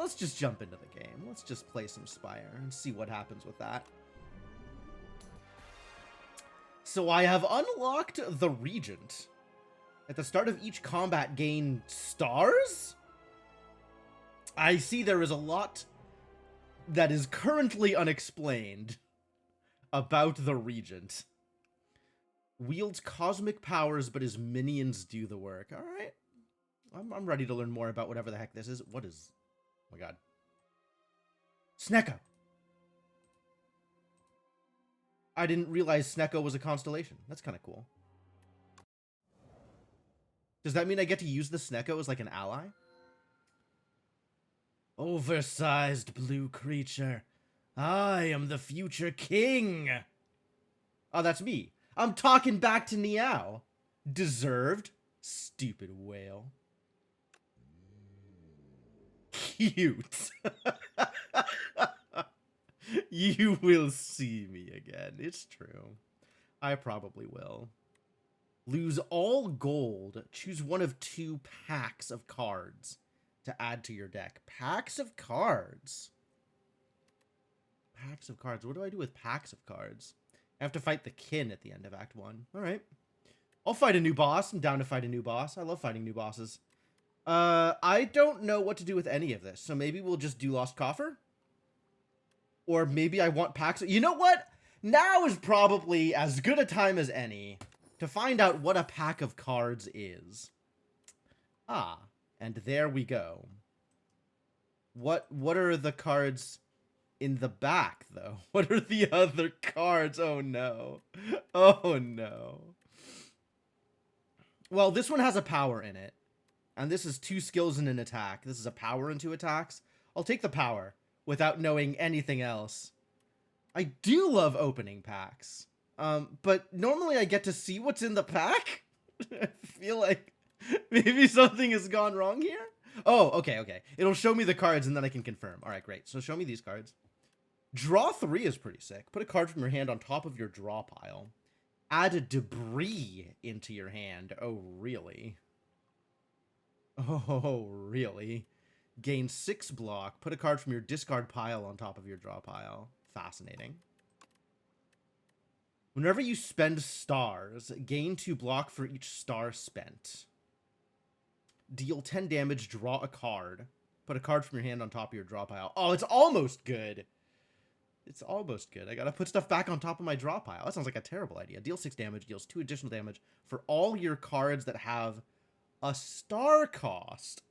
let's just jump into the game. Let's just play some Spire and see what happens with that. So I have unlocked the Regent. At the start of each combat, gain stars? I see there is a lot that is currently unexplained about the Regent. Wields cosmic powers, but his minions do the work. Alright. I'm ready to learn more about whatever the heck this is. What is... Oh my god. Snecko! I didn't realize Snecko was a constellation. That's kind of cool. Does that mean I get to use the Snecko as like an ally? Oversized blue creature. I am the future king. Oh, that's me. I'm talking back to Niao. Deserved. Stupid whale. Cute. You will see me again. It's true. I probably will. Lose all gold. Choose one of 2 packs of cards to add to your deck. Packs of cards. Packs of cards. What do I do with packs of cards? I have to fight the kin at the end of Act 1. Alright. I'll fight a new boss. I'm down to fight a new boss. I love fighting new bosses. I don't know what to do with any of this. So maybe we'll just do Lost Coffer? Or maybe I want packs. You know what? Now is probably as good a time as any to find out what a pack of cards is. Ah, and there we go. What are the cards in the back, though? What are the other cards? Oh, no. Oh, no. Well, this one has a power in it. And this is 2 skills and an attack. This is a power and 2 attacks. I'll take the power without knowing anything else. I do love opening packs. But normally I get to see what's in the pack. I feel like maybe something has gone wrong here. Oh, okay. It'll show me the cards and then I can confirm. All right, great. So show me these cards. Draw 3 is pretty sick. Put a card from your hand on top of your draw pile. Add a debris into your hand. Oh, really? Oh, really? Gain 6 block. Put a card from your discard pile on top of your draw pile. Fascinating. Whenever you spend stars, gain 2 block for each star spent. Deal 10 damage, draw a card. Put a card from your hand on top of your draw pile. Oh, it's almost good. It's almost good. I gotta put stuff back on top of my draw pile. That sounds like a terrible idea. Deal 6 damage, deals 2 additional damage for all your cards that have a star cost.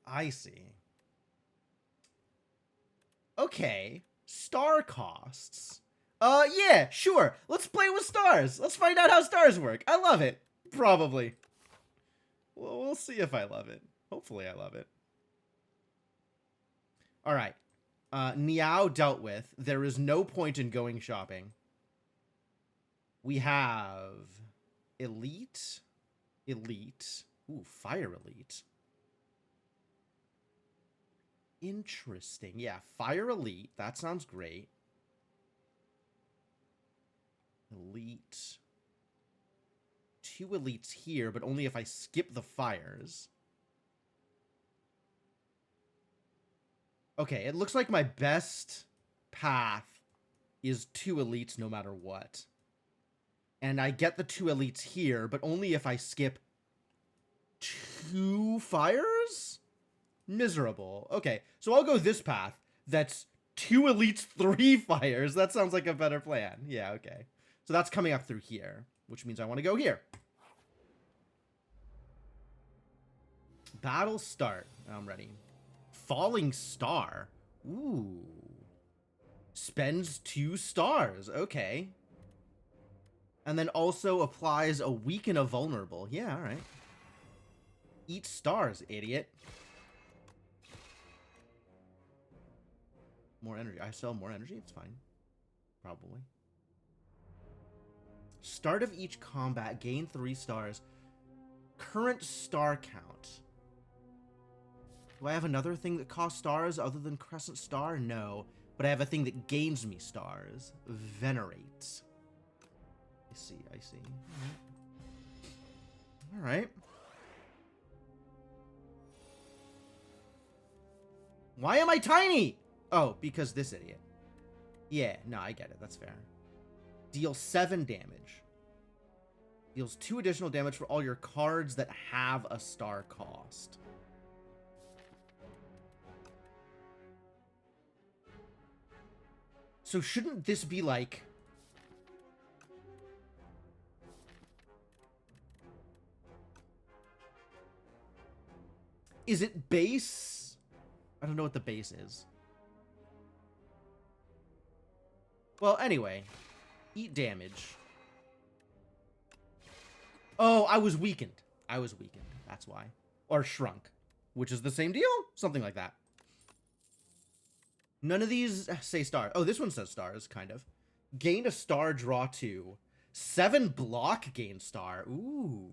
I see. Okay. Star costs. Yeah, sure. Let's play with stars. Let's find out how stars work. I love it. Probably. Well, we'll see if I love it. Hopefully I love it. Alright. Niao dealt with. There is no point in going shopping. We have Elite. Elite. Ooh, Fire Elite. Interesting. Yeah, Fire Elite. That sounds great. Elite. 2 elites here, but only if I skip the fires. Okay, it looks like my best path is 2 elites no matter what. And I get the 2 elites here, but only if I skip 2 fires? Miserable. Okay, so I'll go this path. That's 2 elites, 3 fires. That sounds like a better plan. Yeah, okay. So that's coming up through here, which means I want to go here. Battle start. I'm ready. Falling star. Ooh. Spends 2 stars. Okay. And then also applies a weaken a vulnerable. Yeah, alright. Eat stars, idiot. More energy. I sell more energy? It's fine. Probably. Start of each combat. Gain 3 stars. Current star count. Do I have another thing that costs stars other than Crescent Star? No. But I have a thing that gains me stars. Venerate. I see, I see. Alright. Why am I tiny? Oh, because this idiot. Yeah, no, I get it. That's fair. Deal 7 damage. Deals 2 additional damage for all your cards that have a star cost. So shouldn't this be like... Is it base? I don't know what the base is. Well, anyway. Eat damage. Oh, I was weakened. I was weakened. That's why. Or shrunk. Which is the same deal? Something like that. None of these say stars. Oh, this one says stars, kind of. Gain a star, draw 2. 7 block, gain star. Ooh.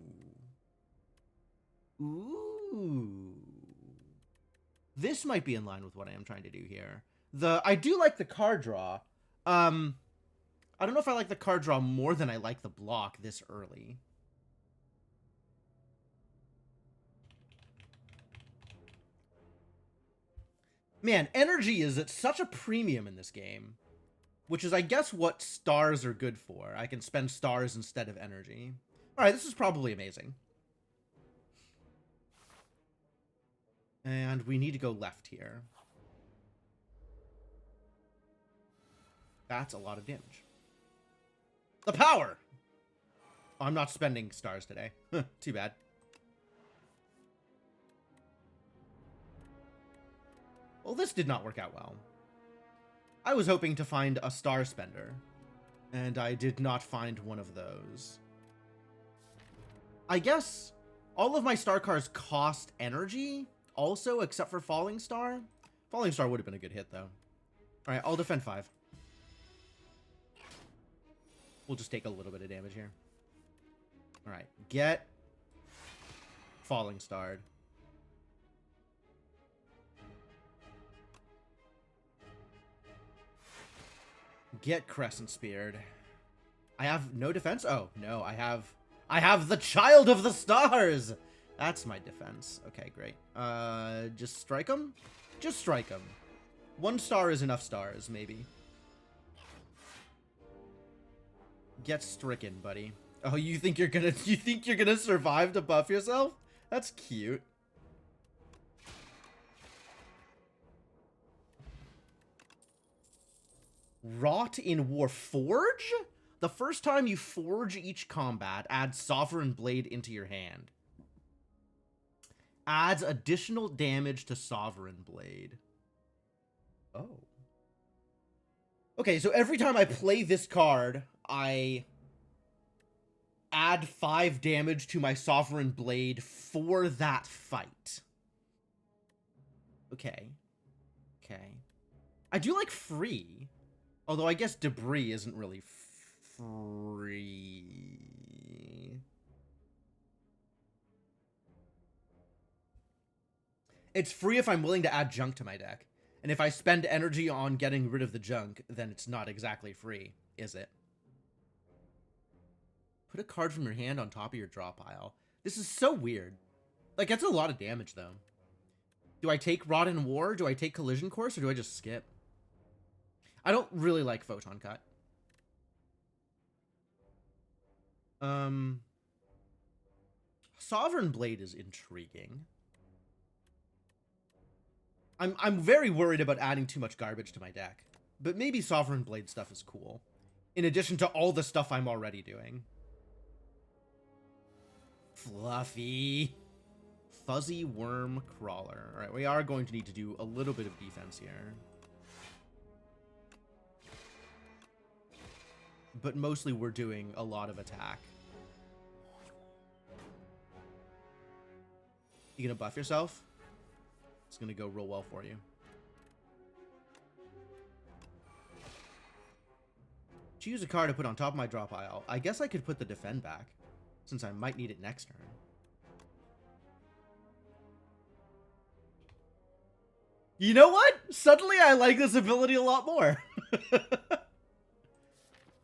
Ooh. This might be in line with what I am trying to do here. I do like the card draw. I don't know if I like the card draw more than I like the block this early. Man, energy is at such a premium in this game. Which is, I guess, what stars are good for. I can spend stars instead of energy. Alright, this is probably amazing. And we need to go left here. That's a lot of damage. The power! Oh, I'm not spending stars today. Too bad. Well, this did not work out well. I was hoping to find a star spender, and I did not find one of those. I guess all of my star cards cost energy also, except for Falling Star. Falling Star would have been a good hit, though. Alright, I'll defend 5. We'll just take a little bit of damage here. Alright, get Falling Starred. Get Crescent Speared. I have no defense? Oh, no, I have the Child of the Stars! That's my defense. Okay, great. Just strike him? Just strike him. 1 star is enough stars, maybe. Get stricken, buddy. Oh, you think you're gonna survive to buff yourself? That's cute. Rot in War. Forge? The first time you forge each combat, add Sovereign Blade into your hand. Adds additional damage to Sovereign Blade. Oh. Okay, so every time I play this card, I add 5 damage to my Sovereign Blade for that fight. Okay. Okay. I do like free. Although I guess debris isn't really free. It's free if I'm willing to add junk to my deck. And if I spend energy on getting rid of the junk, then it's not exactly free, is it? Put a card from your hand on top of your draw pile. This is so weird. Like, that's a lot of damage, though. Do I take Rot in War? Do I take Collision Course? Or do I just skip? I don't really like Photon Cut. Sovereign Blade is intriguing. I'm very worried about adding too much garbage to my deck. But maybe Sovereign Blade stuff is cool. In addition to all the stuff I'm already doing. Fluffy. Fuzzy Worm Crawler. Alright, we are going to need to do a little bit of defense here. But mostly we're doing a lot of attack. You gonna buff yourself? It's gonna go real well for you. Choose a card to put on top of my draw pile. I guess I could put the defend back, since I might need it next turn. You know what? Suddenly I like this ability a lot more.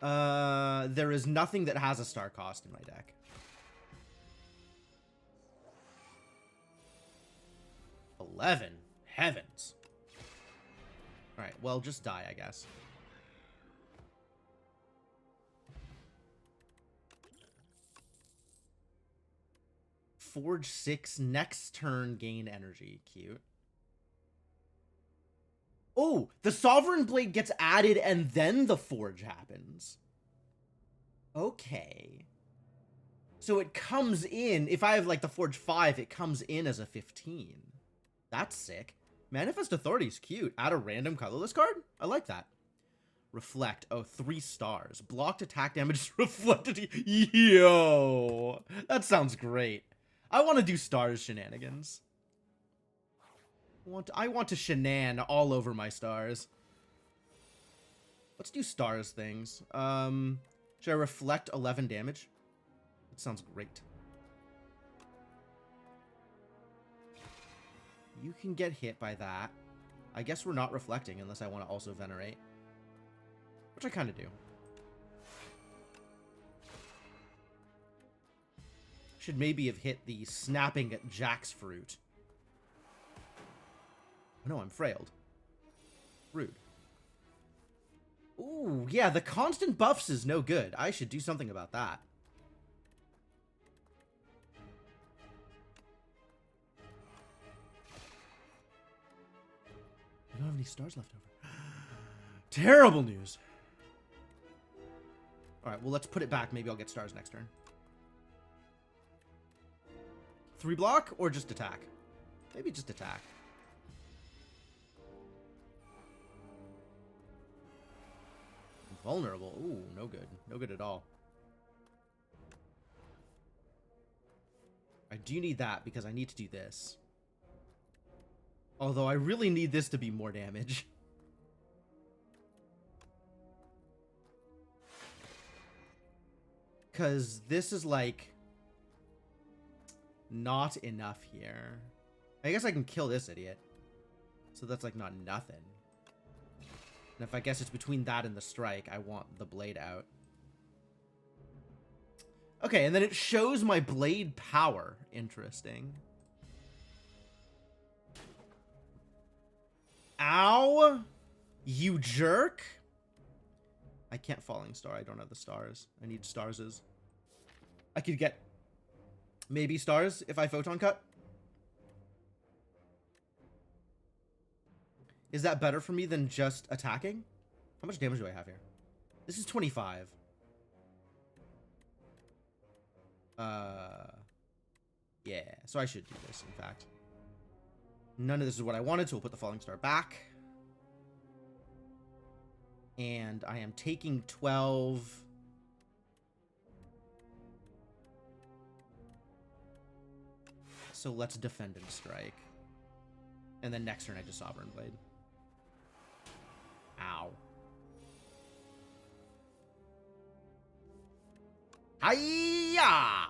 There is nothing that has a star cost in my deck. $11. Heavens. Alright, well, just die, I guess. Forge 6, next turn, gain energy. Cute. Oh, the Sovereign Blade gets added and then the Forge happens. Okay. So it comes in, if I have like the Forge 5, it comes in as a 15. That's sick. Manifest Authority is cute. Add a random colorless card? I like that. Reflect. Oh, 3 stars. Blocked attack damage is reflected. Yo! That sounds great. I want to do stars shenanigans. I want to shenan all over my stars. Let's do stars things. Should I reflect 11 damage? That sounds great. You can get hit by that. I guess we're not reflecting unless I want to also venerate. Which I kind of do. Should maybe have hit the snapping at jackfruit. Oh, no, I'm frailed. Rude. Ooh, yeah, the constant buffs is no good. I should do something about that. I don't have any stars left over. Terrible news. Alright, well, let's put it back. Maybe I'll get stars next turn. 3 block or just attack? Maybe just attack. Vulnerable. Ooh, no good. No good at all. I do need that because I need to do this. Although I really need this to be more damage. Because this is like not enough here. I guess I can kill this idiot. So that's like not nothing. And if I guess it's between that and the strike, I want the blade out. Okay, and then it shows my blade power. Interesting. Ow! You jerk! I can't Falling Star. I don't have the stars. I need starses. I could get maybe stars if I Photon Cut. Is that better for me than just attacking? How much damage do I have here? This is 25. Yeah, so I should do this, in fact. None of this is what I wanted, so we'll put the Falling Star back. And I am taking 12. So let's defend and strike. And then next turn I just Sovereign Blade. Ow. Hiya!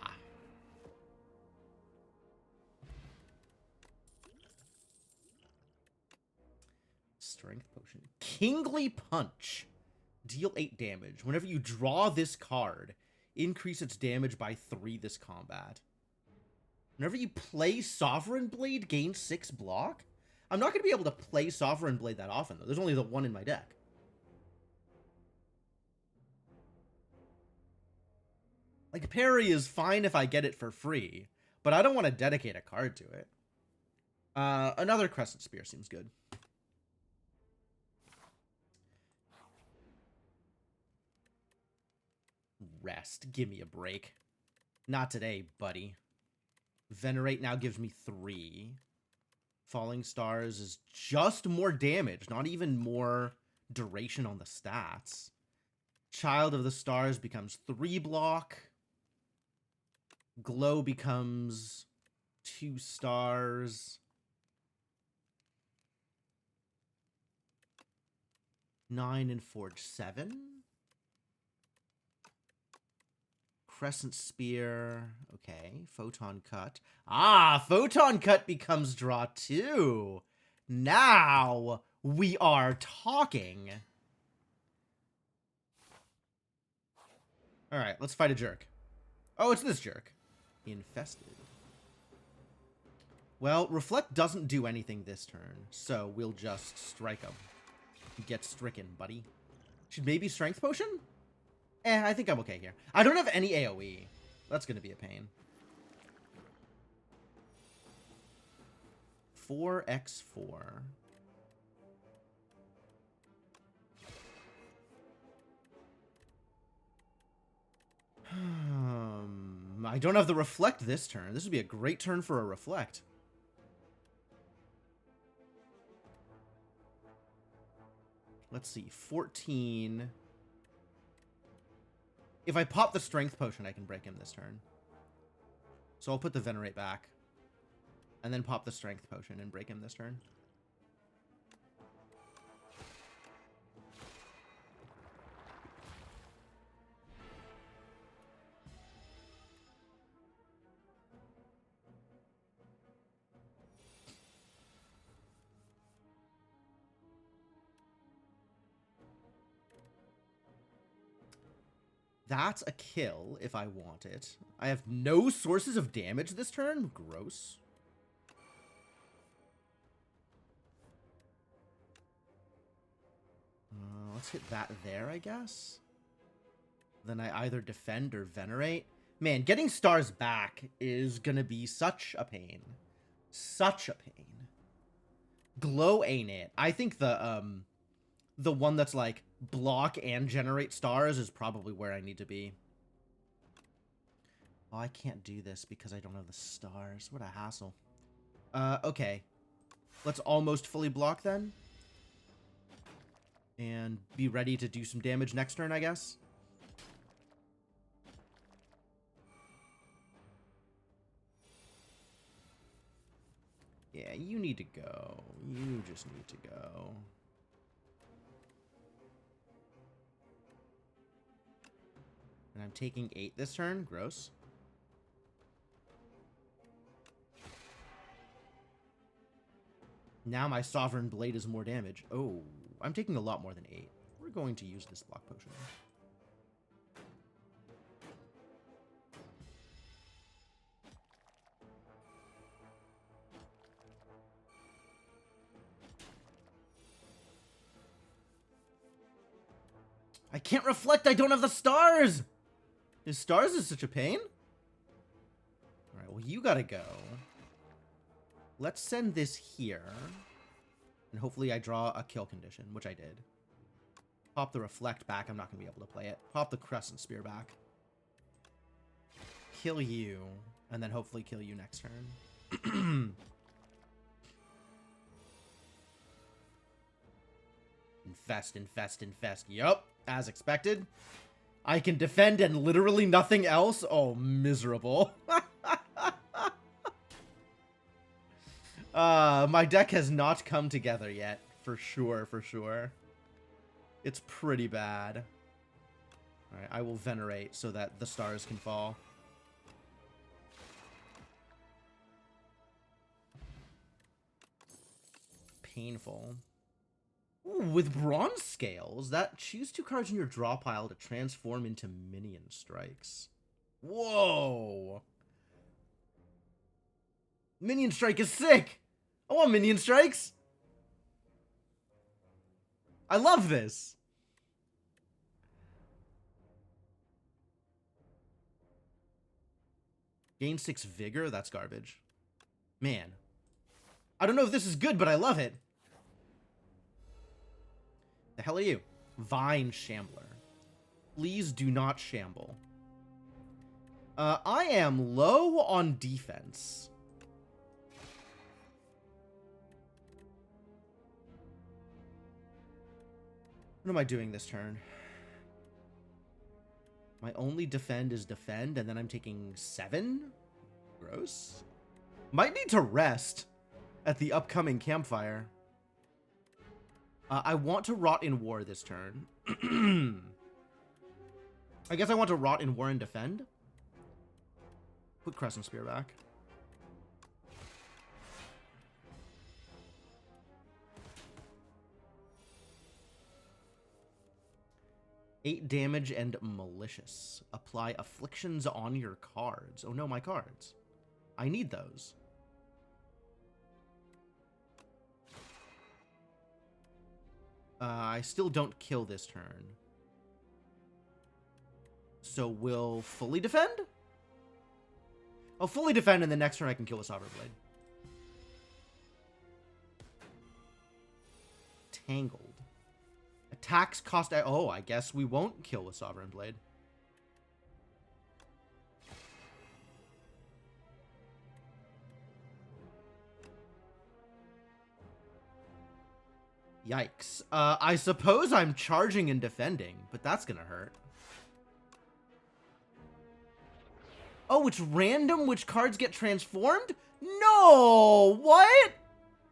Strength potion. Kingly Punch. Deal 8 damage. Whenever you draw this card, increase its damage by 3 this combat. Whenever you play Sovereign Blade, gain 6 block? I'm not going to be able to play Sovereign Blade that often, though. There's only the one in my deck. Like, parry is fine if I get it for free, but I don't want to dedicate a card to it. Another Crescent Spear seems good. Rest. Give me a break. Not today, buddy. Venerate now gives me 3. Falling Stars is just more damage, not even more duration on the stats. Child of the Stars becomes 3 block. Glow becomes 2 stars. 9 and Forge 7. Crescent Spear. Okay. Photon Cut. Ah, Photon Cut becomes draw 2. Now we are talking. All right, let's fight a jerk. Oh, it's this jerk. Infested. Well, Reflect doesn't do anything this turn, so we'll just strike him. Get stricken, buddy. Should maybe strength potion? I think I'm okay here. I don't have any AoE. That's gonna be a pain. 4x4. I don't have the reflect this turn. This would be a great turn for a reflect. Let's see, 14. If I pop the strength potion, I can break him this turn. So I'll put the venerate back. And then pop the strength potion and break him this turn. That's a kill if I want it. I have no sources of damage this turn? Gross. Let's hit that there, I guess. Then I either defend or venerate. Man, getting stars back is gonna be such a pain. Such a pain. Glow ain't it. I think the one that's like block and generate stars is probably where I need to be. Oh, I can't do this because I don't have the stars. What a hassle. Okay. Let's almost fully block then. And be ready to do some damage next turn, I guess. Yeah, you need to go. You just need to go. And I'm taking 8 this turn. Gross. Now my Sovereign Blade is more damage. Oh, I'm taking a lot more than 8. We're going to use this block potion. I can't reflect. I don't have the stars. His stars is such a pain. All right, well, you gotta go. Let's send this here. And hopefully I draw a kill condition, which I did. Pop the reflect back. I'm not going to be able to play it. Pop the crescent spear back. Kill you. And then hopefully kill you next turn. Infest, infest, infest. Yup, as expected. I can defend and literally nothing else. Oh, miserable. My deck has not come together yet. For sure, for sure. It's pretty bad. Alright, I will venerate so that the stars can fall. Painful. Ooh, with bronze scales, that choose 2 cards in your draw pile to transform into minion strikes. Whoa! Minion strike is sick! I want minion strikes! I love this! Gain 6 vigor? That's garbage. Man. I don't know if this is good, but I love it. The hell are you? Vine Shambler. Please do not shamble. I am low on defense. What am I doing this turn? My only defend is defend, and then I'm taking 7? Gross. Might need to rest at the upcoming campfire. I want to Rot in War this turn. I guess I want to Rot in War and defend. Put Crescent Spear back. Eight damage and malicious. Apply afflictions on your cards. Oh no, my cards. I need those. I still don't kill this turn. So we'll fully defend? I'll fully defend, and the next turn I can kill a Sovereign Blade. Tangled. Attacks cost... Oh, I guess we won't kill with Sovereign Blade. Yikes. I suppose I'm charging and defending, but that's gonna hurt. Oh, it's random which cards get transformed? No! What?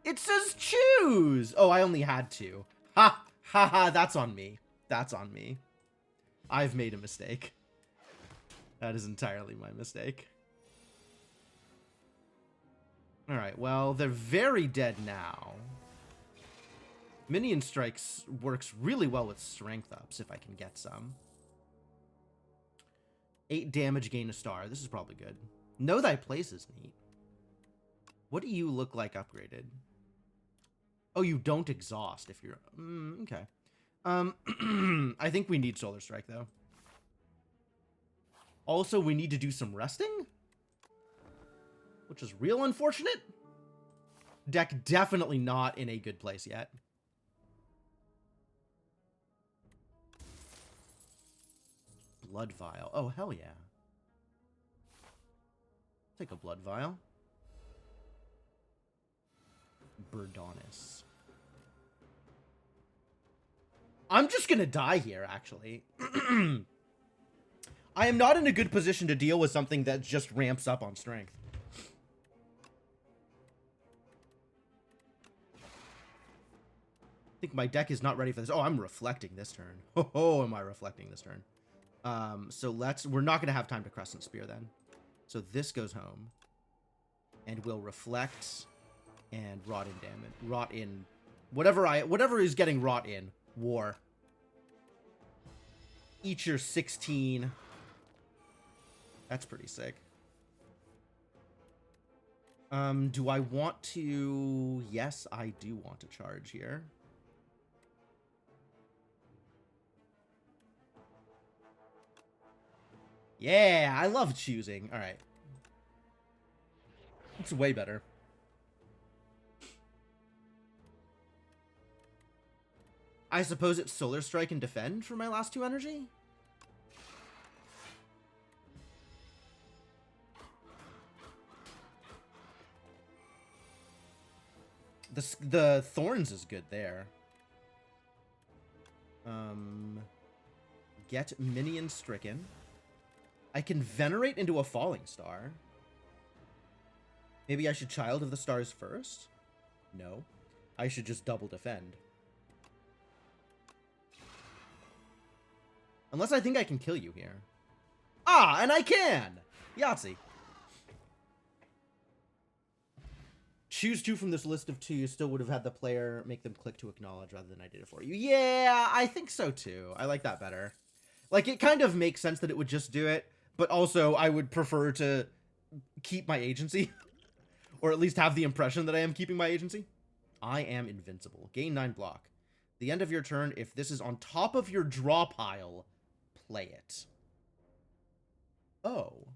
It says choose! Oh, I only had 2. Ha! Ha ha, that's on me. That's on me. I've made a mistake. That is entirely my mistake. Alright, well, they're very dead now. Minion Strikes works really well with strength ups, if I can get some. 8 damage, gain a star. This is probably good. Know Thy Place is neat. What do you look like upgraded? Oh, you don't exhaust if you're... okay. I think we need Solar Strike, though. Also, we need to do some resting? Which is real unfortunate. Deck definitely not in a good place yet. Blood Vial. Oh, hell yeah. Take a Blood Vial. Birdonis. I'm just gonna die here, actually. I am not in a good position to deal with something that just ramps up on strength. I think my deck is not ready for this. Oh, I'm reflecting this turn. Oh, am I reflecting this turn? So we're not going to have time to Crescent Spear then. So this goes home. And we'll reflect and rot in damage. Rot in whatever is getting rot in. War. Eat your 16. That's pretty sick. Do I want to... Yes, I do want to charge here. Yeah, I love choosing. All right. It's way better. I suppose it's Solar Strike and Defend for my last 2 energy? The Thorns is good there. Get Minion Stricken. I can Venerate into a Falling Star. Maybe I should Child of the Stars first? No. I should just double defend. Unless I think I can kill you here. Ah, and I can! Yahtzee. Choose 2 from this list of 2. You still would have had the player make them click to acknowledge rather than I did it for you. Yeah, I think so too. I like that better. Like, it kind of makes sense that it would just do it, but also I would prefer to keep my agency. Or at least have the impression that I am keeping my agency. I am invincible. Gain 9 block. The end of your turn, if this is on top of your draw pile, play it. Oh.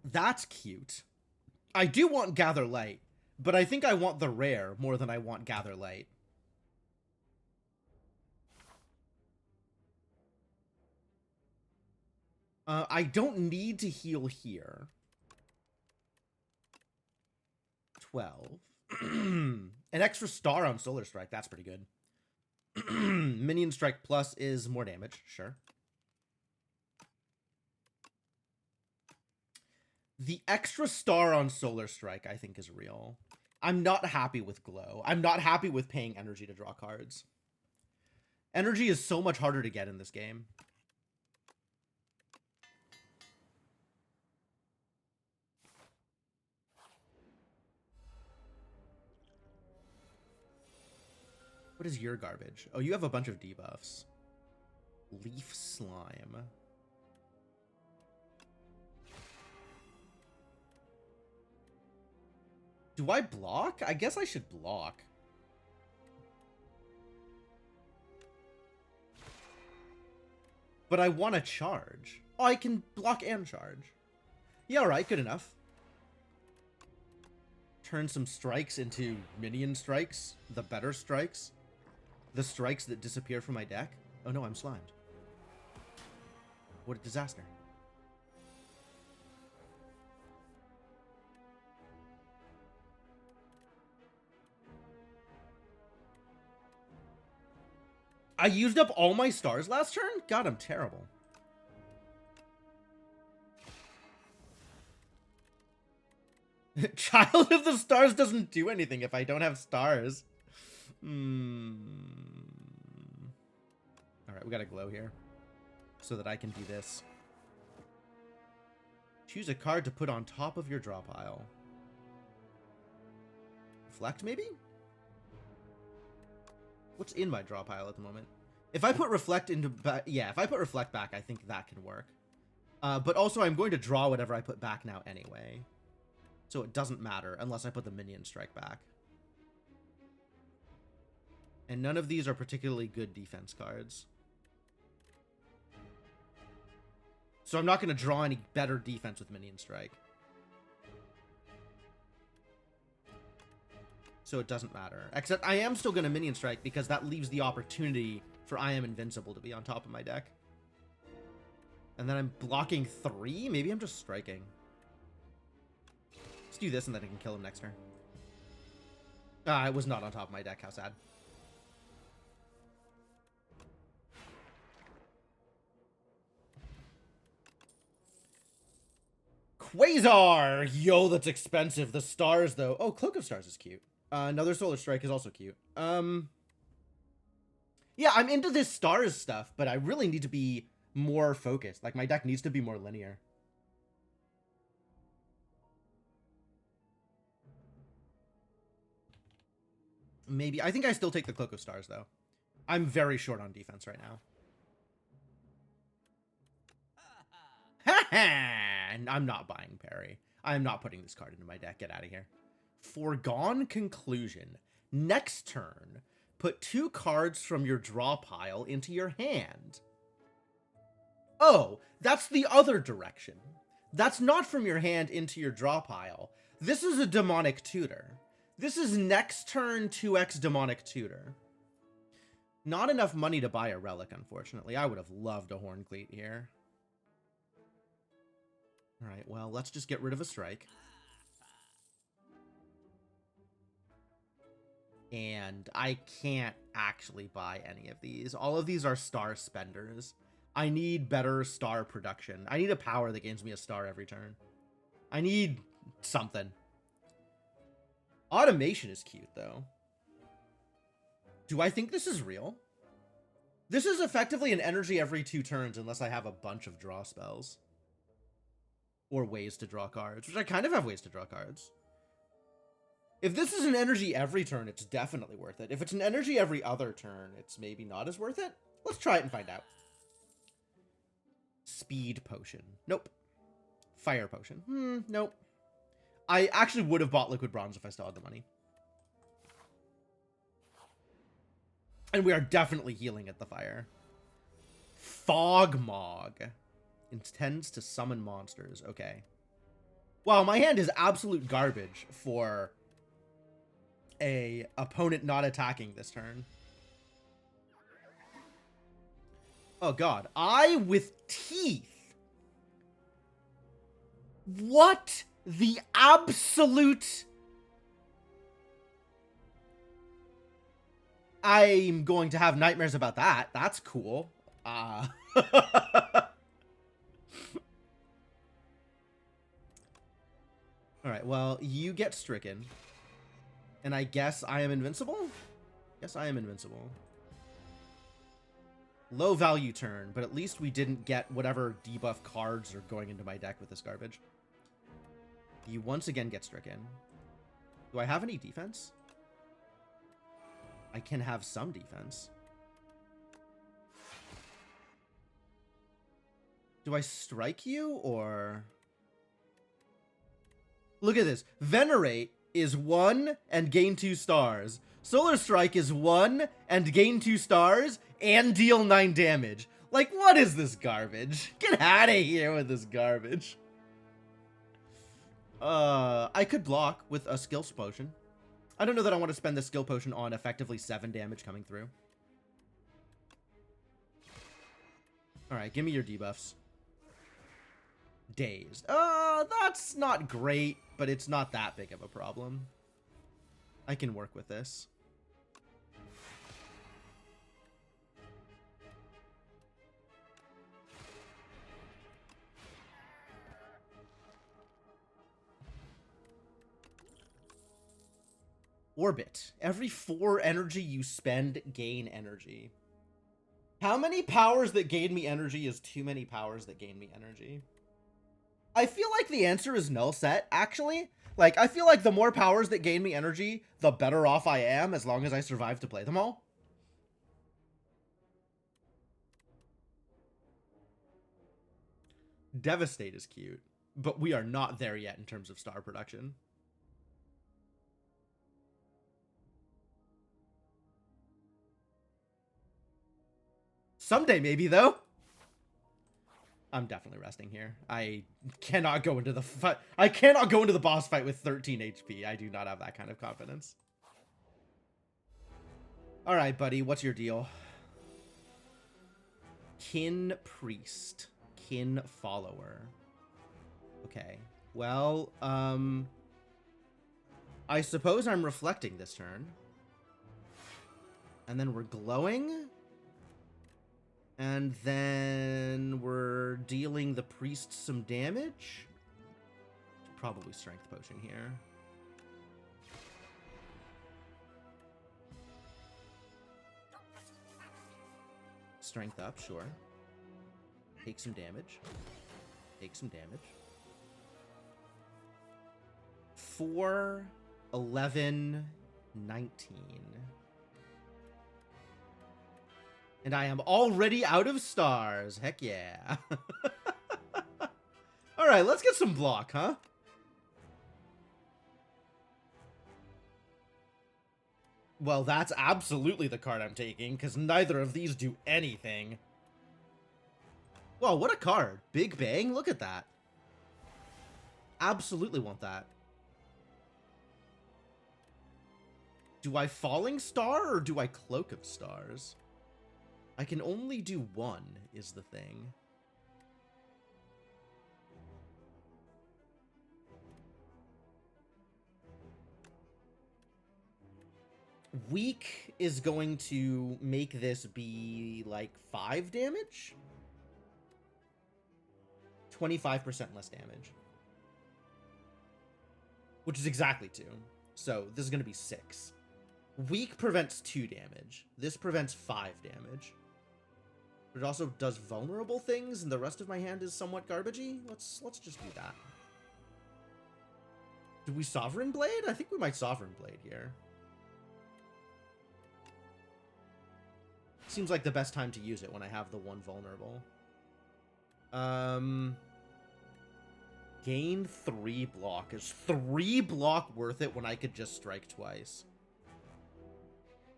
That's cute. I do want Gather Light, but I think I want the rare more than I want Gather Light. I don't need to heal here. 12. An extra star on Solar Strike. That's pretty good. Minion Strike Plus is more damage. Sure. The extra star on Solar Strike, I think, is real. I'm not happy with Glow. I'm not happy with paying energy to draw cards. Energy is so much harder to get in this game. What is your garbage? Oh, you have a bunch of debuffs. Leaf Slime. Do I block? I guess I should block. But I want to charge. Oh, I can block and charge. Yeah, alright, good enough. Turn some strikes into minion strikes. The better strikes. The strikes that disappear from my deck. Oh no, I'm slimed. What a disaster. I used up all my stars last turn? God, I'm terrible. Child of the Stars doesn't do anything if I don't have stars. Alright, we got a glow here. So that I can do this. Choose a card to put on top of your draw pile. Reflect, maybe? What's in my draw pile at the moment? If I put Reflect into... yeah, if I put Reflect back, I think that can work. But also, I'm going to draw whatever I put back now anyway. So it doesn't matter unless I put the Minion Strike back. And none of these are particularly good defense cards. So I'm not going to draw any better defense with Minion Strike. So it doesn't matter. Except I am still going to Minion Strike because that leaves the opportunity for I Am Invincible to be on top of my deck. And then I'm blocking 3? Maybe I'm just striking. Let's do this and then I can kill him next turn. Ah, it was not on top of my deck. How sad. Quasar! Yo, that's expensive. The stars, though. Oh, Cloak of Stars is cute. Another Solar Strike is also cute. Yeah, I'm into this stars stuff, but I really need to be more focused. Like, my deck needs to be more linear. Maybe. I think I still take the Cloak of Stars, though. I'm very short on defense right now. And I'm not buying Parry. I'm not putting this card into my deck. Get out of here. Foregone Conclusion. Next turn, put 2 cards from your draw pile into your hand. Oh, that's the other direction. That's not from your hand into your draw pile. This is a Demonic Tutor. This is next turn 2x Demonic Tutor. Not enough money to buy a relic, unfortunately. I would have loved a Horn Cleat here. Alright, well, let's just get rid of a strike. And I can't actually buy any of these. All of these are star spenders. I need better star production. I need a power that gains me a star every turn. I need something. Automation is cute, though. Do I think this is real? This is effectively an energy every 2 turns unless I have a bunch of draw spells. Or ways to draw cards, which I kind of have ways to draw cards. If this is an energy every turn, it's definitely worth it. If it's an energy every other turn, it's maybe not as worth it. Let's try it and find out. Speed Potion. Nope. Fire Potion. Nope. I actually would have bought Liquid Bronze if I still had the money. And we are definitely healing at the fire. Fogmog. Intends to summon monsters. Okay. Wow, my hand is absolute garbage for a opponent not attacking this turn. Oh god. Eye with Teeth. What the absolute... I'm going to have nightmares about that. That's cool. Alright, well, you get stricken. And I guess I am invincible? Yes, I am invincible. Low value turn, but at least we didn't get whatever debuff cards are going into my deck with this garbage. You once again get stricken. Do I have any defense? I can have some defense. Do I strike you, or... Look at this. Venerate is 1 and gain 2 stars. Solar Strike is 1 and gain 2 stars and deal 9 damage. Like, what is this garbage? Get out of here with this garbage. I could block with a skill potion. I don't know that I want to spend the skill potion on effectively 7 damage coming through. Alright, give me your debuffs. Dazed. That's not great, but it's not that big of a problem. I can work with this. Orbit. Every 4 energy you spend, gain energy. How many powers that gain me energy is too many powers that gain me energy? I feel like the answer is null set, actually. Like, I feel like the more powers that gain me energy, the better off I am, as long as I survive to play them all. Devastate is cute, but we are not there yet in terms of star production. Someday, maybe, though. I'm definitely resting here. I cannot go into the fight. I cannot go into the boss fight with 13 HP. I do not have that kind of confidence. All right, buddy. What's your deal? Kin Priest. Kin Follower. Okay. Well, I suppose I'm reflecting this turn. And then we're glowing. And then we're dealing the priest some damage. Probably strength potion here. Strength up, sure. Take some damage. Take some damage. 4, 11, 19. And I am already out of stars. Heck yeah. Alright, let's get some block, huh? Well, that's absolutely the card I'm taking, because neither of these do anything. Whoa, what a card. Big Bang, look at that. Absolutely want that. Do I Falling Star, or do I Cloak of Stars? I can only do 1, is the thing. Weak is going to make this be like 5 damage? 25% less damage. Which is exactly 2. So this is going to be 6. Weak prevents 2 damage. This prevents 5 damage. But it also does vulnerable things, and the rest of my hand is somewhat garbagey. Let's just do that. Do we Sovereign Blade? I think we might Sovereign Blade here. Seems like the best time to use it when I have the 1 vulnerable. Gain 3 block. Is 3 block worth it when I could just strike twice?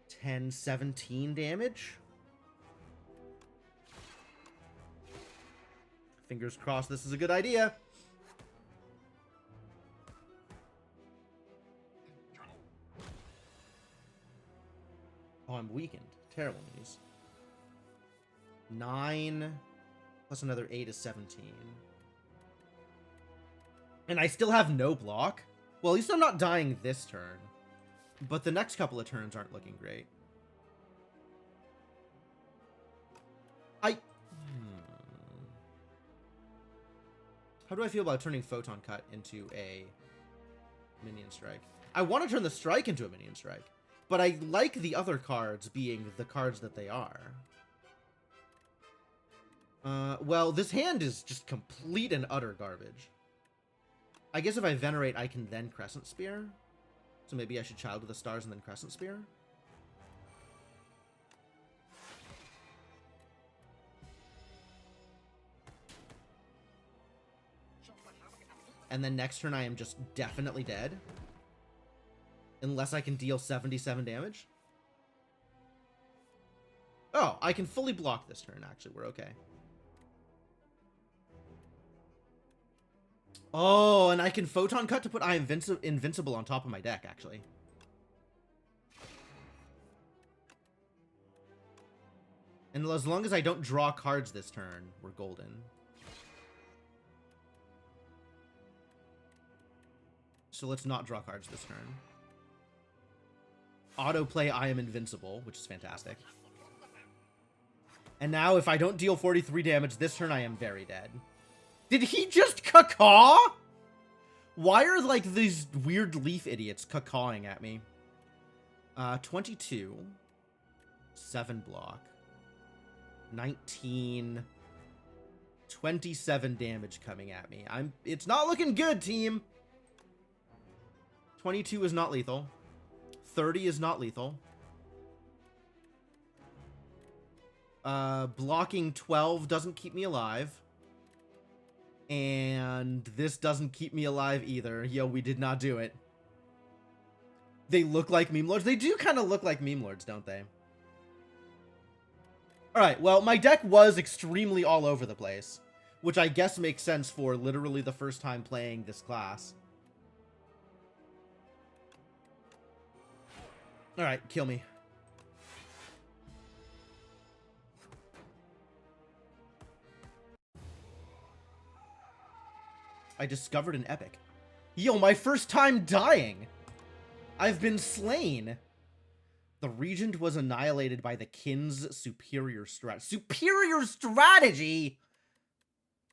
10, 17 damage? Fingers crossed this is a good idea. Oh, I'm weakened. Terrible news. 9 plus another 8 is 17. And I still have no block? Well, at least I'm not dying this turn. But the next couple of turns aren't looking great. How do I feel about turning Photon Cut into a Minion Strike? I want to turn the Strike into a Minion Strike, but I like the other cards being the cards that they are. Well, this hand is just complete and utter garbage. I guess if I Venerate, I can then Crescent Spear. So maybe I should Child of the Stars and then Crescent Spear. And then next turn I am just definitely dead. Unless I can deal 77 damage. Oh, I can fully block this turn, actually. We're okay. Oh, and I can Photon Cut to put I Invincible on top of my deck, actually. And as long as I don't draw cards this turn, we're golden. So let's not draw cards this turn. Autoplay I am invincible, which is fantastic. And now if I don't deal 43 damage this turn, I am very dead. Did he just cacaw? Why are, like, these weird leaf idiots cacawing at me? 22. 7 block. 19. 27 damage coming at me. It's not looking good, team. 22 is not lethal. 30 is not lethal. Blocking 12 doesn't keep me alive. And this doesn't keep me alive either. Yo, we did not do it. They look like meme lords. They do kind of look like meme lords, don't they? Alright, well, my deck was extremely all over the place. Which I guess makes sense for literally the first time playing this class. Alright, kill me. I discovered an epic. Yo, my first time dying! I've been slain! The Regent was annihilated by the Kin's superior strategy. Superior strategy?!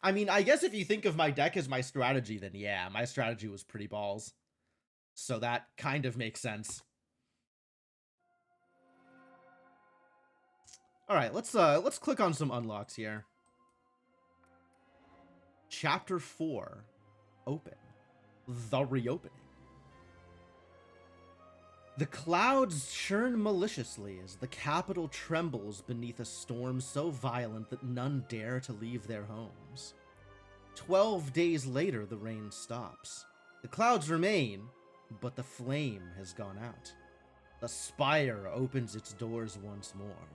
I mean, I guess if you think of my deck as my strategy, then yeah, my strategy was pretty balls. So that kind of makes sense. Alright, let's click on some unlocks here. Chapter 4. Open. The reopening. The clouds churn maliciously as the capital trembles beneath a storm so violent that none dare to leave their homes. 12 days later, the rain stops. The clouds remain, but the flame has gone out. The Spire opens its doors once more.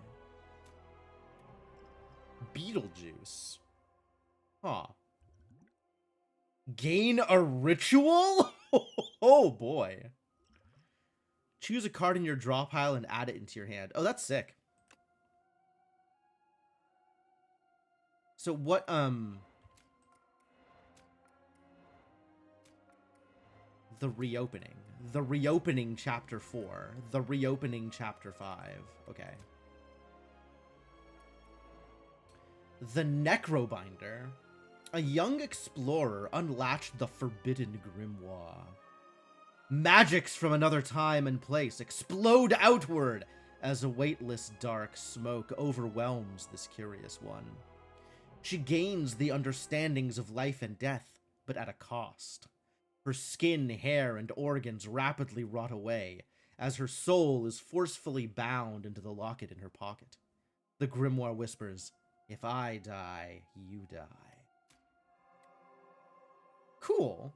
Beetlejuice. Huh. Gain a ritual? Oh boy. Choose a card in your draw pile and add it into your hand. Oh, that's sick. So what, The reopening. The reopening chapter 4. The reopening chapter 5. Okay. The Necrobinder. A young explorer unlatched the forbidden grimoire. Magics from another time and place explode outward as a weightless dark smoke overwhelms this curious one. She gains the understandings of life and death, but at a cost. Her skin, hair, and organs rapidly rot away as her soul is forcefully bound into the locket in her pocket. The grimoire whispers, "If I die, you die." Cool.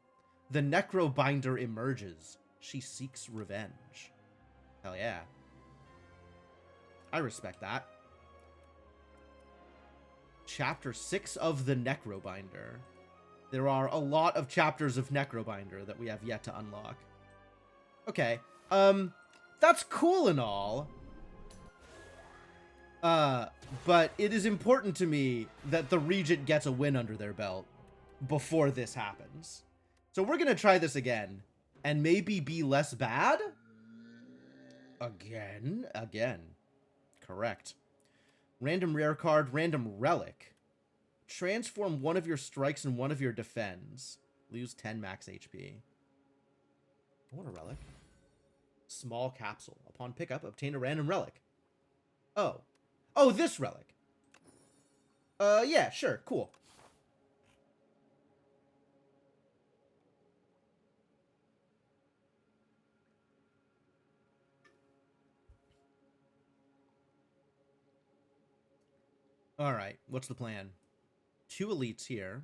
The Necrobinder emerges. She seeks revenge. Hell yeah. I respect that. Chapter 6 of the Necrobinder. There are a lot of chapters of Necrobinder that we have yet to unlock. Okay. That's cool and all. But it is important to me that the Regent gets a win under their belt before this happens. So we're gonna try this again, and maybe be less bad? Again. Correct. Random rare card, random relic. Transform one of your strikes and one of your defends. Lose 10 max HP. I want a relic. Small capsule. Upon pickup, obtain a random relic. Oh. Oh, this relic. Yeah, sure, cool. Alright, what's the plan? 2 elites here.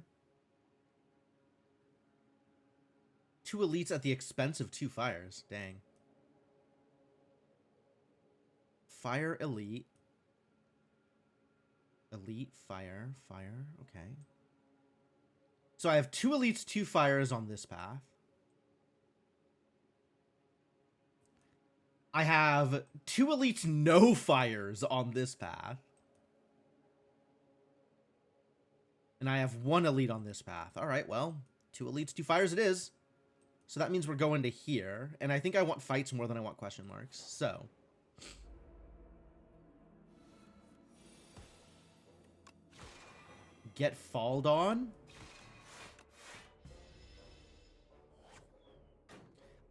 2 elites at the expense of 2 fires. Dang. Fire elite. Elite, fire, fire. Okay. So I have 2 elites, 2 fires on this path. I have 2 elites, no fires on this path. And I have 1 elite on this path. All right, well, 2 elites, 2 fires it is. So that means we're going to here. And I think I want fights more than I want question marks. So... get falled on.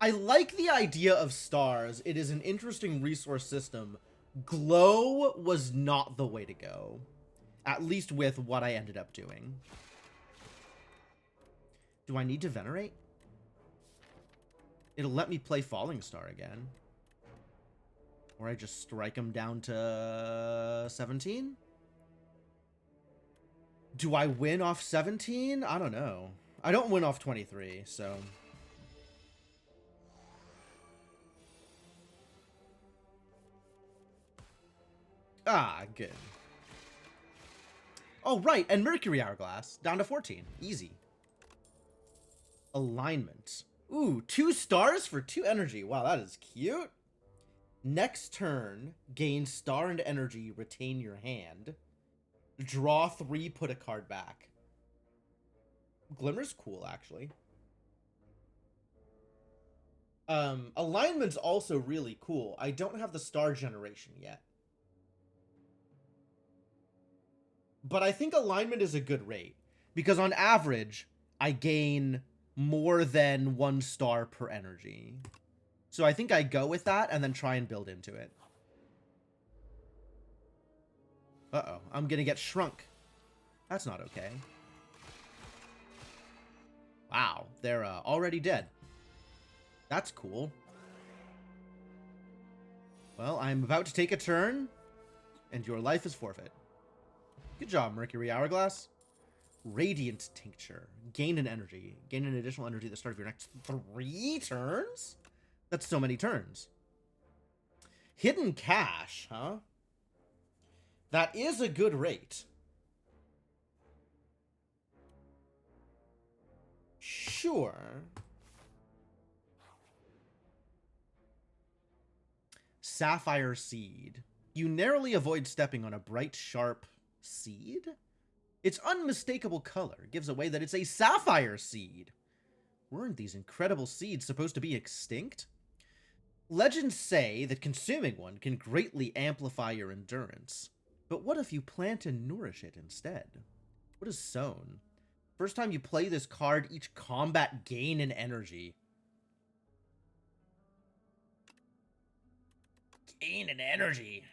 I like the idea of stars. It is an interesting resource system. Glow was not the way to go. At least with what I ended up doing. Do I need to venerate? It'll let me play Falling Star again. Or I just strike him down to 17? Do I win off 17? I don't know. I don't win off 23, so... ah, good. Oh, right, and Mercury Hourglass. Down to 14. Easy. Alignment. Ooh, 2 stars for 2 energy. Wow, that is cute. Next turn, gain star and energy, retain your hand. Draw 3, put a card back. Glimmer's cool, actually. Alignment's also really cool. I don't have the star generation yet. But I think alignment is a good rate. Because on average, I gain more than 1 star per energy. So I think I go with that and then try and build into it. Uh-oh, I'm gonna get shrunk. That's not okay. Wow, they're already dead. That's cool. Well, I'm about to take a turn, and your life is forfeit. Good job, Mercury Hourglass. Radiant Tincture. Gain an energy. Gain an additional energy at the start of your next 3 turns? That's so many turns. Hidden Cash, huh? That is a good rate. Sure. Sapphire Seed. You narrowly avoid stepping on a bright, sharp seed? Its unmistakable color gives away that it's a sapphire seed. Weren't these incredible seeds supposed to be extinct? Legends say that consuming one can greatly amplify your endurance. But what if you plant and nourish it instead? What is sown? First time you play this card, each combat gain an energy. Gain an energy.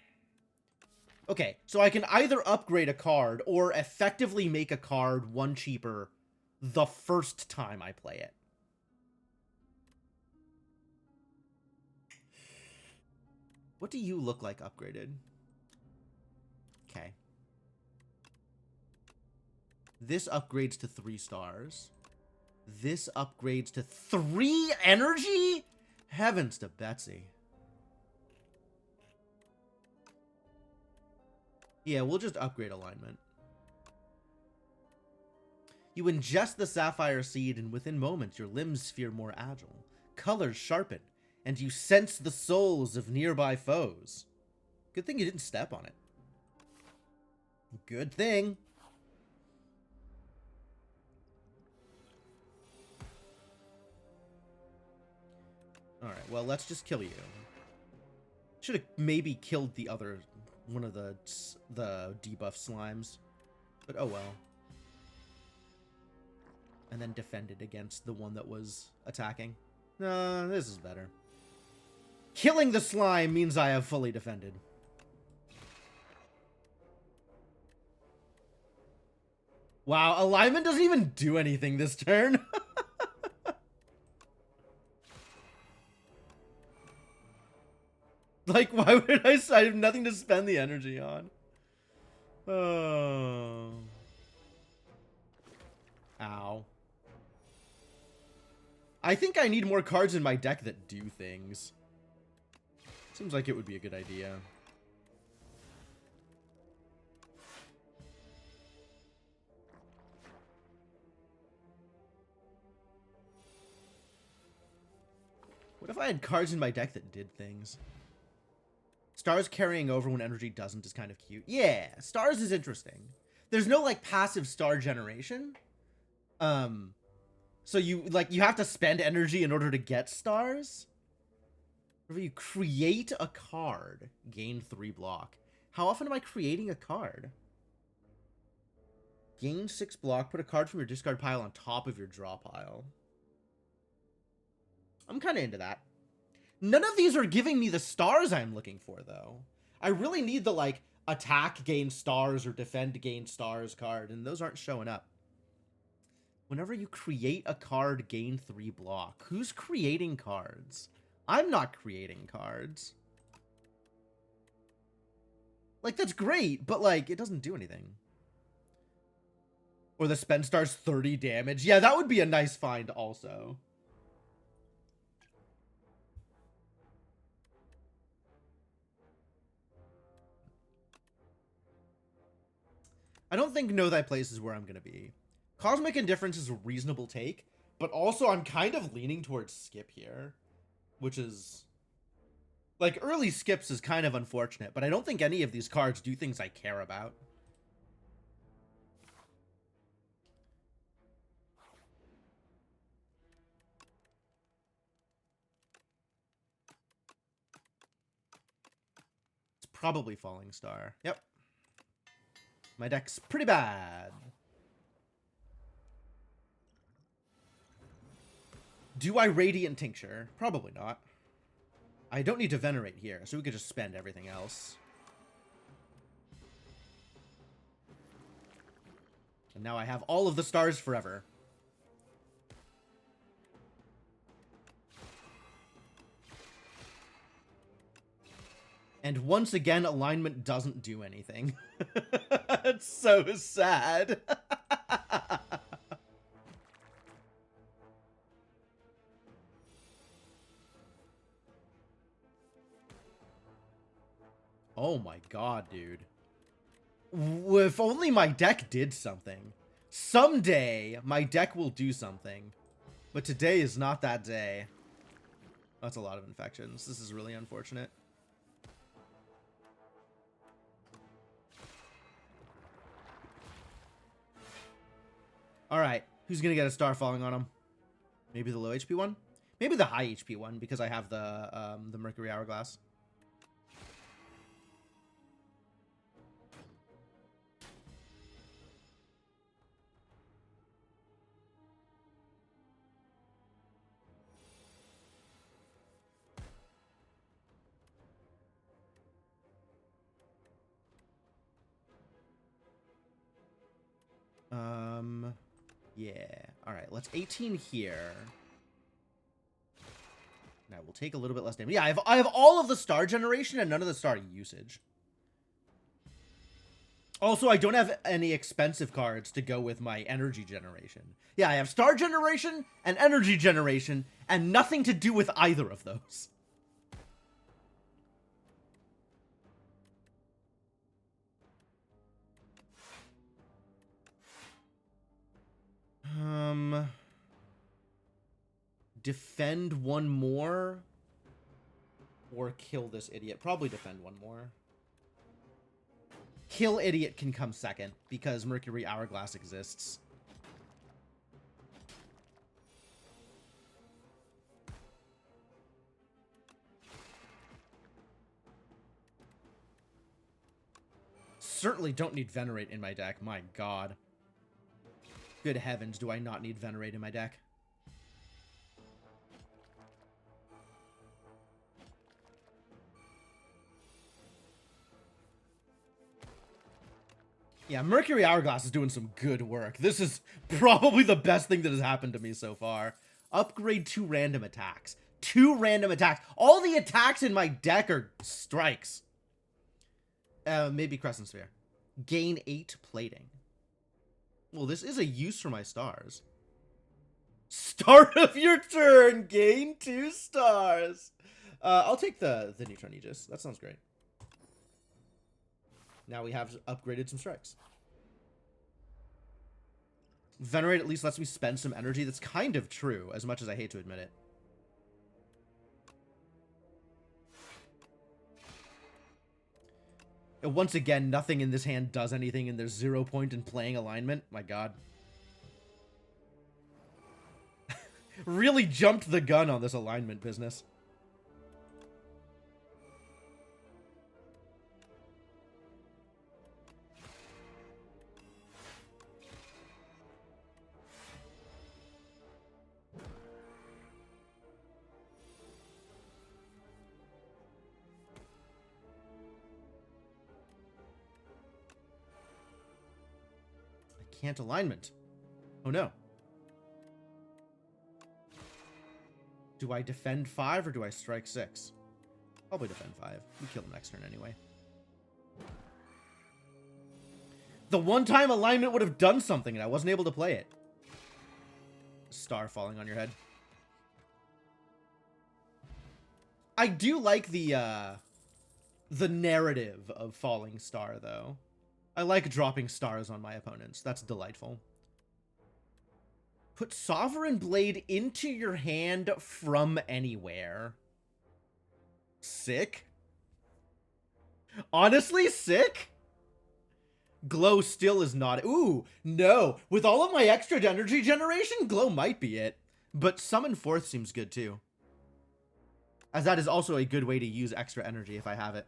Okay, so I can either upgrade a card or effectively make a card 1 cheaper the first time I play it. What do you look like upgraded? Okay. This upgrades to 3 stars. This upgrades to 3 energy? Heavens to Betsy. Yeah, we'll just upgrade alignment. You ingest the sapphire seed, and within moments, your limbs feel more agile. Colors sharpen, and you sense the souls of nearby foes. Good thing you didn't step on it. Good thing. Alright, well, let's just kill you. Should have maybe killed the other... one of the debuff slimes. But oh well. And then defended against the one that was attacking. No, this is better. Killing the slime means I have fully defended. Wow, alignment doesn't even do anything this turn. Like, why would I have nothing to spend the energy on? Oh. Ow. I think I need more cards in my deck that do things. Seems like it would be a good idea. What if I had cards in my deck that did things? Stars carrying over when energy doesn't is kind of cute. Yeah, stars is interesting. There's no, like, passive star generation. So you have to spend energy in order to get stars. Whenever you create a card, gain 3 block. How often am I creating a card? Gain 6 block, put a card from your discard pile on top of your draw pile. I'm kind of into that. None of these are giving me the stars I'm looking for, though. I really need the, like, attack gain stars or defend gain stars card, and those aren't showing up. Whenever you create a card, gain 3 block. Who's creating cards? I'm not creating cards. Like, that's great, but, like, it doesn't do anything. Or the spend stars 30 damage. Yeah, that would be a nice find also. I don't think Know Thy Place is where I'm going to be. Cosmic Indifference is a reasonable take, but also I'm kind of leaning towards skip here, which is... Like, early skips is kind of unfortunate, but I don't think any of these cards do things I care about. It's probably Falling Star. Yep. My deck's pretty bad. Do I Radiant Tincture? Probably not. I don't need to Venerate here, so we could just spend everything else. And now I have all of the stars forever. And once again, alignment doesn't do anything. It's so sad. Oh my god, dude. If only my deck did something. Someday, my deck will do something. But today is not that day. That's a lot of infections. This is really unfortunate. Alright, who's gonna get a star falling on him? Maybe the low HP one? Maybe the high HP one, because I have the Mercury Hourglass. Yeah. Alright, let's 18 here. Now we'll take a little bit less damage. Yeah, I have all of the star generation and none of the star usage. Also, I don't have any expensive cards to go with my energy generation. Yeah, I have star generation and energy generation, and nothing to do with either of those. Defend one more or kill this idiot. Probably defend one more. Kill idiot can come second because Mercury Hourglass exists. Certainly don't need Venerate in my deck. My god. Good heavens, do I not need Venerate in my deck? Yeah, Mercury Hourglass is doing some good work. This is probably the best thing that has happened to me so far. Upgrade 2 random attacks. 2 random attacks. All the attacks in my deck are strikes. Maybe Crescent Sphere. Gain 8 plating. Well, this is a use for my stars. Start of your turn. Gain 2 stars. I'll take the Neutron Aegis. That sounds great. Now we have upgraded some strikes. Venerate at least lets me spend some energy. That's kind of true, as much as I hate to admit it. And once again, nothing in this hand does anything, and there's 0 point in playing alignment. My god. Really jumped the gun on this alignment business. I can't alignment. Oh no. Do I defend 5 or do I strike 6? Probably defend 5. We kill the next turn anyway. The one time alignment would have done something and I wasn't able to play it. Star falling on your head. I do like the narrative of falling star, though. I like dropping stars on my opponents. That's delightful. Put Sovereign Blade into your hand from anywhere. Sick. Honestly, sick. Glow still is not. Ooh, no. With all of my extra energy generation, Glow might be it. But Summon Forth seems good too. As that is also a good way to use extra energy if I have it.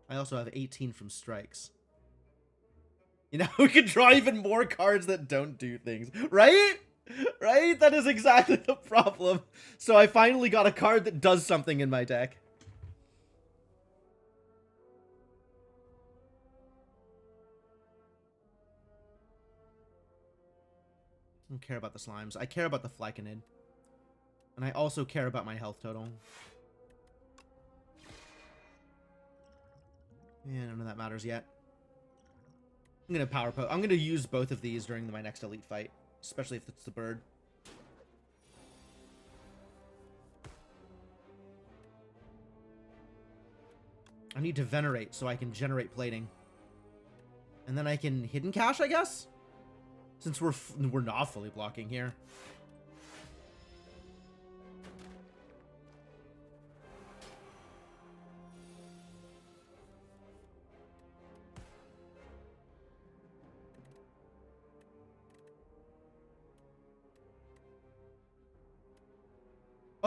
I also have 18 from strikes. You know, we could draw even more cards that don't do things. Right? Right? That is exactly the problem. So I finally got a card that does something in my deck. I don't care about the slimes. I care about the Flyconid. And I also care about my health total. Yeah, none of that matters yet. I'm gonna I'm gonna use both of these during my next elite fight, especially if it's the bird. I need to venerate so I can generate plating, and then I can hidden cache, I guess, since we're not fully blocking here.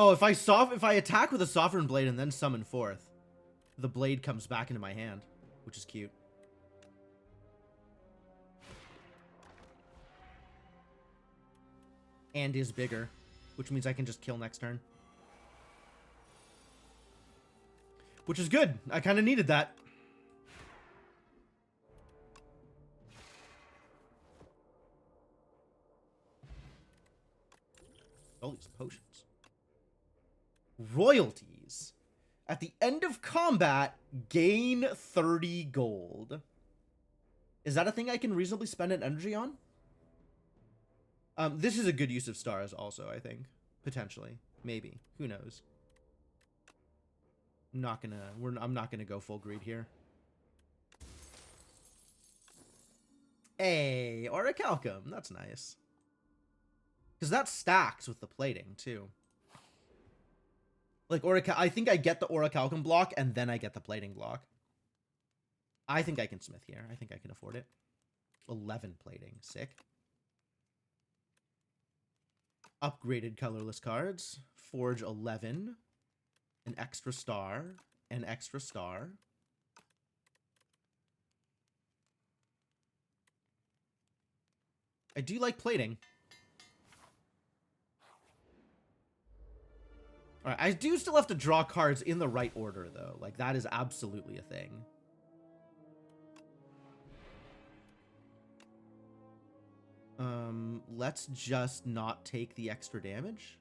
Oh, if I attack with a Sovereign Blade and then summon Forth, the blade comes back into my hand, which is cute. And is bigger, which means I can just kill next turn. Which is good. I kind of needed that. All these potions. Royalties. At the end of combat, gain 30 gold. Is that a thing I can reasonably spend an energy on? This is a good use of stars also, I think. Potentially. Maybe. Who knows? I'm not gonna go full greed here. Hey, Orichalcum. That's nice. Because that stacks with the plating, too. Like, I think I get the Orichalcum block, and then I get the plating block. I think I can smith here. I think I can afford it. 11 plating. Sick. Upgraded colorless cards. Forge 11. An extra star. An extra star. I do like plating. Alright, I do still have to draw cards in the right order, though. Like, that is absolutely a thing. Let's just not take the extra damage.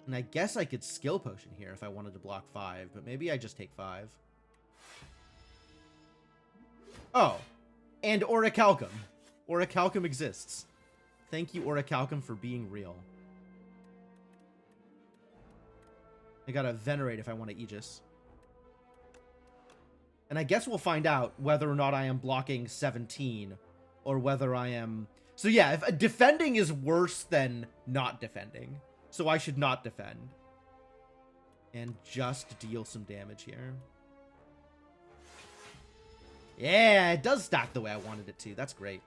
And I guess I could skill potion here if I wanted to block 5, but maybe I just take 5. Oh, and Orichalcum. Orichalcum exists. Thank you, Orichalcum, for being real. I gotta Venerate if I want to Aegis. And I guess we'll find out whether or not I am blocking 17 or whether I am... So yeah, if defending is worse than not defending. So I should not defend. And just deal some damage here. Yeah, it does stack the way I wanted it to. That's great.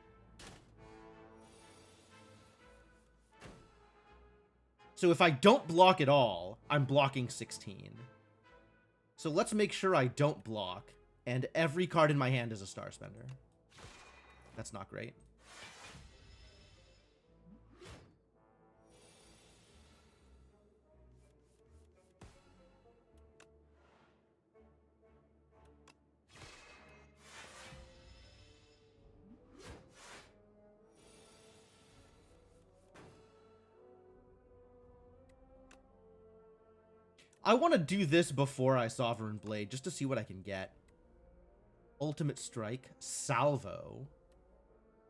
So if I don't block at all, I'm blocking 16. So let's make sure I don't block. And every card in my hand is a Star Spender. That's not great. I want to do this before I Sovereign Blade, just to see what I can get. Ultimate Strike, Salvo,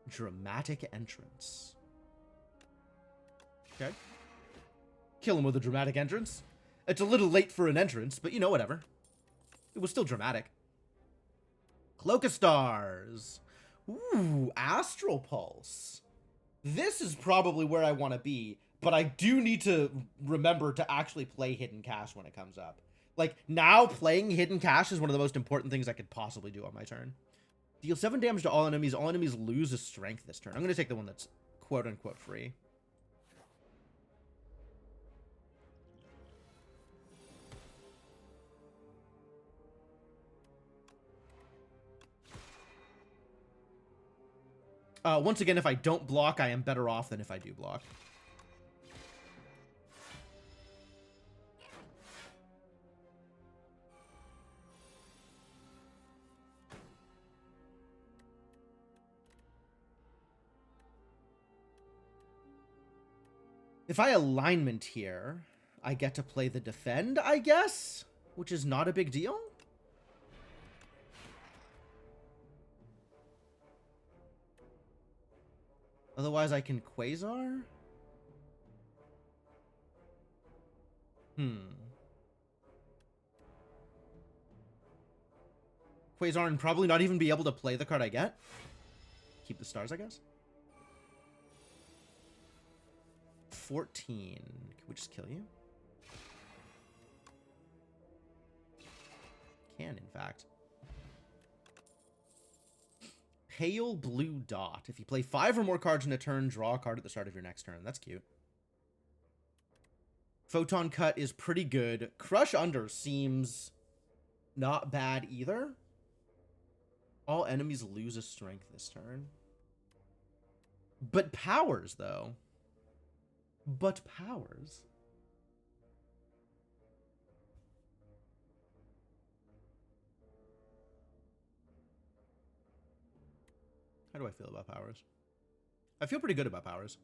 Dramatic Entrance. Okay. Kill him with a Dramatic Entrance. It's a little late for an entrance, but you know, whatever. It was still dramatic. Cloak of Stars. Ooh, Astral Pulse. This is probably where I want to be, but I do need to remember to actually play Hidden Cache when it comes up. Like, now playing Hidden Cache is one of the most important things I could possibly do on my turn. Deal 7 damage to all enemies. All enemies lose a strength this turn. I'm going to take the one that's quote-unquote free. Once again, if I don't block, I am better off than if I do block. If I alignment here, I get to play the defend, I guess? Which is not a big deal? Otherwise, I can Quasar? Quasar and probably not even be able to play the card I get? Keep the stars, I guess? 14. Can we just kill you? Can, in fact. Pale blue dot. If you play 5 or more cards in a turn, draw a card at the start of your next turn. That's cute. Photon Cut is pretty good. Crush Under seems not bad either. All enemies lose a strength this turn. But powers, though. But powers. How do I feel about powers? I feel pretty good about powers.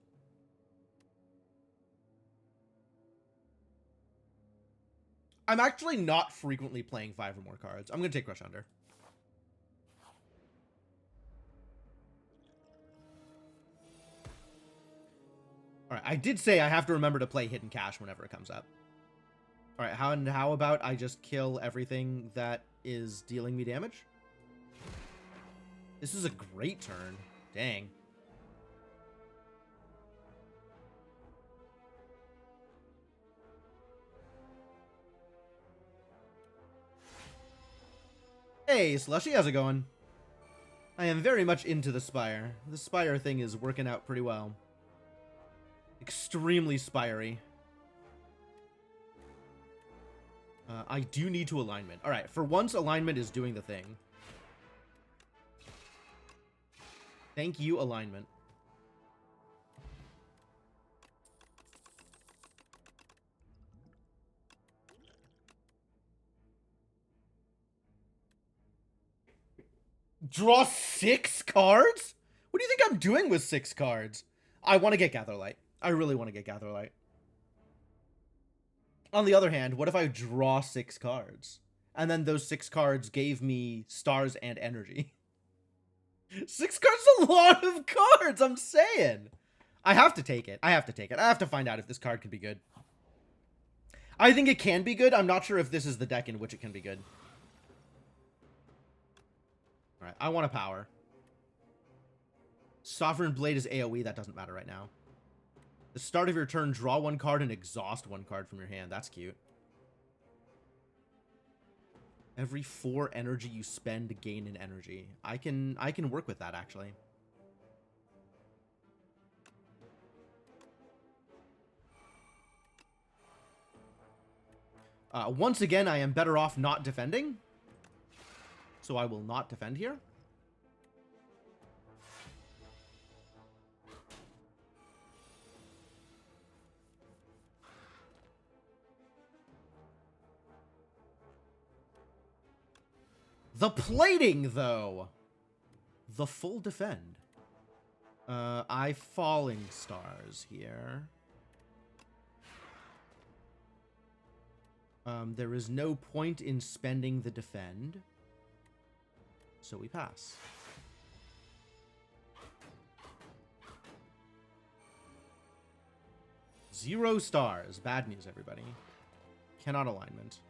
I'm actually not frequently playing 5 or more cards. I'm going to take Crush Under. Alright, I did say I have to remember to play Hidden Cache whenever it comes up. Alright, how about I just kill everything that is dealing me damage? This is a great turn. Dang. Hey, Slushy, how's it going? I am very much into the Spire. The Spire thing is working out pretty well. Extremely spirey. I do need to alignment. Alright, for once, alignment is doing the thing. Thank you, alignment. Draw 6 cards? What do you think I'm doing with 6 cards? I want to get Gatherlight. I really want to get Gatherlight. On the other hand, what if I draw 6 cards? And then those 6 cards gave me stars and energy. 6 cards is a lot of cards, I'm saying. I have to take it. I have to take it. I have to find out if this card can be good. I think it can be good. I'm not sure if this is the deck in which it can be good. Alright, I want a power. Sovereign Blade is AoE. That doesn't matter right now. The start of your turn, draw one card and exhaust one card from your hand. That's cute. Every 4 energy you spend, gain an energy. I can work with that, actually. Once again, I am better off not defending. So I will not defend here. The plating, though. The full defend. I Falling Stars here. There is no point in spending the defend. So we pass. Zero stars. Bad news, everybody. Cannot alignment.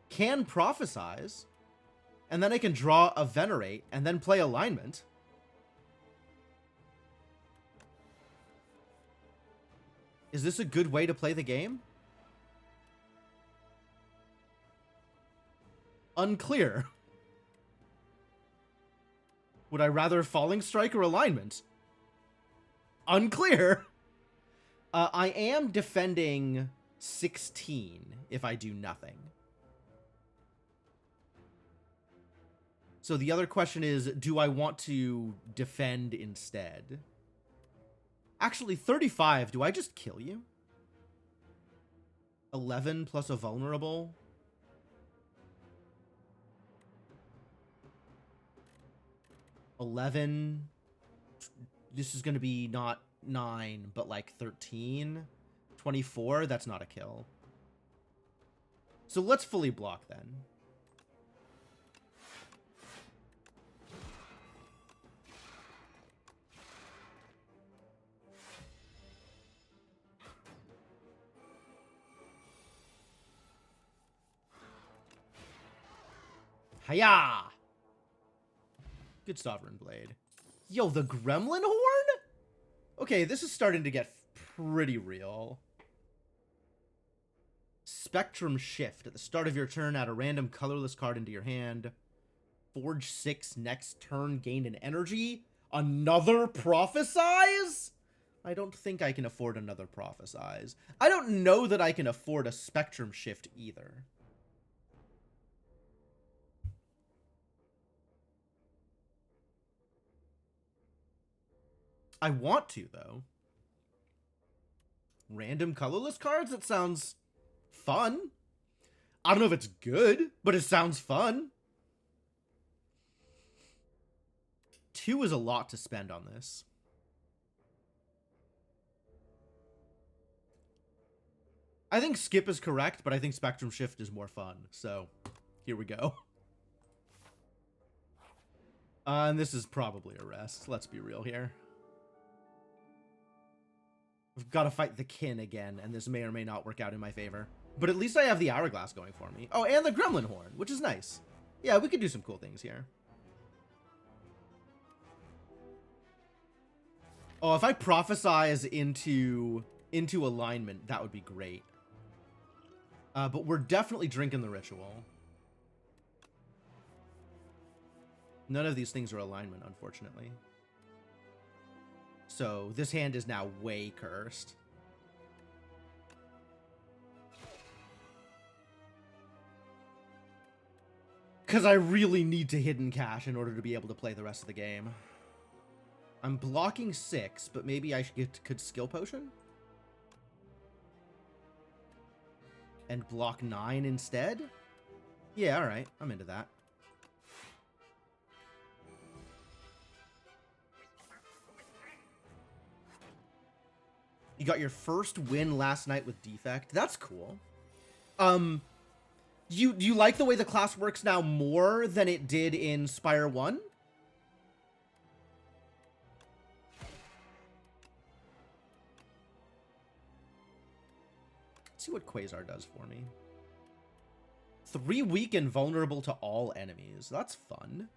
Can prophesize. And then I can draw a Venerate and then play alignment. Is this a good way to play the game? Unclear. Would I rather Falling Strike or alignment? Unclear. I am defending 16 if I do nothing. So the other question is, do I want to defend instead? Actually, 35, do I just kill you? 11 plus a vulnerable? $11. This is going to be not 9, but like 13. 24, that's not a kill. So let's fully block then. Hiya! Good Sovereign Blade. Yo, the Gremlin Horn? Okay, this is starting to get pretty real. Spectrum Shift. At the start of your turn, add a random colorless card into your hand. Forge 6 next turn, gain an energy. Another Prophesize? I don't think I can afford another Prophesize. I don't know that I can afford a Spectrum Shift either. I want to, though. Random colorless cards? That sounds fun. I don't know if it's good, but it sounds fun. 2 is a lot to spend on this. I think skip is correct, but I think Spectrum Shift is more fun. So, here we go. And this is probably a rest. Let's be real here. I've got to fight the kin again, and this may or may not work out in my favor. But at least I have the Hourglass going for me. Oh, and the Gremlin Horn, which is nice. Yeah, we could do some cool things here. Oh, if I Prophesize into alignment, that would be great. But we're definitely drinking the Ritual. None of these things are alignment, unfortunately. So this hand is now way cursed. Because I really need to hidden cash in order to be able to play the rest of the game. I'm blocking 6, but maybe I could skill potion? And block 9 instead? Yeah, alright. I'm into that. You got your first win last night with Defect. That's cool. Do you like the way the class works now more than it did in Spire 1? Let's see what Quasar does for me. 3 weak and vulnerable to all enemies. That's fun.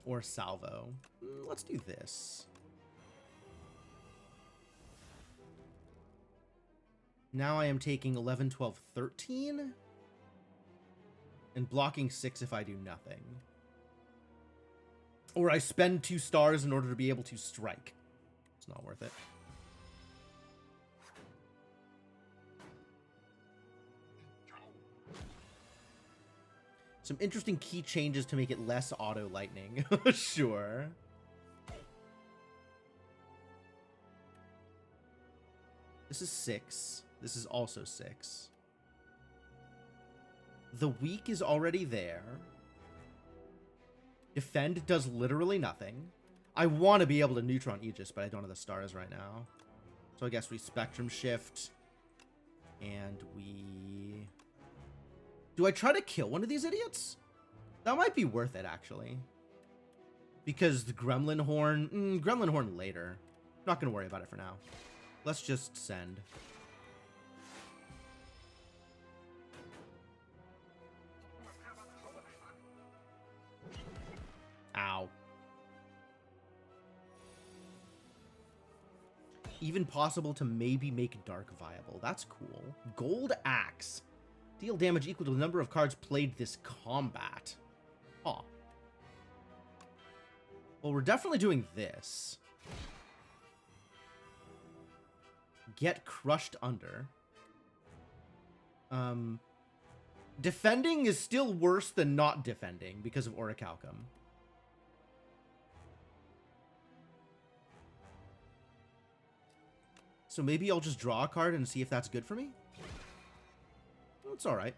Or Salvo. Let's do this. Now I am taking 11, 12, 13. And blocking 6 if I do nothing. Or I spend 2 stars in order to be able to strike. It's not worth it. Some interesting key changes to make it less auto lightning. Sure. This is 6. This is also 6. The weak is already there. Defend does literally nothing. I want to be able to neutron Aegis, but I don't have the stars right now. So I guess we Spectrum Shift. And we... Do I try to kill one of these idiots? That might be worth it, actually. Because the Gremlin Horn... Gremlin Horn later. Not going to worry about it for now. Let's just send. Ow. Even possible to maybe make Dark viable. That's cool. Gold Axe. Deal damage equal to the number of cards played this combat. Huh. Well, we're definitely doing this. Get crushed under. Defending is still worse than not defending because of Orichalcum. So maybe I'll just draw a card and see if that's good for me? It's alright.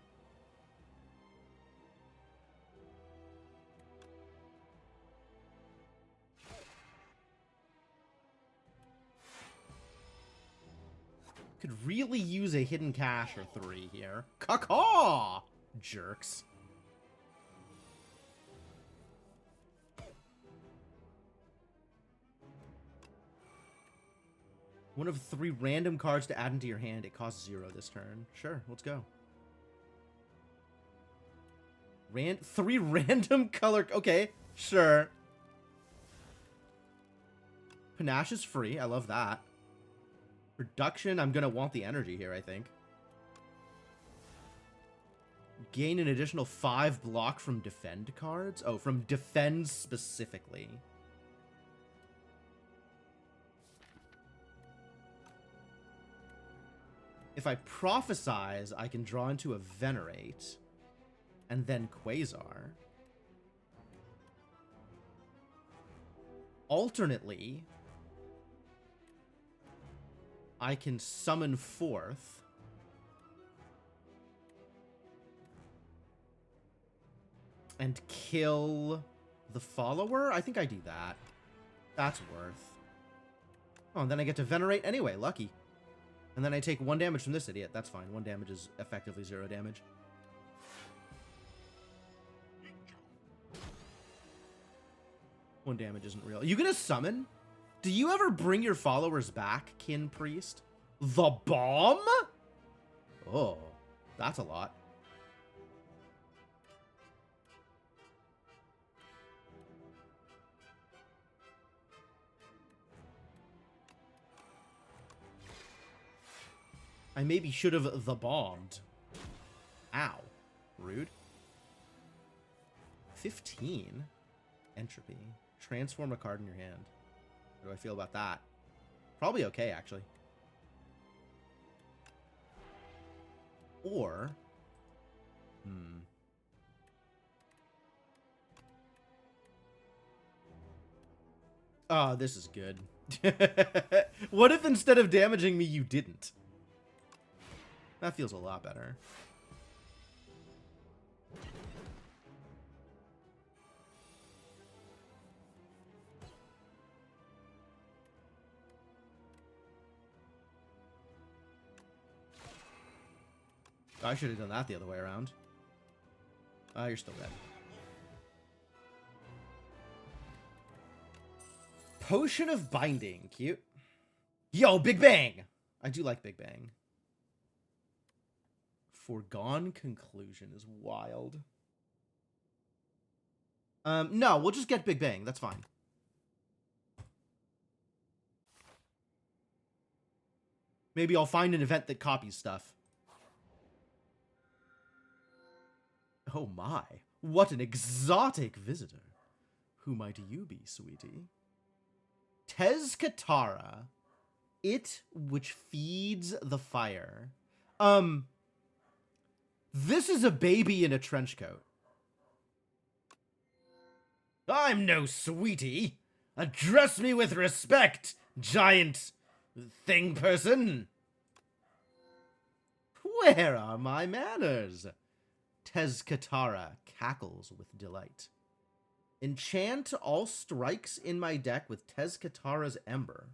Could really use a hidden cache or 3 here. Caw-caw! Jerks. One of 3 random cards to add into your hand. It costs 0 this turn. Sure, let's go. 3 random color... Okay, sure. Panache is free. I love that. Production, I'm going to want the energy here, I think. Gain an additional 5 block from defend cards? Oh, from defend specifically. If I prophesize, I can draw into a Venerate. And then Quasar. Alternately, I can summon forth. And kill the follower? I think I do that. That's worth. Oh, and then I get to Venerate anyway. Lucky. And then I take 1 damage from this idiot. That's fine. 1 damage is effectively 0 damage. One damage isn't real. Are you gonna summon? Do you ever bring your followers back, Kin Priest? The bomb? Oh, that's a lot. I maybe should have the bombed. Ow. Rude. 15. Entropy. Transform a card in your hand. How do I feel about that? Probably okay, actually. Or... Oh, this is good. What if instead of damaging me, you didn't? That feels a lot better. I should have done that the other way around. You're still dead. Potion of Binding. Cute. Yo, Big Bang! I do like Big Bang. Foregone Conclusion is wild. No, we'll just get Big Bang. That's fine. Maybe I'll find an event that copies stuff. Oh my, what an exotic visitor. Who might you be, sweetie? Tezcatara. It which feeds the fire. This is a baby in a trench coat. I'm no sweetie. Address me with respect, giant thing person. Where are my manners? Tezcatara cackles with delight. Enchant all strikes in my deck with Tezcatara's Ember.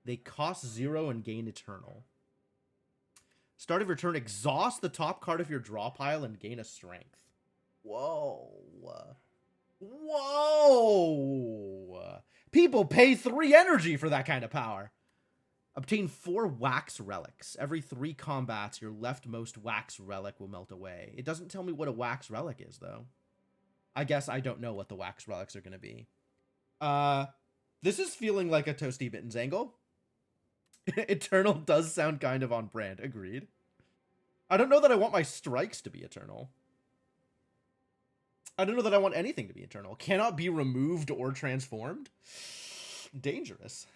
They cost 0 and gain Eternal. Start of your turn, exhaust the top card of your draw pile and gain a strength. Whoa. Whoa! People pay 3 energy for that kind of power. Obtain 4 wax relics. Every 3 combats, your leftmost wax relic will melt away. It doesn't tell me what a wax relic is, though. I guess I don't know what the wax relics are going to be. This is feeling like a Toasty Mittens angle. Eternal does sound kind of on brand. Agreed. I don't know that I want my strikes to be eternal. I don't know that I want anything to be eternal. Cannot be removed or transformed. Dangerous.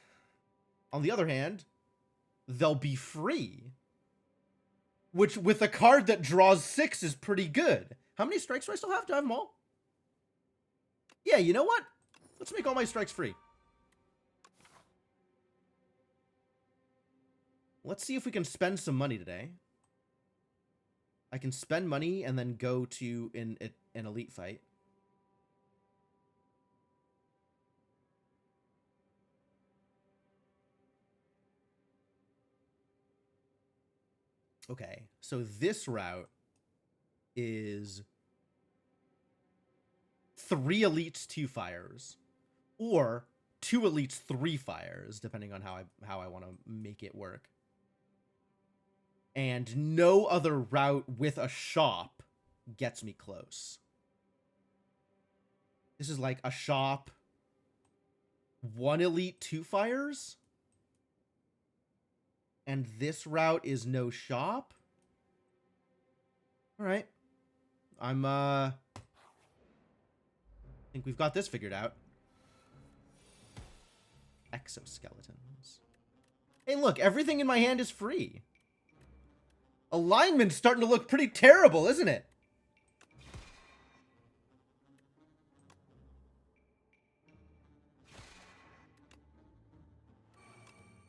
On the other hand, they'll be free. Which, with a card that draws 6, is pretty good. How many strikes do I still have? Do I have them all? Yeah, you know what? Let's make all my strikes free. Let's see if we can spend some money today. I can spend money and then go to an elite fight. Okay, so this route is 3 elites, 2 fires, or 2 elites, 3 fires, depending on how I want to make it work. And no other route with a shop gets me close. This is like a shop, 1 elite, 2 fires. And this route is no shop. All right. I think we've got this figured out. Exoskeletons. Hey, look, everything in my hand is free. Alignment's starting to look pretty terrible, isn't it?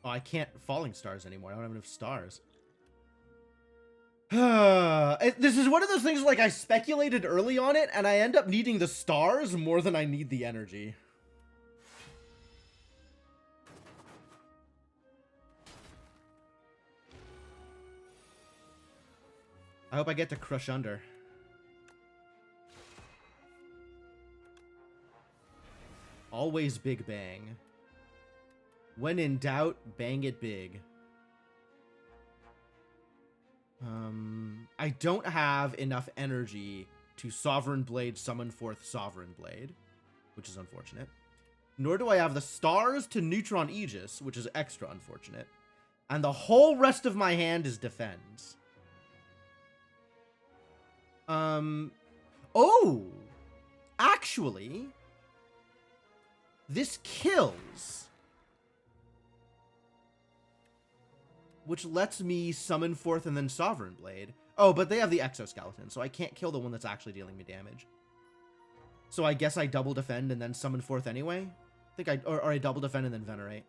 Oh, I can't falling stars anymore. I don't have enough stars. This is one of those things like I speculated early on it, and I end up needing the stars more than I need the energy. I hope I get to crush under. Always Big Bang. When in doubt, bang it big. I don't have enough energy to Sovereign Blade summon forth Sovereign Blade, which is unfortunate. Nor do I have the stars to Neutron Aegis, which is extra unfortunate. And the whole rest of my hand is defends. Oh! Actually, this kills. Which lets me summon forth and then Sovereign Blade. Oh, but they have the Exoskeleton, so I can't kill the one that's actually dealing me damage. So I guess I double defend and then summon forth anyway? I think or I double defend and then Venerate.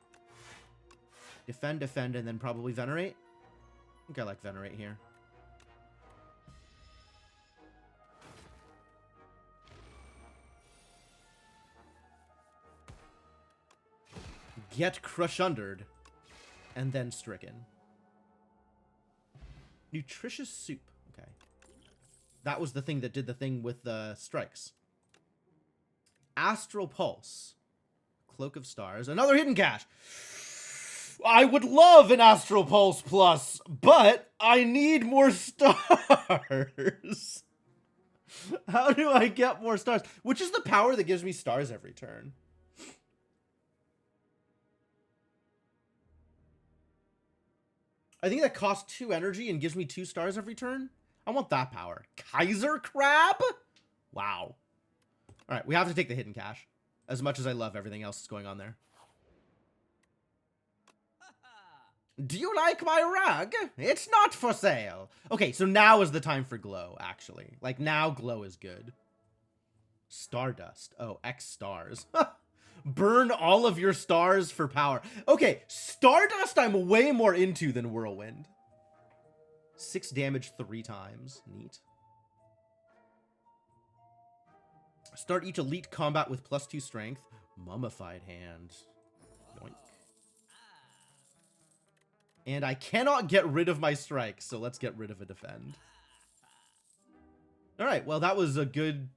Defend, and then probably Venerate? I think I like Venerate here. Get Crush Undered, and then Stricken. Nutritious Soup. Okay. That was the thing that did the thing with the strikes. Astral Pulse. Cloak of Stars. Another hidden cache. I would love an Astral Pulse Plus, but I need more stars. How do I get more stars? Which is the power that gives me stars every turn? I think that costs 2 energy and gives me 2 stars every turn. I want that power. Kaiser Crab? Wow. All right, we have to take the hidden cache. As much as I love everything else that's going on there. Do you like my rug? It's not for sale. Okay, so now is the time for glow, actually. Like, now glow is good. Stardust. Oh, X stars. Burn all of your stars for power. Okay, Stardust I'm way more into than Whirlwind. 6 damage 3 times. Neat. Start each elite combat with +2 strength. Mummified hand. Yoink. And I cannot get rid of my strike, so let's get rid of a defend. Alright, well that was a good...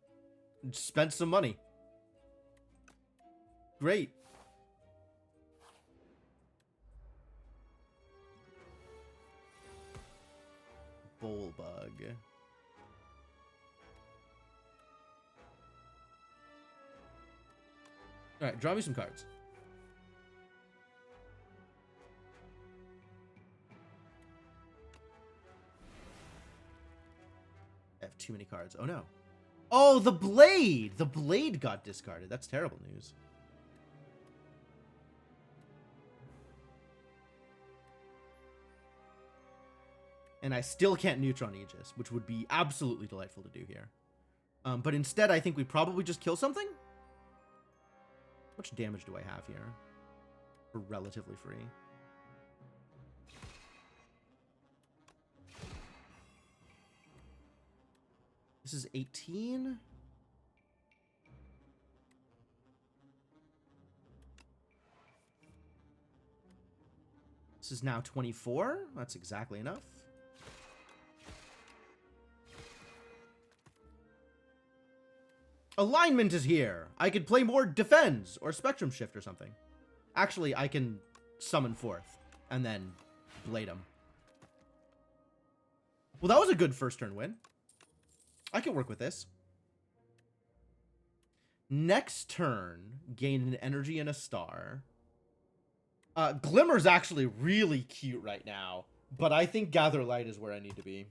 Spent some money. Great. Bullbug. Alright, draw me some cards. I have too many cards. Oh no. Oh, the blade! The blade got discarded. That's terrible news. And I still can't Neutron Aegis, which would be absolutely delightful to do here. But instead, I think we probably just kill something? How much damage do I have here? For relatively free. This is 18. This is now 24. That's exactly enough. Alignment is here. I could play more defense or spectrum shift or something. Actually, I can summon forth and then blade him. Well, that was a good first turn win. I can work with this. Next turn, gain an energy and a star. Glimmer's actually really cute right now, but I think Gather Light is where I need to be.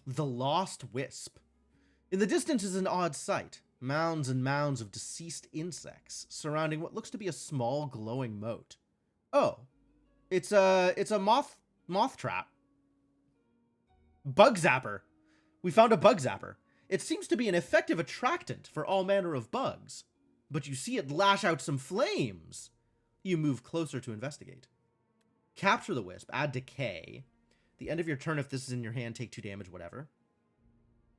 The Lost Wisp. In the distance is an odd sight. Mounds and mounds of deceased insects surrounding what looks to be a small glowing moat. Oh, it's a moth trap. Bug zapper. We found a bug zapper. It seems to be an effective attractant for all manner of bugs. But you see it lash out some flames. You move closer to investigate. Capture the wisp. Add decay. The end of your turn, if this is in your hand, take 2 damage, whatever.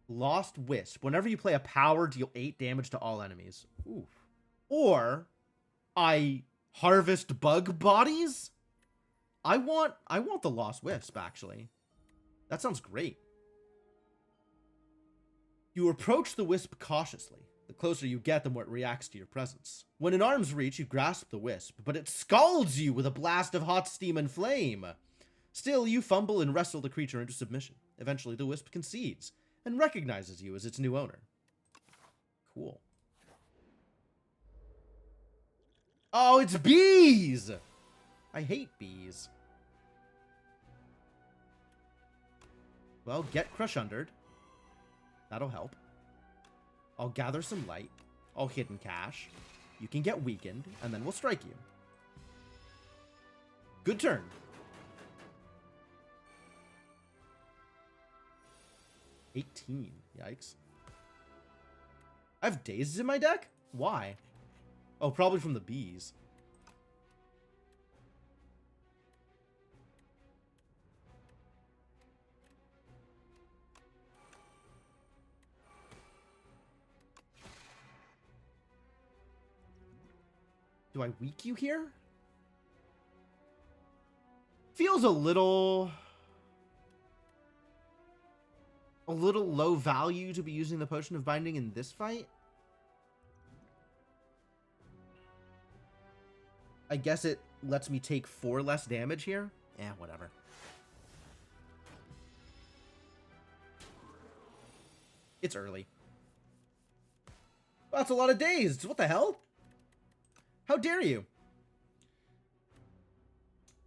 Lost Wisp. Whenever you play a power, deal 8 damage to all enemies. Oof. Or I harvest bug bodies. I want the Lost Wisp, actually. That sounds great. You approach the wisp cautiously. The closer you get, the more it reacts to your presence. When in arm's reach, you grasp the wisp, but it scalds you with a blast of hot steam and flame. Still, you fumble and wrestle the creature into submission. Eventually, the wisp concedes and recognizes you as its new owner. Cool. Oh, it's bees! I hate bees. Well, get Crush Undered. That'll help. I'll gather some light. I'll hidden cache. You can get weakened, and then we'll strike you. Good turn. $18. Yikes. I have dazes in my deck? Why? Oh, probably from the bees. Do I weak you here? Feels a little... a little low value to be using the Potion of Binding in this fight. I guess it lets me take 4 less damage here. Eh, whatever. It's early. That's a lot of dazed. What the hell? How dare you?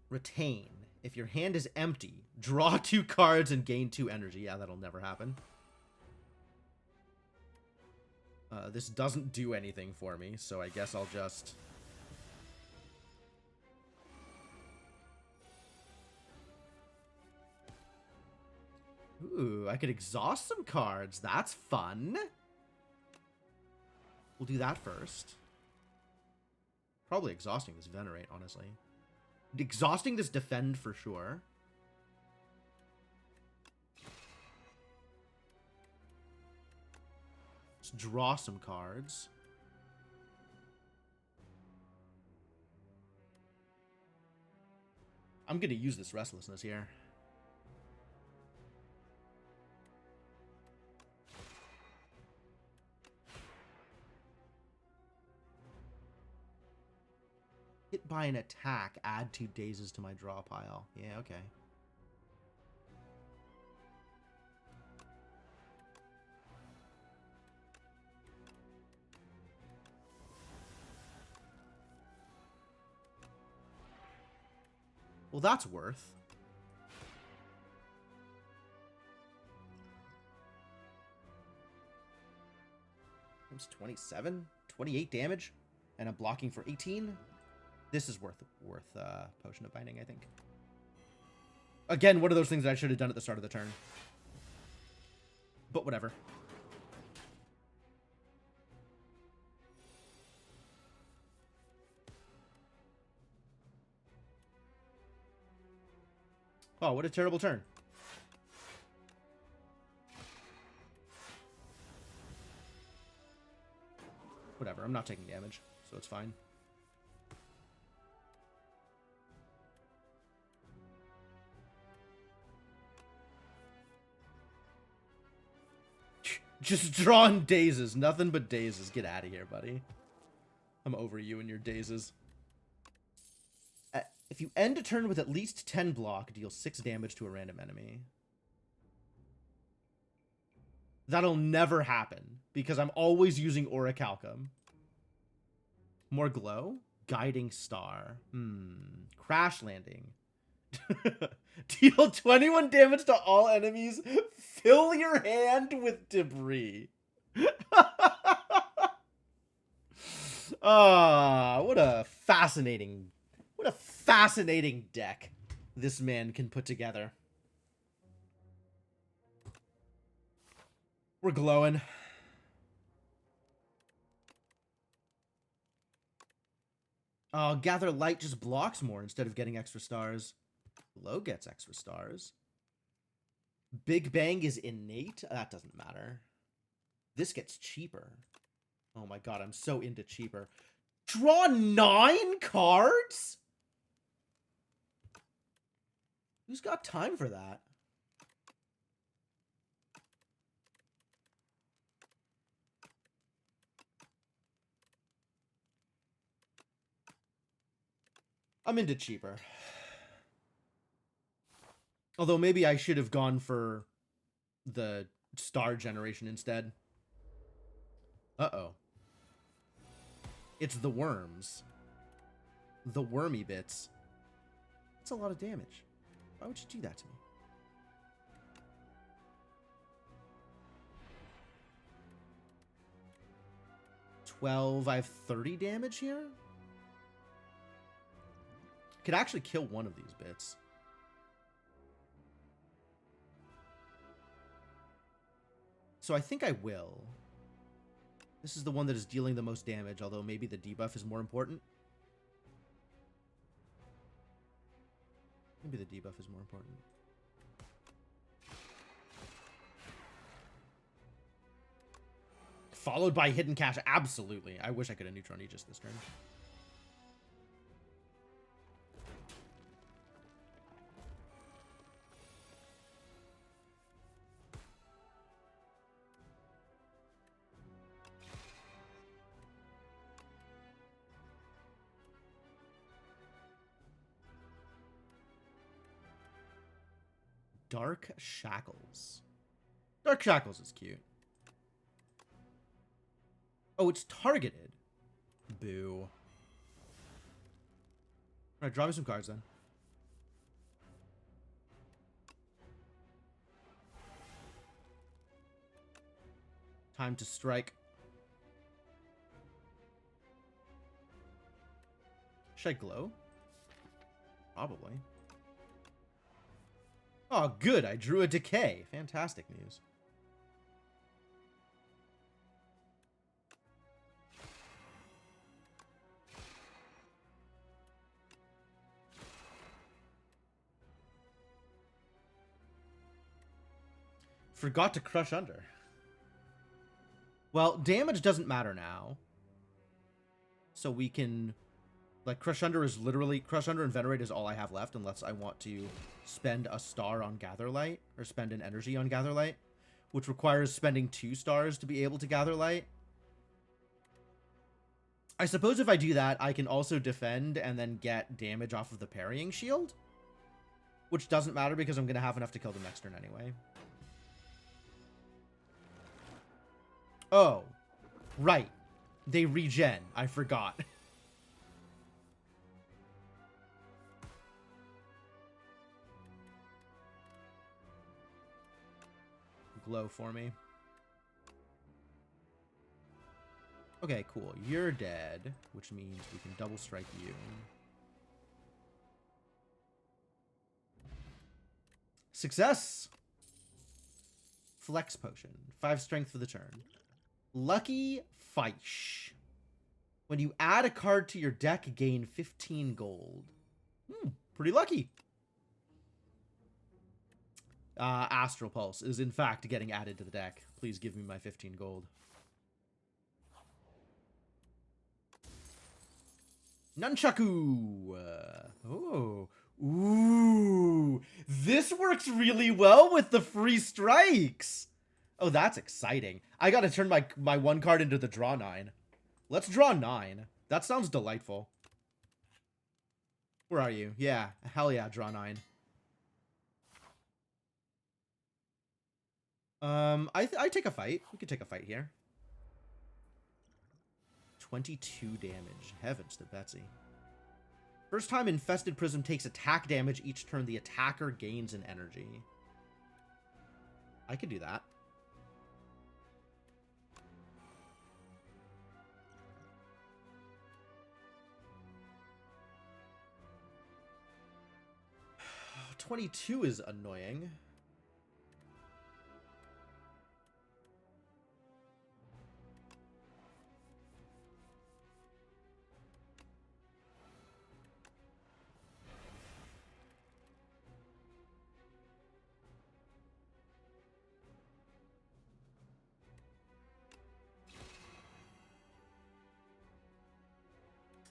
Retain. If your hand is empty, draw 2 cards and gain 2 energy. Yeah, that'll never happen. This doesn't do anything for me, so I guess I'll just... Ooh, I could exhaust some cards. That's fun. We'll do that first. Probably exhausting this Venerate, honestly. Exhausting this Defend for sure. Let's draw some cards. I'm going to use this Restlessness here. Hit by an attack, add 2 dazes to my draw pile. Yeah, okay. Well, that's worth. Times 27? 28 damage? And I'm blocking for 18? This is worth Potion of Binding, I think. Again, one of those things that I should have done at the start of the turn. But whatever. Oh, what a terrible turn. Whatever, I'm not taking damage, so it's fine. Just drawing dazes. Nothing but dazes. Get out of here, buddy. I'm over you and your dazes. If you end a turn with at least 10 block, deal 6 damage to a random enemy. That'll never happen, because I'm always using Orichalcum. More glow? Guiding Star. Crash Landing. Deal 21 damage to all enemies. Fill your hand with debris. What a fascinating deck this man can put together. We're glowing. Oh, Gather Light just blocks more instead of getting extra stars. Glow gets extra stars. Big Bang is innate? That doesn't matter. This gets cheaper. Oh my god, I'm so into cheaper. Draw 9 cards? Who's got time for that? I'm into cheaper. Although maybe I should have gone for the star generation instead. Uh-oh. It's the worms. The wormy bits. That's a lot of damage. Why would you do that to me? $12. I have 30 damage here? Could actually kill one of these bits. So I think I will. This is the one that is dealing the most damage, although maybe the debuff is more important. Maybe the debuff is more important. Followed by Hidden Cache. Absolutely. I wish I could have neutron Aegis this turn. Dark Shackles. Dark Shackles is cute. Oh, it's targeted. Boo. Alright, draw me some cards then. Time to strike. Should I glow? Probably. Oh, good. I drew a decay. Fantastic news. Forgot to crush under. Well, damage doesn't matter now. So we can... Like, Crush Under is literally... Crush Under and Venerate is all I have left, unless I want to spend a star on Gatherlight, or spend an energy on Gatherlight, which requires spending 2 stars to be able to gather light. I suppose if I do that, I can also defend and then get damage off of the parrying shield, which doesn't matter because I'm going to have enough to kill them next turn anyway. Oh, right. They regen. I forgot. Glow for me. Okay, cool. You're dead, which means we can double strike you. Success! Flex Potion. 5 strength for the turn. Lucky Fish. When you add a card to your deck, gain 15 gold. Pretty lucky. Astral Pulse is in fact getting added to the deck. Please give me my 15 gold. Nunchaku! Oh. Ooh. This works really well with the free strikes. Oh, that's exciting. I gotta turn my 1 card into the draw 9. Let's draw 9. That sounds delightful. Where are you? Yeah. Hell yeah, draw 9. I take a fight. We could take a fight here. 22 damage. Heavens to Betsy. First time Infested Prism takes attack damage each turn, the attacker gains an energy. I could do that. $22 is annoying.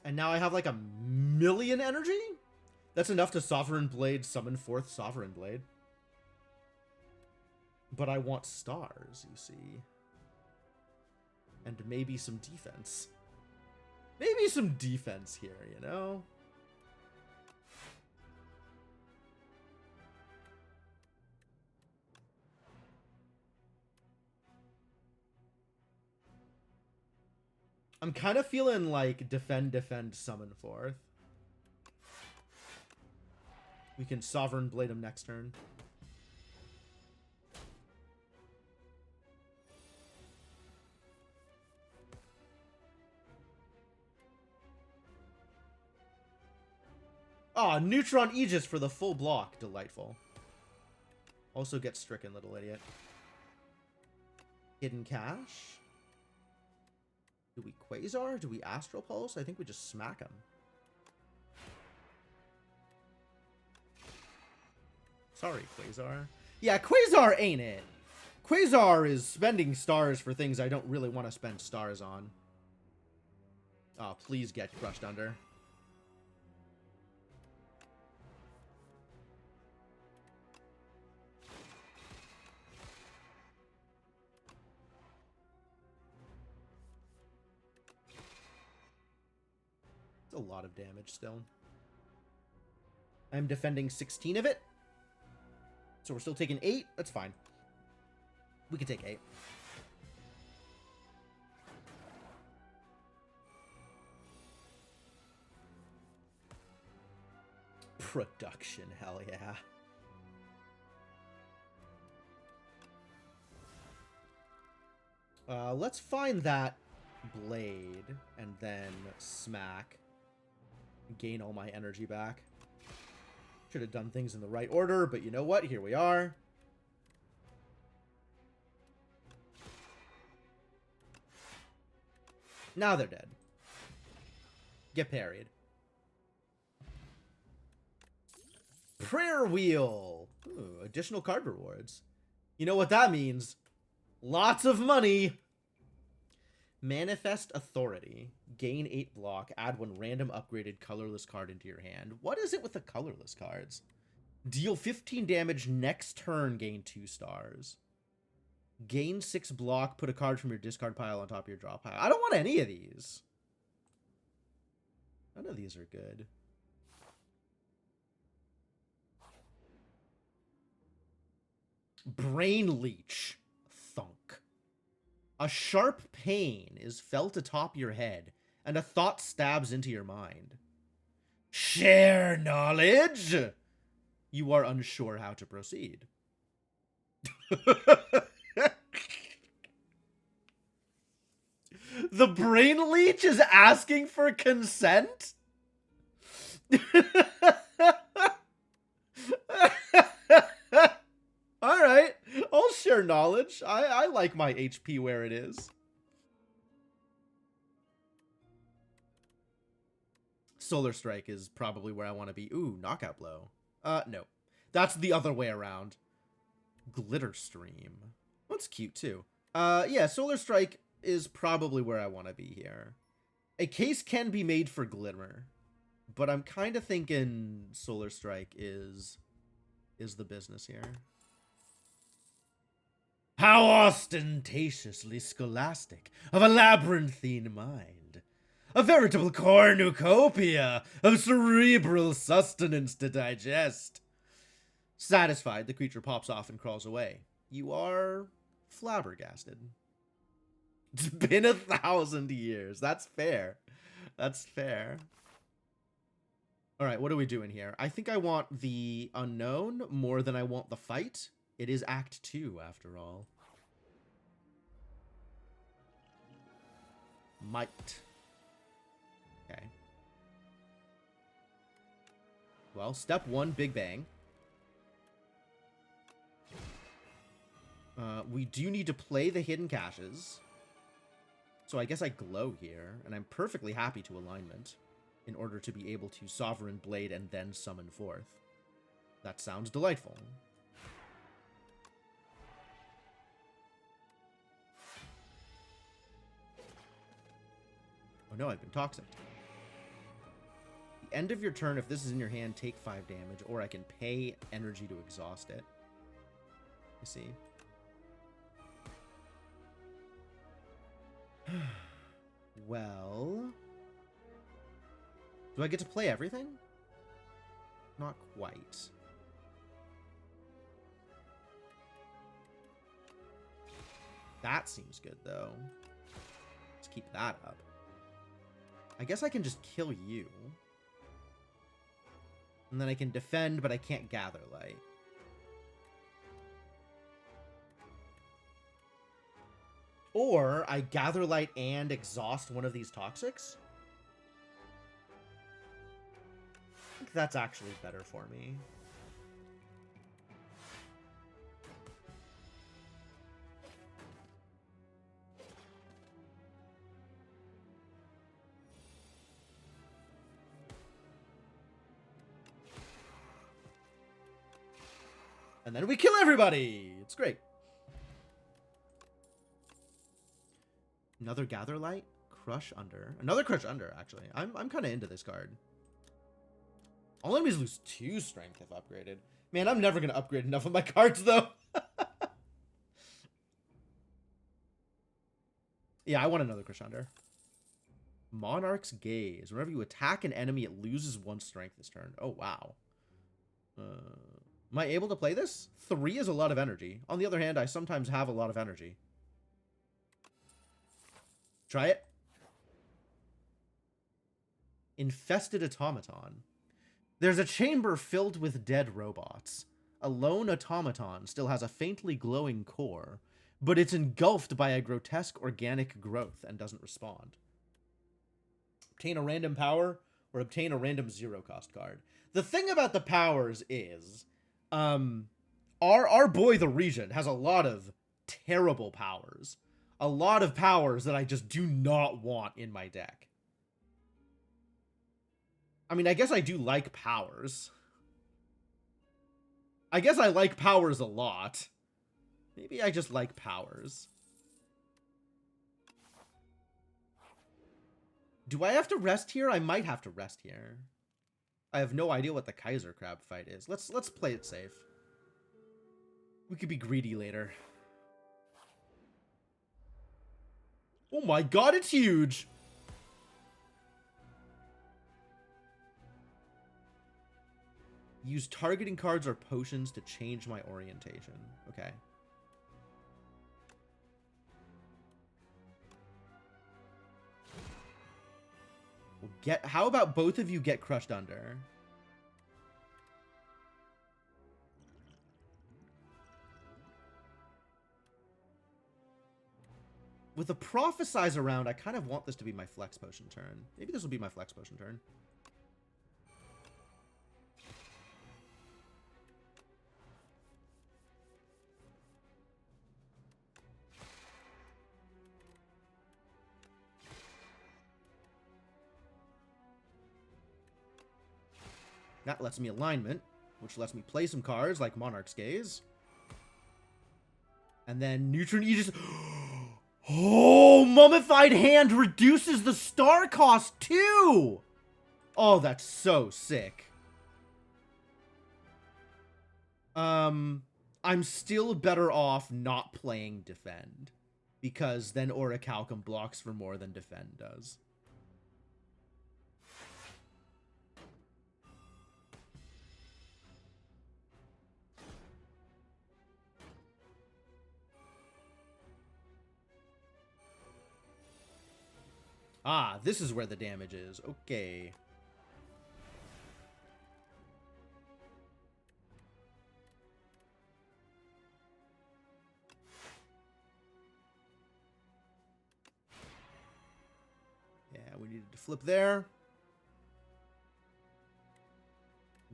And now I have like 1,000,000 energy? That's enough to Sovereign Blade summon 4th Sovereign Blade. But I want stars, you see. And maybe some defense. Maybe some defense here, you know? I'm kind of feeling like defend, summon 4th. We can Sovereign Blade him next turn. Ah, Neutron Aegis for the full block. Delightful. Also get stricken, little idiot. Hidden Cache. Do we Quasar? Do we Astral Pulse? I think we just smack him. Sorry, Quasar. Yeah, Quasar ain't it. Quasar is spending stars for things I don't really want to spend stars on. Oh, please get crushed under. It's a lot of damage still. I'm defending 16 of it. So we're still taking 8. That's fine. We can take 8. Production, hell yeah. Let's find that blade and then smack. Gain all my energy back. Should have done things in the right order, but you know what? Here we are. Now they're dead. Get parried. Prayer wheel. Ooh, additional card rewards. You know what that means? Lots of money. Manifest Authority. Gain 8 block. Add 1 random upgraded colorless card into your hand. What is it with the colorless cards? Deal 15 damage next turn. Gain 2 stars. Gain 6 block. Put a card from your discard pile on top of your draw pile. I don't want any of these. None of these are good. Brain Leech. Thunk. A sharp pain is felt atop your head, and a thought stabs into your mind. Share knowledge! You are unsure how to proceed. The Brain Leech is asking for consent? Alright, I'll share knowledge. I like my HP where it is. Solar Strike is probably where I want to be. Ooh, Knockout Blow. No. That's the other way around. Glitter Stream. That's cute, too. Yeah, Solar Strike is probably where I want to be here. A case can be made for Glimmer, but I'm kind of thinking Solar Strike is the business here. How ostentatiously scholastic of a labyrinthine mind. A veritable cornucopia of cerebral sustenance to digest. Satisfied, the creature pops off and crawls away. You are flabbergasted. It's been 1,000 years. That's fair. That's fair. Alright, what are we doing here? I think I want the unknown more than I want the fight. It is Act 2, after all. Might. Okay. Well, step 1, Big Bang. We do need to play the hidden caches. So I guess I glow here, and I'm perfectly happy to alignment in order to be able to Sovereign Blade and then summon forth. That sounds delightful. Oh no, I've been toxic. The end of your turn, if this is in your hand, take 5 damage, or I can pay energy to exhaust it. You see? Well... do I get to play everything? Not quite. That seems good, though. Let's keep that up. I guess I can just kill you. And then I can defend, but I can't gather light. Or I gather light and exhaust one of these toxics. I think that's actually better for me. And then we kill everybody! It's great. Another Gather Light? Crush Under. Another Crush Under, actually. I'm kind of into this card. All enemies lose 2 strength if upgraded. Man, I'm never going to upgrade enough of my cards, though. Yeah, I want another Crush Under. Monarch's Gaze. Whenever you attack an enemy, it loses 1 strength this turn. Oh, wow. Am I able to play this? 3 is a lot of energy. On the other hand, I sometimes have a lot of energy. Try it. Infested automaton. There's a chamber filled with dead robots. A lone automaton still has a faintly glowing core, but it's engulfed by a grotesque organic growth and doesn't respond. Obtain a random power or obtain a random zero-cost card. The thing about the powers is, our boy the Regent has a lot of terrible powers. A lot of powers that I just do not want in my deck. I mean, I guess I do like powers. I guess I like powers a lot. Maybe I just like powers. Do I have to rest here? I might have to rest here. I have no idea what the Kaiser Crab fight is. Let's play it safe. We could be greedy later. Oh my god, it's huge! Use targeting cards or potions to change my orientation. Okay. We'll how about both of you get crushed under? With a Prophesize around, I kind of want this to be my Flex Potion turn. Maybe this will be my Flex Potion turn. That lets me alignment, which lets me play some cards like Monarch's Gaze. And then Neutron Aegis. Oh, Mummified Hand reduces the star cost too! Oh, that's so sick. I'm still better off not playing Defend, because then Orichalcum blocks for more than Defend does. Ah, this is where the damage is. Okay. Yeah, we needed to flip there.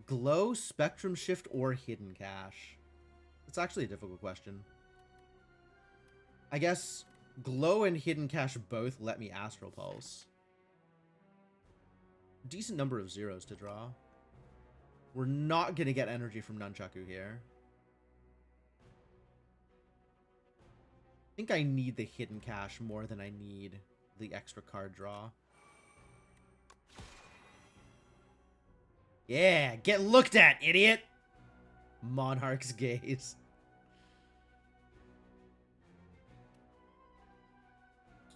Glow, Spectrum Shift, or Hidden Cache? It's actually a difficult question. I guess Glow and Hidden Cache both let me Astral Pulse. Decent number of zeros to draw. We're not going to get energy from Nunchaku here. I think I need the Hidden Cache more than I need the extra card draw. Yeah, get looked at, idiot! Monarch's Gaze.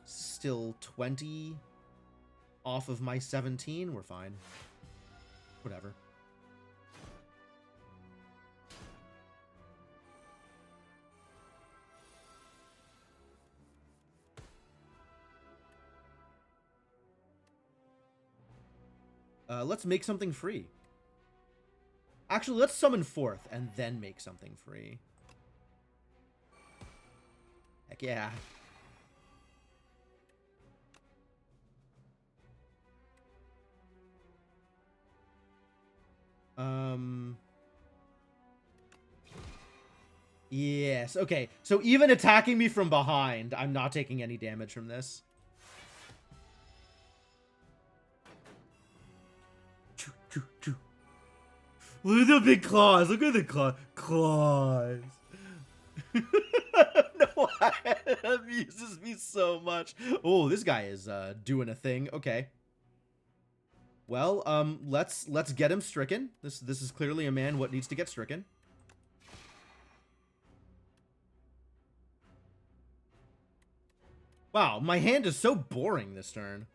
Still 20 off of my 17. We're fine. Whatever. Let's make something free. Actually, let's summon forth and then make something free. Heck yeah. Yes, okay. So even attacking me from behind, I'm not taking any damage from this. Look at the big claws. Look at the claws. No, that amuses me so much. Oh, this guy is doing a thing. Okay. Well, let's get him stricken. This is clearly a man what needs to get stricken. Wow, my hand is so boring this turn.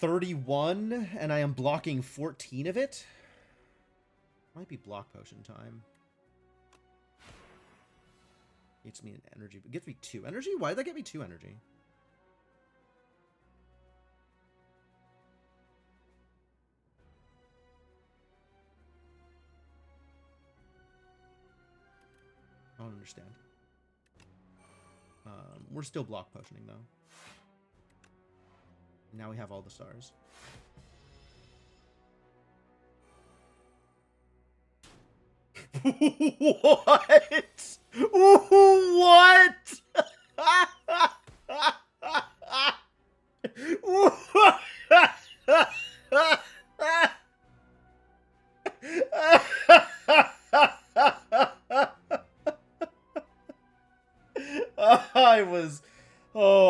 31, and I am blocking 14 of it. Might be block potion time. Gets me an energy. It gets me 2 energy? Why did that get me 2 energy? I don't understand. We're still block potioning, though. Now we have all the stars. What? What?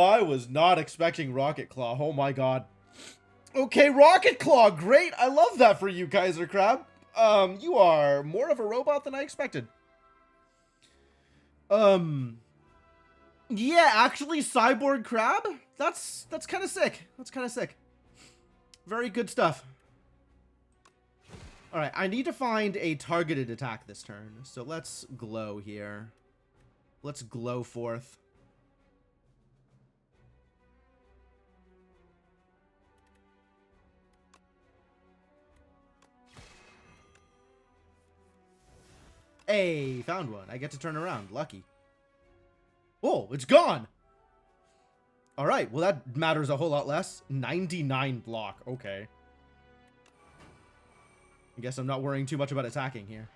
I was not expecting Rocket Claw. Oh my god. Okay, Rocket Claw, great. I love that for you, Kaiser Crab. You are more of a robot than I expected. Yeah, actually, Cyborg Crab? That's kind of sick. That's kind of sick. Very good stuff. Alright, I need to find a targeted attack this turn. So let's glow here. Let's glow forth. Hey, found one. I get to turn around. Lucky. Oh, it's gone! Alright, well that matters a whole lot less. 99 block. Okay. I guess I'm not worrying too much about attacking here.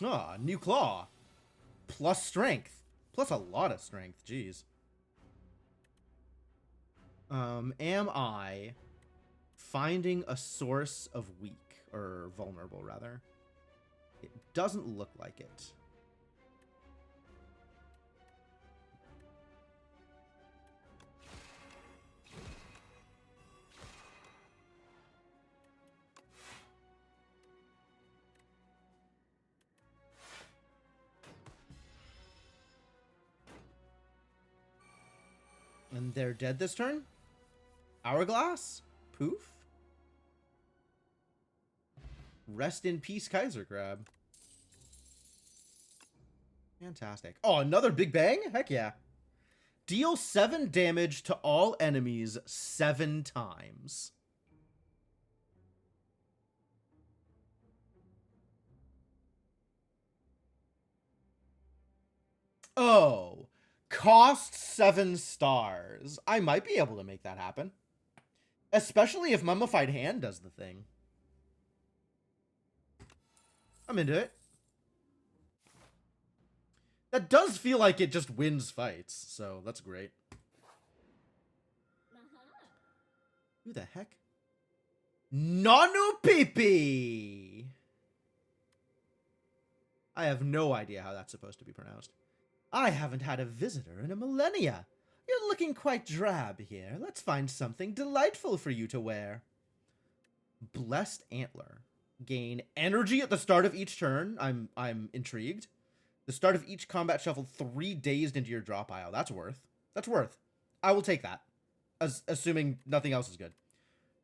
Ah, new claw. Plus strength. Plus a lot of strength. Jeez. Am I finding a source of weak, or vulnerable, rather? It doesn't look like it. And they're dead this turn? Hourglass? Poof? Rest in peace, Kaiser Crab. Fantastic. Oh, another Big Bang? Heck yeah. Deal 7 damage to all enemies 7 times. Oh. Cost 7 stars. I might be able to make that happen. Especially if Mummified Hand does the thing. I'm into it. That does feel like it just wins fights, so that's great. Who the heck? Nanu Pipi! I have no idea how that's supposed to be pronounced. I haven't had a visitor in a millennia. You're looking quite drab here. Let's find something delightful for you to wear. Blessed Antler. Gain energy at the start of each turn. I'm intrigued. The start of each combat shuffle 3 dazed into your drop pile. That's worth. That's worth. I will take that. Assuming nothing else is good.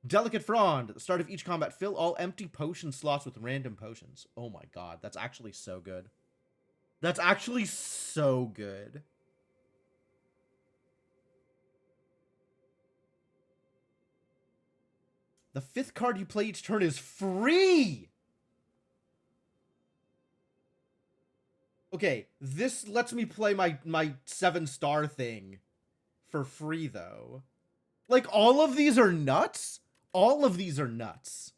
Delicate Frond. At the start of each combat, fill all empty potion slots with random potions. Oh my god. That's actually so good. That's actually so good. The 5th card you play each turn is free! Okay, this lets me play my 7-star thing for free, though. Like, all of these are nuts? All of these are nuts.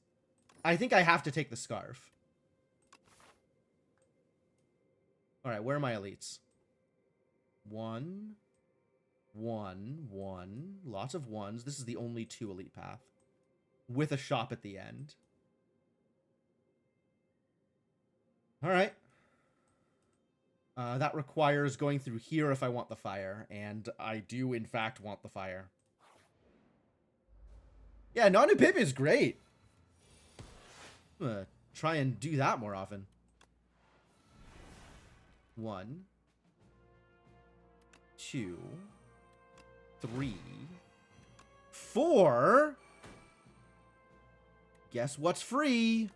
I think I have to take the Scarf. Alright, where are my elites? 1, 1, 1. Lots of 1s. This is the only 2 elite path. With a shop at the end. Alright. That requires going through here if I want the fire. And I do, in fact, want the fire. Yeah, Nanu Pip is great. I'm gonna try and do that more often. 1, 2, 3, 4. Guess what's free?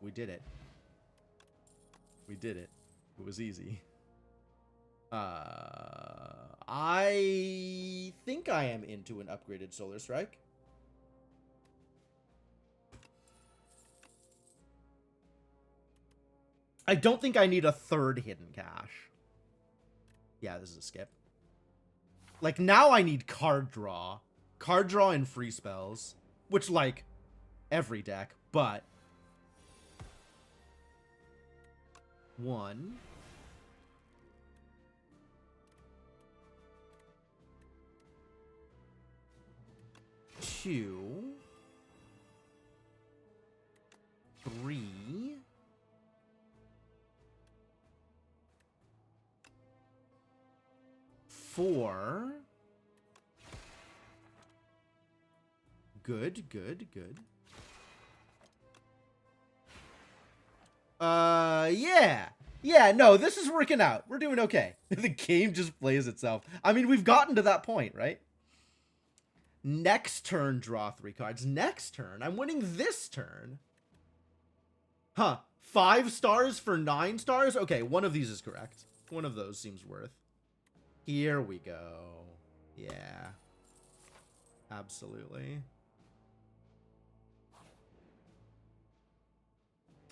We did it. We did it. It was easy. I think I am into an upgraded Solar Strike. I don't think I need a third hidden cache. Yeah, this is a skip. Like, now I need card draw. Card draw and free spells. Which, like, every deck, but... 1... 2... 3... 4... Good, good, good. Yeah. Yeah, no, this is working out. We're doing okay. The game just plays itself. I mean, we've gotten to that point, right? Next turn, draw 3 cards. Next turn, I'm winning this turn. Huh. 5 stars for 9 stars? Okay, one of these is correct. One of those seems worth. Here we go. Yeah. Absolutely.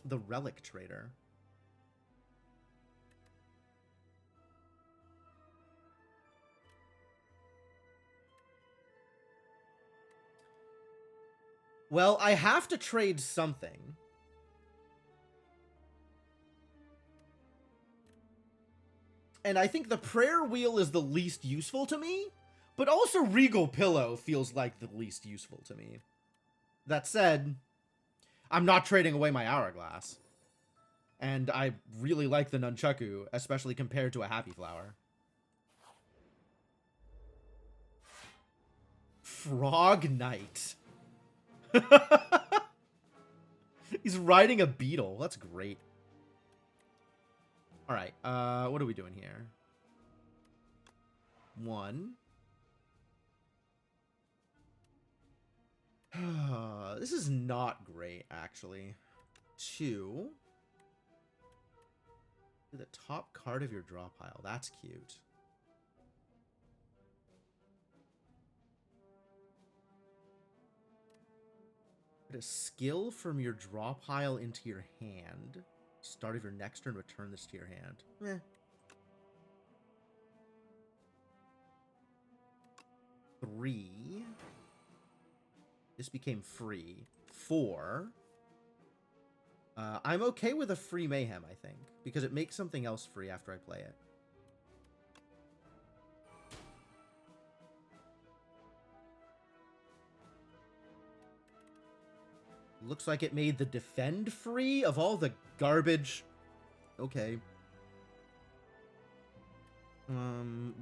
The Relic Trader. Well, I have to trade something. And I think the Prayer Wheel is the least useful to me, but also Regal Pillow feels like the least useful to me. That said, I'm not trading away my Hourglass. And I really like the Nunchaku, especially compared to a Happy Flower. Frog Knight. He's riding a beetle. That's great. Alright, what are we doing here? 1. This is not great, actually. 2. The top card of your draw pile. That's cute. Put a skill from your draw pile into your hand. Start of your next turn, return this to your hand. Eh. 3. This became free. 4. I'm okay with a free Mayhem, I think, because it makes something else free after I play it. Looks like it made the defend free of all the garbage. Okay.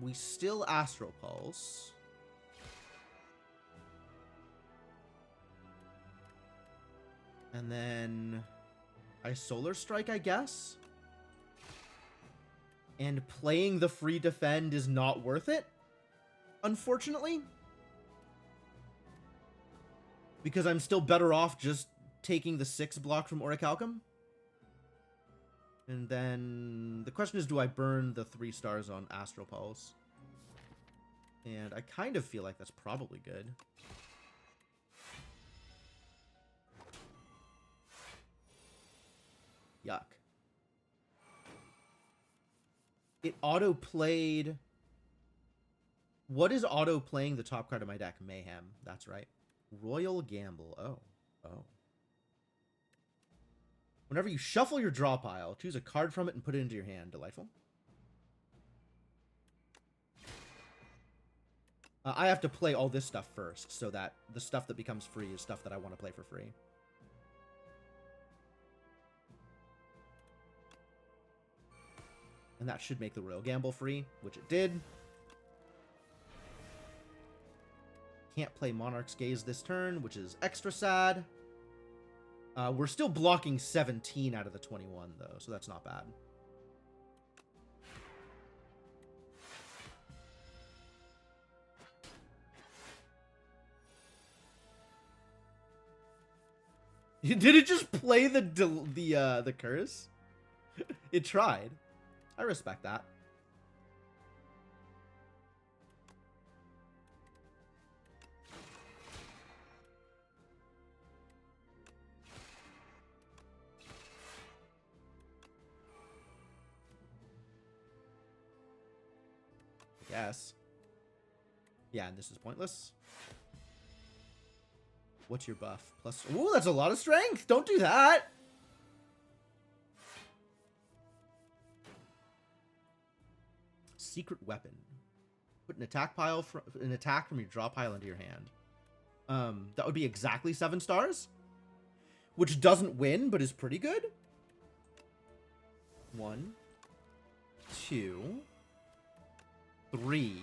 We still Astral Pulse. And then I Solar Strike, I guess. And playing the free defend is not worth it, unfortunately. Because I'm still better off just taking the 6 block from Orichalcum. And then the question is, do I burn the 3 stars on Astral Pulse? And I kind of feel like that's probably good. Yuck. It auto-played... What is auto-playing the top card of my deck? Mayhem. That's right. Royal Gamble. Oh. Whenever you shuffle your draw pile, choose a card from it and put it into your hand. Delightful. I have to play all this stuff first, so that the stuff that becomes free is stuff that I want to play for free. And that should make the Royal Gamble free, which it did. Can't play Monarch's Gaze this turn, which is extra sad. We're still blocking 17 out of the 21, though, so that's not bad. Did it just play the curse? It tried. I respect that. Yes. Yeah, and this is pointless. What's your buff? Plus... Ooh, that's a lot of strength! Don't do that! Secret weapon. Put an attack from your draw pile into your hand. That would be exactly 7 stars. Which doesn't win, but is pretty good. 1, 2, 3.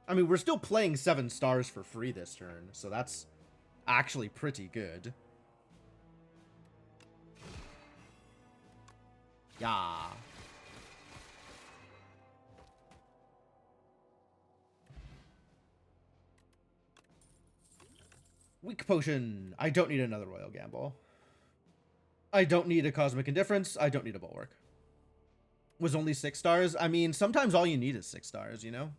I mean, we're still playing 7 stars for free this turn, so that's actually pretty good. Yeah. Weak potion. I don't need another Royal Gamble. I don't need a Cosmic Indifference. I don't need a Bulwark. Was only 6 stars. I mean, sometimes all you need is 6 stars, you know?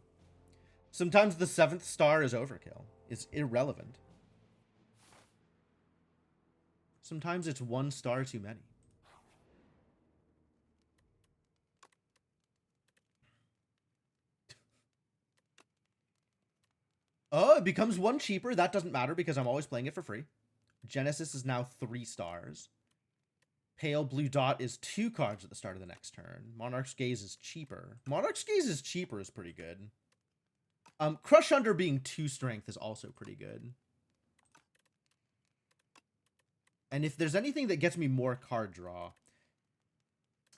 Sometimes the 7th star is overkill. It's irrelevant. Sometimes it's 1 star too many. Oh, it becomes 1 cheaper. That doesn't matter because I'm always playing it for free. Genesis is now 3 stars. Pale Blue Dot is 2 cards at the start of the next turn. Monarch's Gaze is cheaper. Monarch's Gaze is cheaper is pretty good. Crush Under being 2 strength is also pretty good. And if there's anything that gets me more card draw,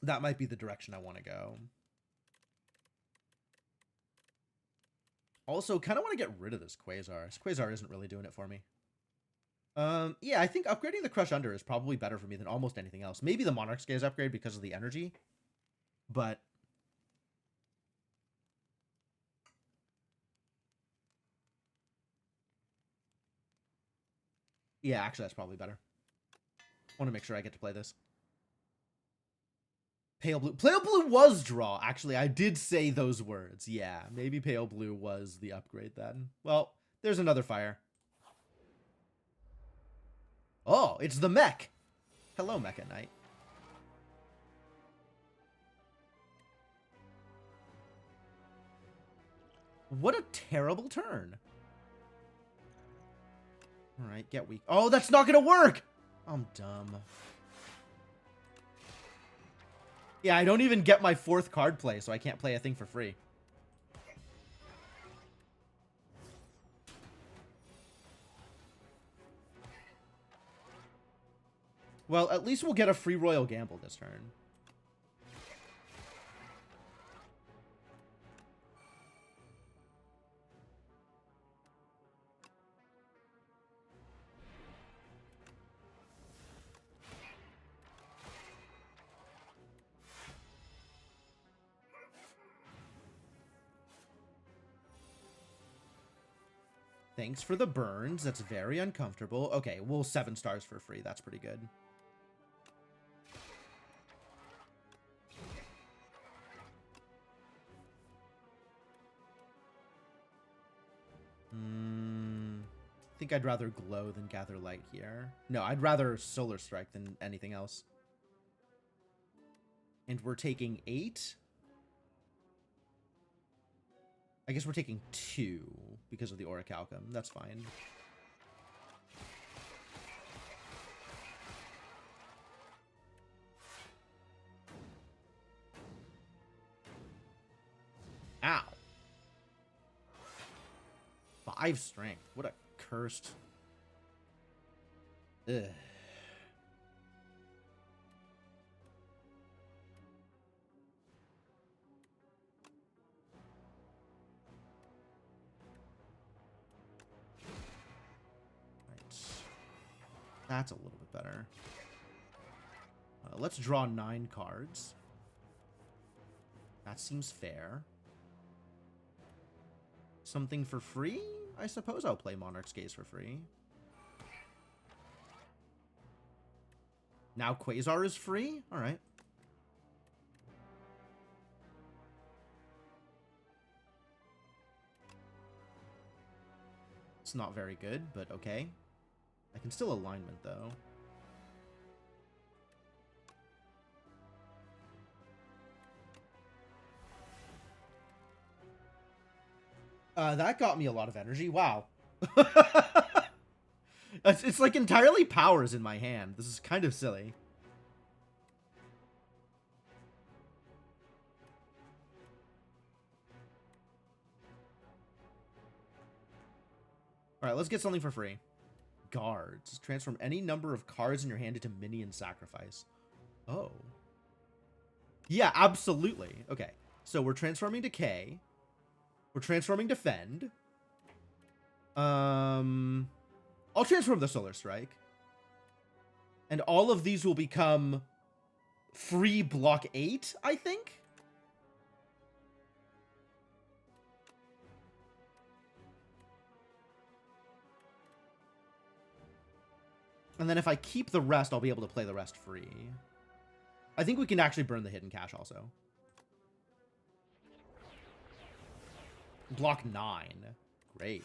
that might be the direction I want to go. Also, kind of want to get rid of this Quasar. This Quasar isn't really doing it for me. Yeah, I think upgrading the Crush Under is probably better for me than almost anything else. Maybe the Monarch's Gaze upgrade because of the energy. But... yeah, actually, that's probably better. I want to make sure I get to play this. Pale Blue. Pale Blue was draw. Actually, I did say those words. Yeah, maybe Pale Blue was the upgrade then. Well, there's another fire. Oh, it's the mech. Hello, Mecha Knight. What a terrible turn. All right, get weak. Oh, that's not going to work. I'm dumb. Yeah, I don't even get my 4th card play, so I can't play a thing for free. Well, at least we'll get a free Royal Gamble this turn. Thanks for the burns. That's very uncomfortable. Okay, well, 7 stars for free. That's pretty good. I think I'd rather Glow than Gather Light here. No, I'd rather Solar Strike than anything else. And we're taking 8. I guess we're taking 2 because of the Orichalcum. That's fine. Ow. 5 strength. What a cursed... ugh. That's a little bit better. Let's draw 9 cards. That seems fair. Something for free? I suppose I'll play Monarch's Gaze for free. Now Quasar is free? Alright. It's not very good, but okay. I can still alignment, though. That got me a lot of energy. Wow. It's like entirely powers in my hand. This is kind of silly. Alright, let's get something for free. Guards. Transform any number of cards in your hand into minion sacrifice. Oh. Yeah, absolutely. Okay. So we're transforming to K. We're transforming to Fend. I'll transform the Solar Strike. And all of these will become free block 8, I think? And then if I keep the rest, I'll be able to play the rest free. I think we can actually burn the hidden cash also. Block 9. Great.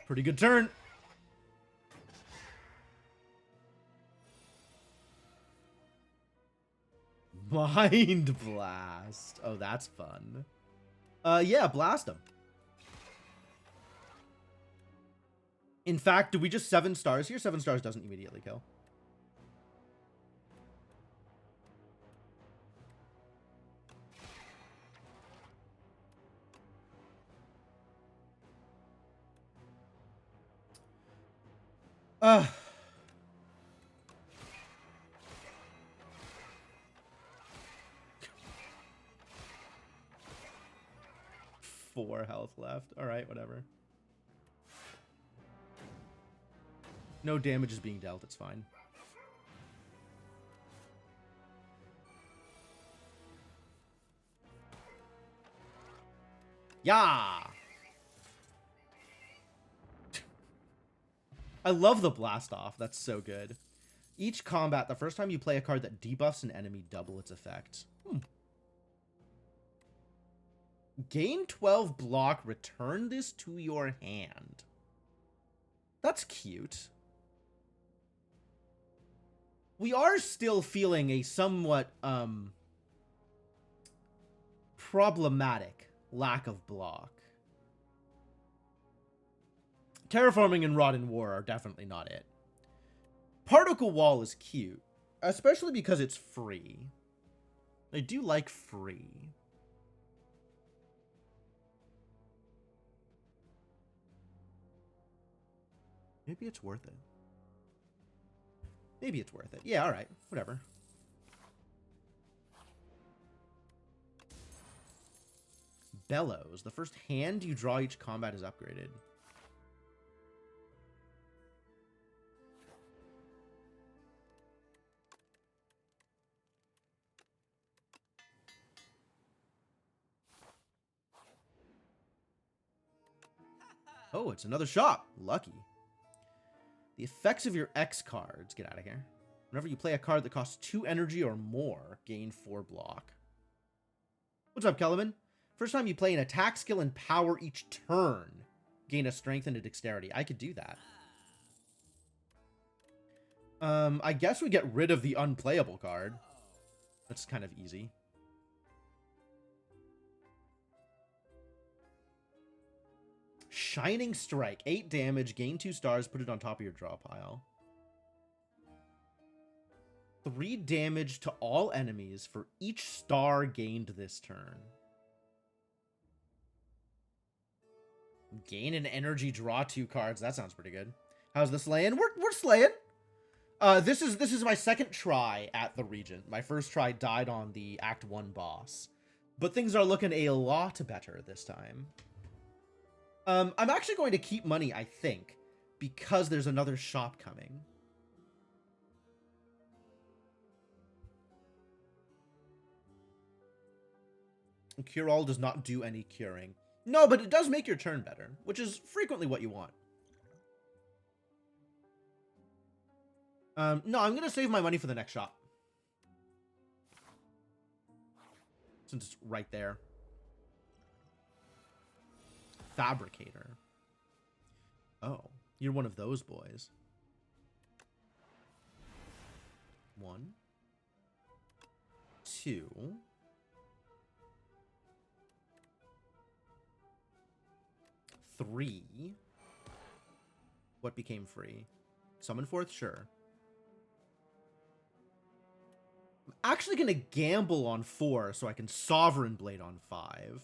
Pretty good turn. Mind Blast. Oh, that's fun. Yeah, blast him. In fact, do we just 7 stars here? 7 stars doesn't immediately kill. Ugh. Four health left. Alright, whatever. No damage is being dealt, it's fine. Yeah! I love the blast off. That's so good. Each combat, the first time you play a card that debuffs an enemy, double its effect. Gain 12 block, return this to your hand. That's cute. We are still feeling a somewhat, problematic lack of block. Terraforming and Rod and War are definitely not it. Particle Wall is cute, especially because it's free. I do like free. Maybe it's worth it. Maybe it's worth it. Yeah, alright. Whatever. Bellows. The first hand you draw each combat is upgraded. Oh, it's another shop. Lucky. The effects of your X cards. Get out of here. Whenever you play a card that costs 2 energy or more, gain 4 block. What's up, Kellerman? First time you play an attack skill and power each turn, gain a strength and a dexterity. I could do that. I guess we get rid of the unplayable card. That's kind of easy. Shining Strike. 8 damage, gain 2 stars, put it on top of your draw pile. 3 damage to all enemies for each star gained this turn. Gain an energy, draw 2 cards. That sounds pretty good. How's the slaying? We're slaying. This is my second try at the Regent. My first try died on the Act 1 boss. But things are looking a lot better this time. I'm actually going to keep money, I think, because there's another shop coming. Cure All does not do any curing. No, but it does make your turn better, which is frequently what you want. No, I'm going to save my money for the next shop. Since it's right there. Fabricator. Oh, you're one of those boys. 1, 2. 3. What became free? Summon forth? Sure. I'm actually going to gamble on 4 so I can Sovereign Blade on 5.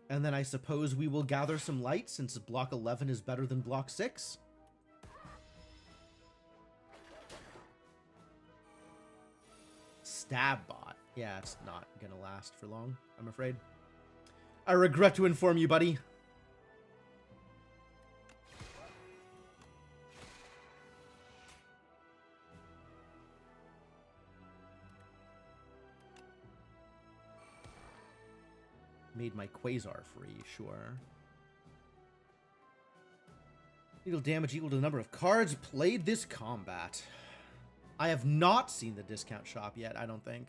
And then I suppose we will gather some light since block 11 is better than block 6. Stab bot. Yeah, it's not gonna last for long, I'm afraid. I regret to inform you, buddy. Made my Quasar free, sure. Deal damage equal to the number of cards played this combat. I have not seen the discount shop yet, I don't think.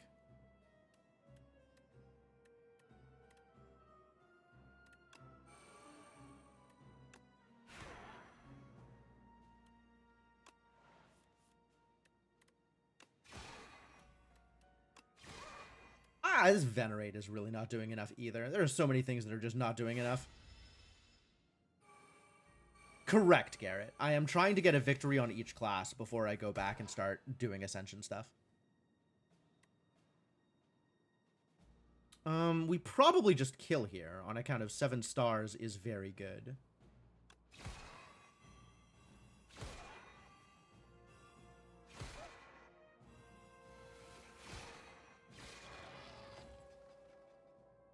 This Venerate is really not doing enough either. There are so many things that are just not doing enough. Correct, Garrett. I am trying to get a victory on each class before I go back and start doing Ascension stuff. We probably just kill here on account of 7 stars is very good.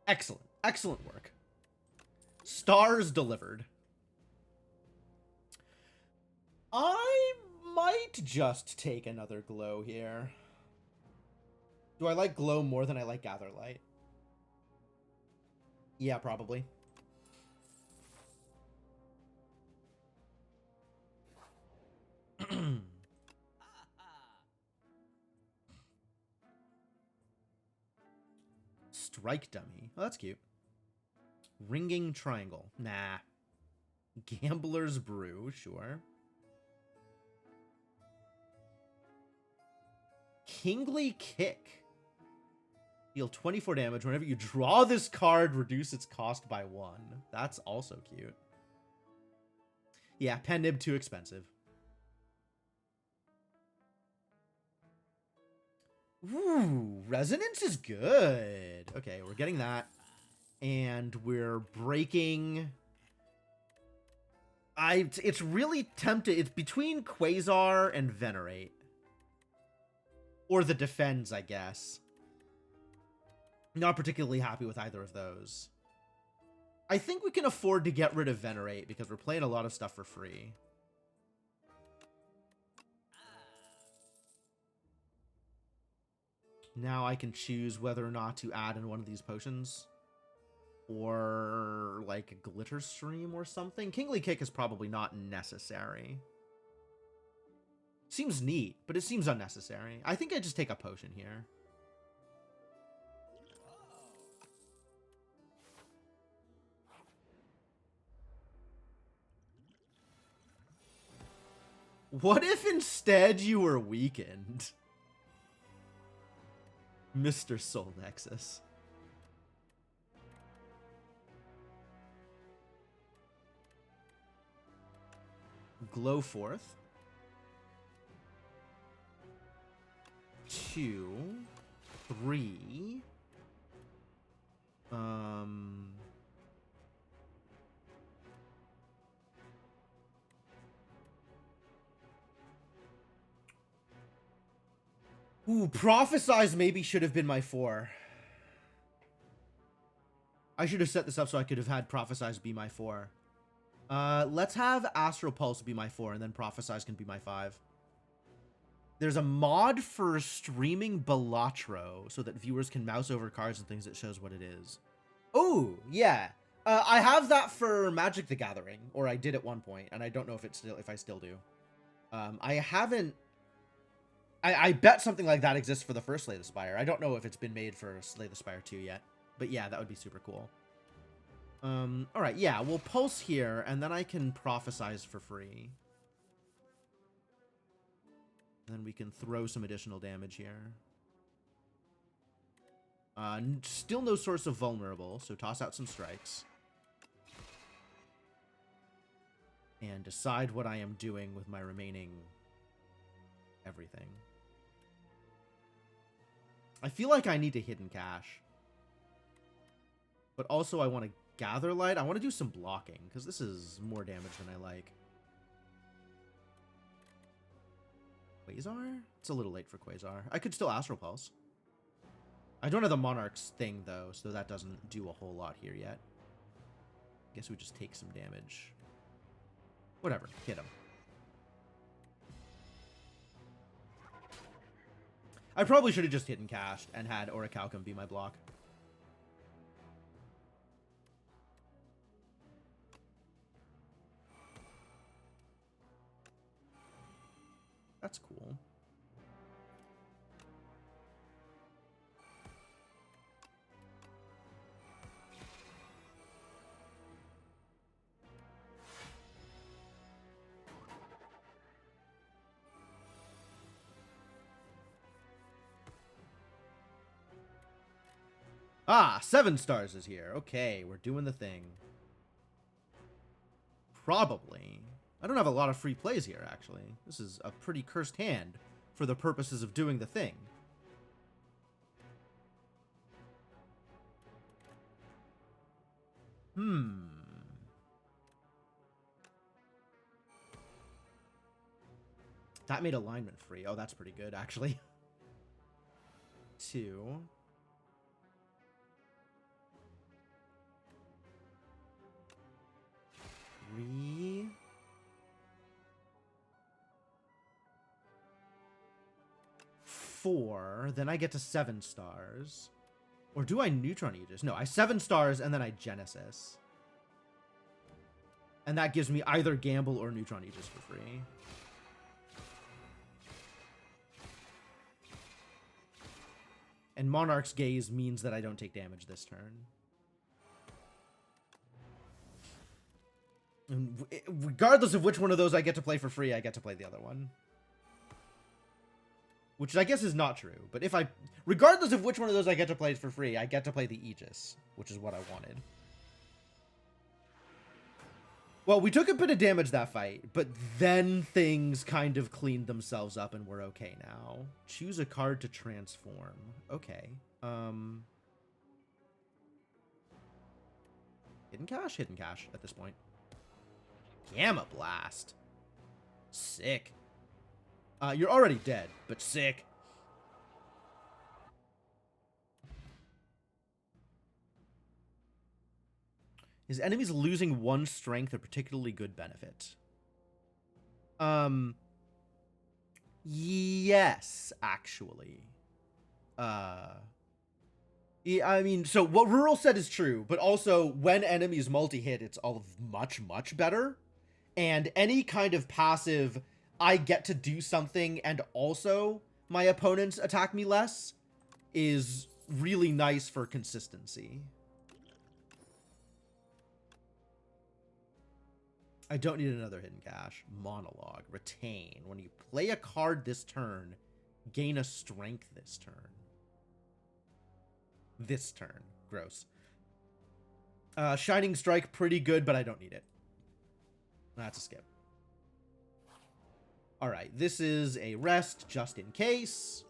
Excellent. Excellent work. Stars delivered. I might just take another glow here. Do I like glow more than I like gather light? Yeah, probably. Strike dummy. Oh, that's cute. Ringing triangle. Nah. Gambler's brew. Sure. Kingly kick. Deal 24 damage. Whenever you draw this card, reduce its cost by 1. That's also cute. Yeah, pen nib too expensive. Ooh, resonance is good. Okay, we're getting that. And we're breaking... It's really tempted. It's between Quasar and Venerate. Or the Defends, I guess. Not particularly happy with either of those. I think we can afford to get rid of Venerate because we're playing a lot of stuff for free. Now I can choose whether or not to add in one of these potions. Or, like, a Glitter Stream or something. Kingly Kick is probably not necessary. Seems neat, but it seems unnecessary. I think I just take a potion here. What if instead you were weakened? Mr. Soul Nexus. Glow forth. 2, 3. Ooh, Prophesize maybe should have been my 4. I should have set this up so I could have had Prophesize be my 4. Let's have Astral Pulse be my 4, and then Prophesize can be my 5. There's a mod for streaming Balatro so that viewers can mouse over cards and things that shows what it is. Oh, yeah. I have that for Magic the Gathering, or I did at one point, and I don't know if I still do. I haven't. I bet something like that exists for the first Slay the Spire. I don't know if it's been made for Slay the Spire 2 yet, but yeah, that would be super cool. All right, yeah, we'll pulse here, and then I can Prophesize for free. And then we can throw some additional damage here. Still no source of vulnerable, so toss out some strikes. And decide what I am doing with my remaining everything. I feel like I need a Hidden Cache. But also I want to Gather Light. I want to do some blocking, because this is more damage than I like. Quasar? It's a little late for Quasar. I could still Astral Pulse. I don't have the Monarch's thing, though, so that doesn't do a whole lot here yet. Guess we just take some damage. Whatever. Hit him. I probably should have just Hidden Cached and had Orichalcum be my block. That's cool. Ah, 7 stars is here. Okay, we're doing the thing. Probably. I don't have a lot of free plays here, actually. This is a pretty cursed hand for the purposes of doing the thing. That made alignment free. Oh, that's pretty good, actually. 2. 3. 4. Then I get to 7 stars. Or do I Neutron Aegis? No, I 7 stars and then I Genesis. And that gives me either Gamble or Neutron Aegis for free. And Monarch's Gaze means that I don't take damage this turn. And regardless of which one of those I get to play for free, I get to play the other one. Which I guess is not true. But if I... regardless of which one of those I get to play for free, I get to play the Aegis. Which is what I wanted. Well, we took a bit of damage that fight. But then things kind of cleaned themselves up and we're okay now. Choose a card to transform. Okay. Hidden Cache? Hidden Cache at this point. Gamma Blast. Sick. You're already dead, but sick. His enemies losing 1 strength a particularly good benefit. Yes, actually. Yeah, I mean, so what Rural said is true, but also when enemies multi-hit, it's all much, much better. And any kind of passive, I get to do something and also my opponents attack me less, is really nice for consistency. I don't need another Hidden Cache. Monologue. Retain. When you play a card this turn, gain a strength this turn. This turn. Gross. Shining Strike, pretty good, but I don't need it. That's a skip. Alright, this is a rest, just in case.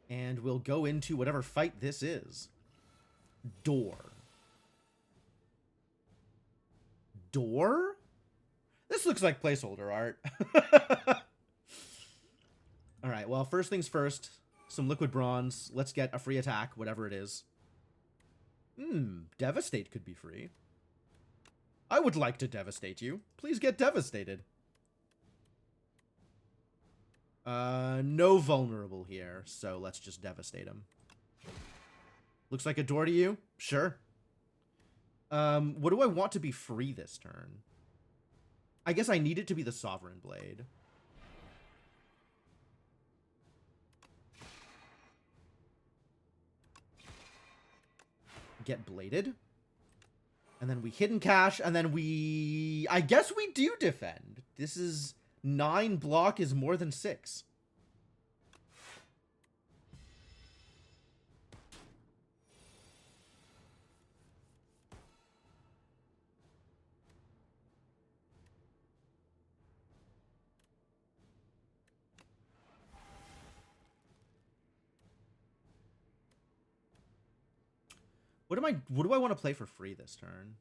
And we'll go into whatever fight this is. Door. Door? This looks like placeholder art. Alright, well, first things first. Some liquid bronze. Let's get a free attack, whatever it is. Devastate could be free. I would like to devastate you. Please get devastated. No vulnerable here, so let's just devastate him. Looks like a door to you? Sure. What do I want to be free this turn? I guess I need it to be the Sovereign Blade. Get bladed. And then we hidden cache, and then we... I guess we do defend. This is... 9 block is more than 6. What do I want to play for free this turn?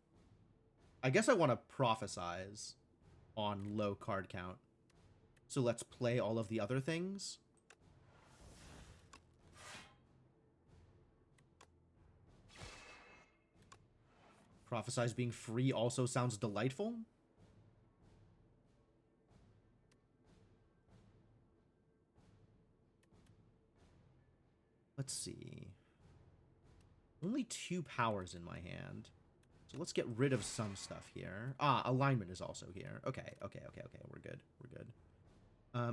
I guess I want to prophesize on low card count. So let's play all of the other things. Prophesize being free also sounds delightful. Let's see. Only 2 powers in my hand. So let's get rid of some stuff here. Ah, alignment is also here. Okay. We're good.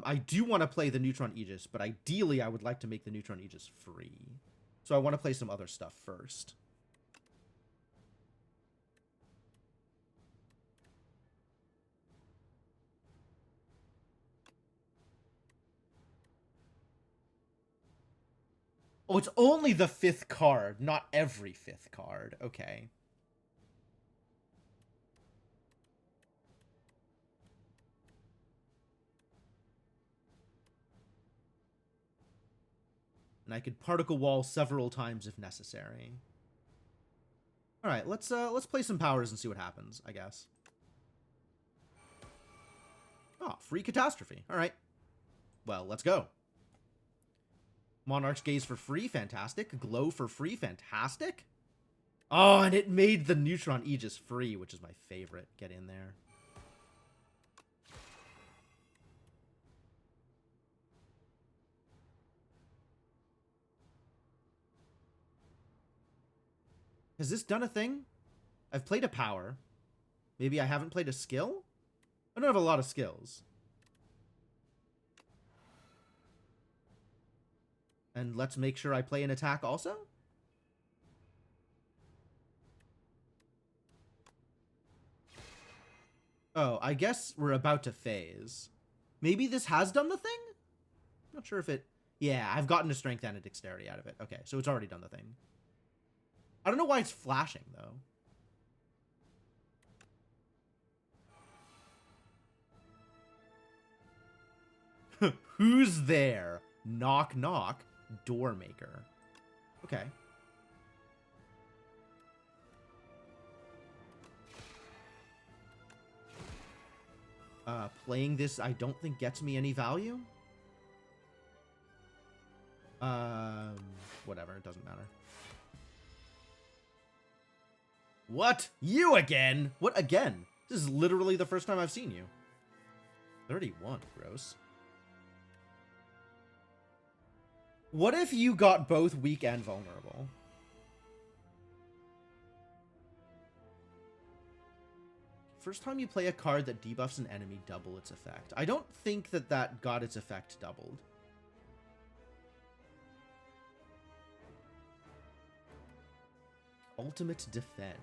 I do want to play the Neutron Aegis, but ideally I would like to make the Neutron Aegis free. So I want to play some other stuff first. Oh, it's only the 5th card, not every 5th card. Okay. And I could particle wall several times if necessary. All right, let's play some powers and see what happens, I guess. Oh, free catastrophe. All right. Well, let's go. Monarch's Gaze for free, fantastic. Glow for free, fantastic. Oh, and it made the Neutron Aegis free, which is my favorite. Get in there. Has this done a thing? I've played a power. Maybe I haven't played a skill? I don't have a lot of skills. And let's make sure I play an attack also? Oh, I guess we're about to phase. Maybe this has done the thing? Not sure if it... Yeah, I've gotten a strength and a dexterity out of it. Okay, so it's already done the thing. I don't know why it's flashing, though. Who's there? Knock, knock. Door maker. Okay. Playing this, I don't think gets me any value. Whatever, it doesn't matter. What? You again? What again? This is literally the first time I've seen you. 31, gross. What if you got both weak and vulnerable? First time you play a card that debuffs an enemy, double its effect. I don't think that that got its effect doubled. Ultimate Defend.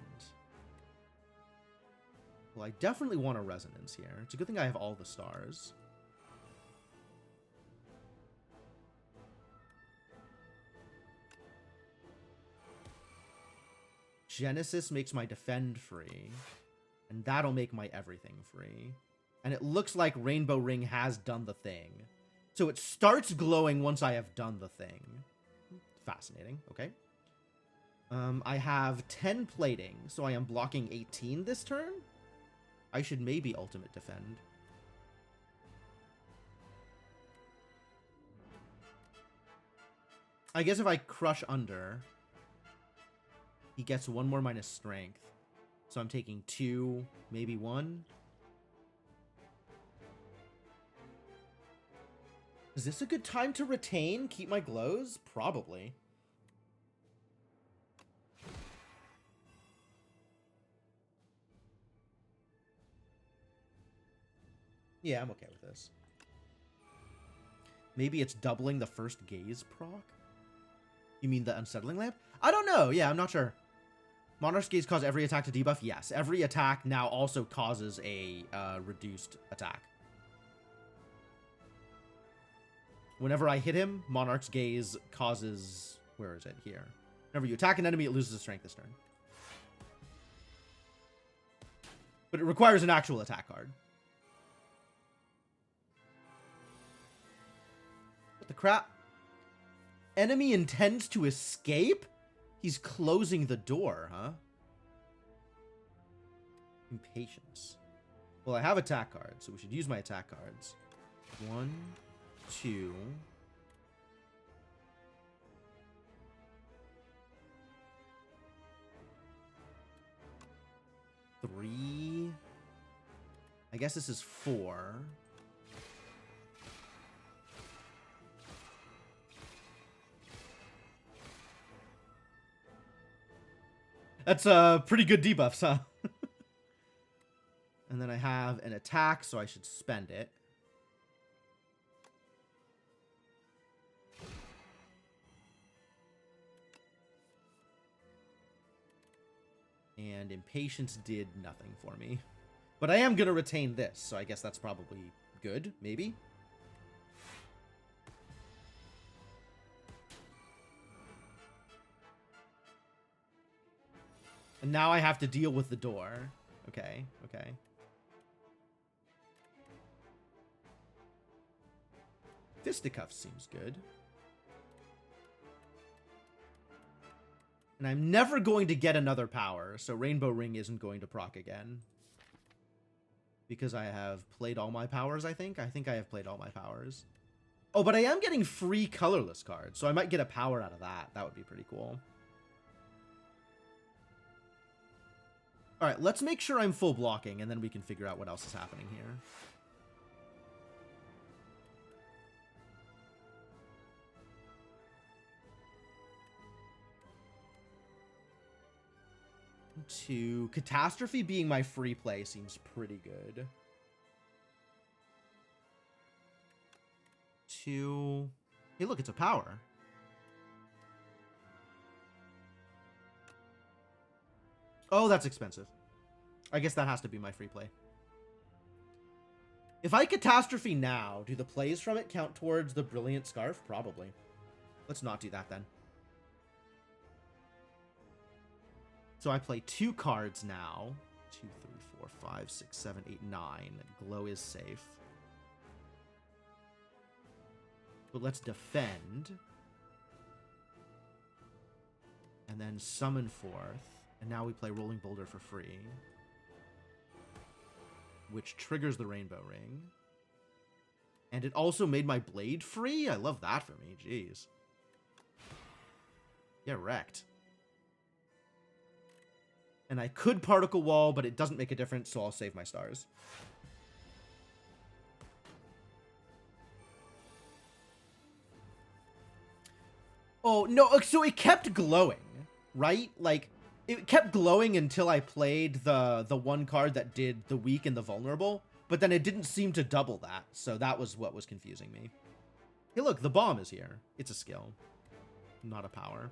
Well, I definitely want a Resonance here. It's a good thing I have all the stars. Genesis makes my Defend free. And that'll make my everything free. And it looks like Rainbow Ring has done the thing. So it starts glowing once I have done the thing. Fascinating. Okay. I have 10 plating, so I am blocking 18 this turn. I should maybe ultimate defend. I guess if I crush under, he gets 1 more minus strength. So I'm taking 2, maybe 1. Is this a good time to retain? Keep my glows? Probably. Yeah, I'm okay with this. Maybe it's doubling the first gaze proc? You mean the unsettling lamp? I don't know. Yeah, I'm not sure. Monarch's Gaze cause every attack to debuff? Yes. Every attack now also causes a reduced attack. Whenever I hit him, Monarch's Gaze causes... Where is it? Here. Whenever you attack an enemy, it loses a strength this turn. But it requires an actual attack card. What the crap? Enemy intends to escape? He's closing the door, huh? Impatience. Well, I have attack cards, so we should use my attack cards. 1, 2... 3... I guess this is 4. That's pretty good debuffs, huh? And then I have an attack, so I should spend it. And Impatience did nothing for me. But I am going to retain this, so I guess that's probably good, maybe? And now I have to deal with the door. Okay, okay. Fisticuffs seems good. And I'm never going to get another power, so Rainbow Ring isn't going to proc again. Because I have played all my powers, I think. I think I have played all my powers. Oh, but I am getting free colorless cards, so I might get a power out of that. That would be pretty cool. Alright, let's make sure I'm full blocking, and then we can figure out what else is happening here. To Catastrophe being my free play seems pretty good. To... Hey, look, it's a power. Oh, that's expensive. I guess that has to be my free play. If I Catastrophe now, do the plays from it count towards the Brilliant Scarf? Probably. Let's not do that then. So I play 2 cards now. 2, 3, 4, 5, 6, 7, 8, 9. Glow is safe. But let's defend. And then summon forth. And now we play Rolling Boulder for free. Which triggers the Rainbow Ring. And it also made my blade free? I love that for me, jeez. Yeah, wrecked. And I could Particle Wall, but it doesn't make a difference, so I'll save my stars. Oh, no, so it kept glowing, right? Like, it kept glowing until I played the one card that did the weak and the vulnerable, but then it didn't seem to double that, so that was what was confusing me. Hey, look, the bomb is here. It's a skill, not a power.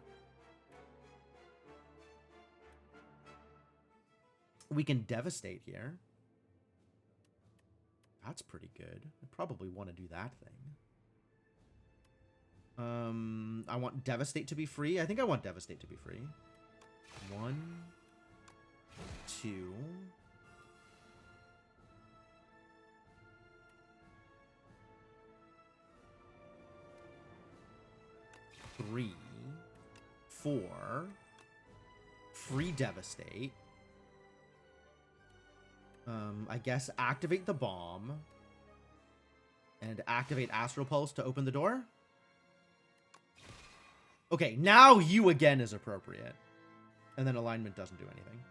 We can Devastate here. That's pretty good. I probably want to do that thing. I want Devastate to be free. I think I want Devastate to be free. 1, 2. Three. 4. Free Devastate. I guess activate the bomb. And activate Astral Pulse to open the door. Okay, now you again is appropriate. And then alignment doesn't do anything.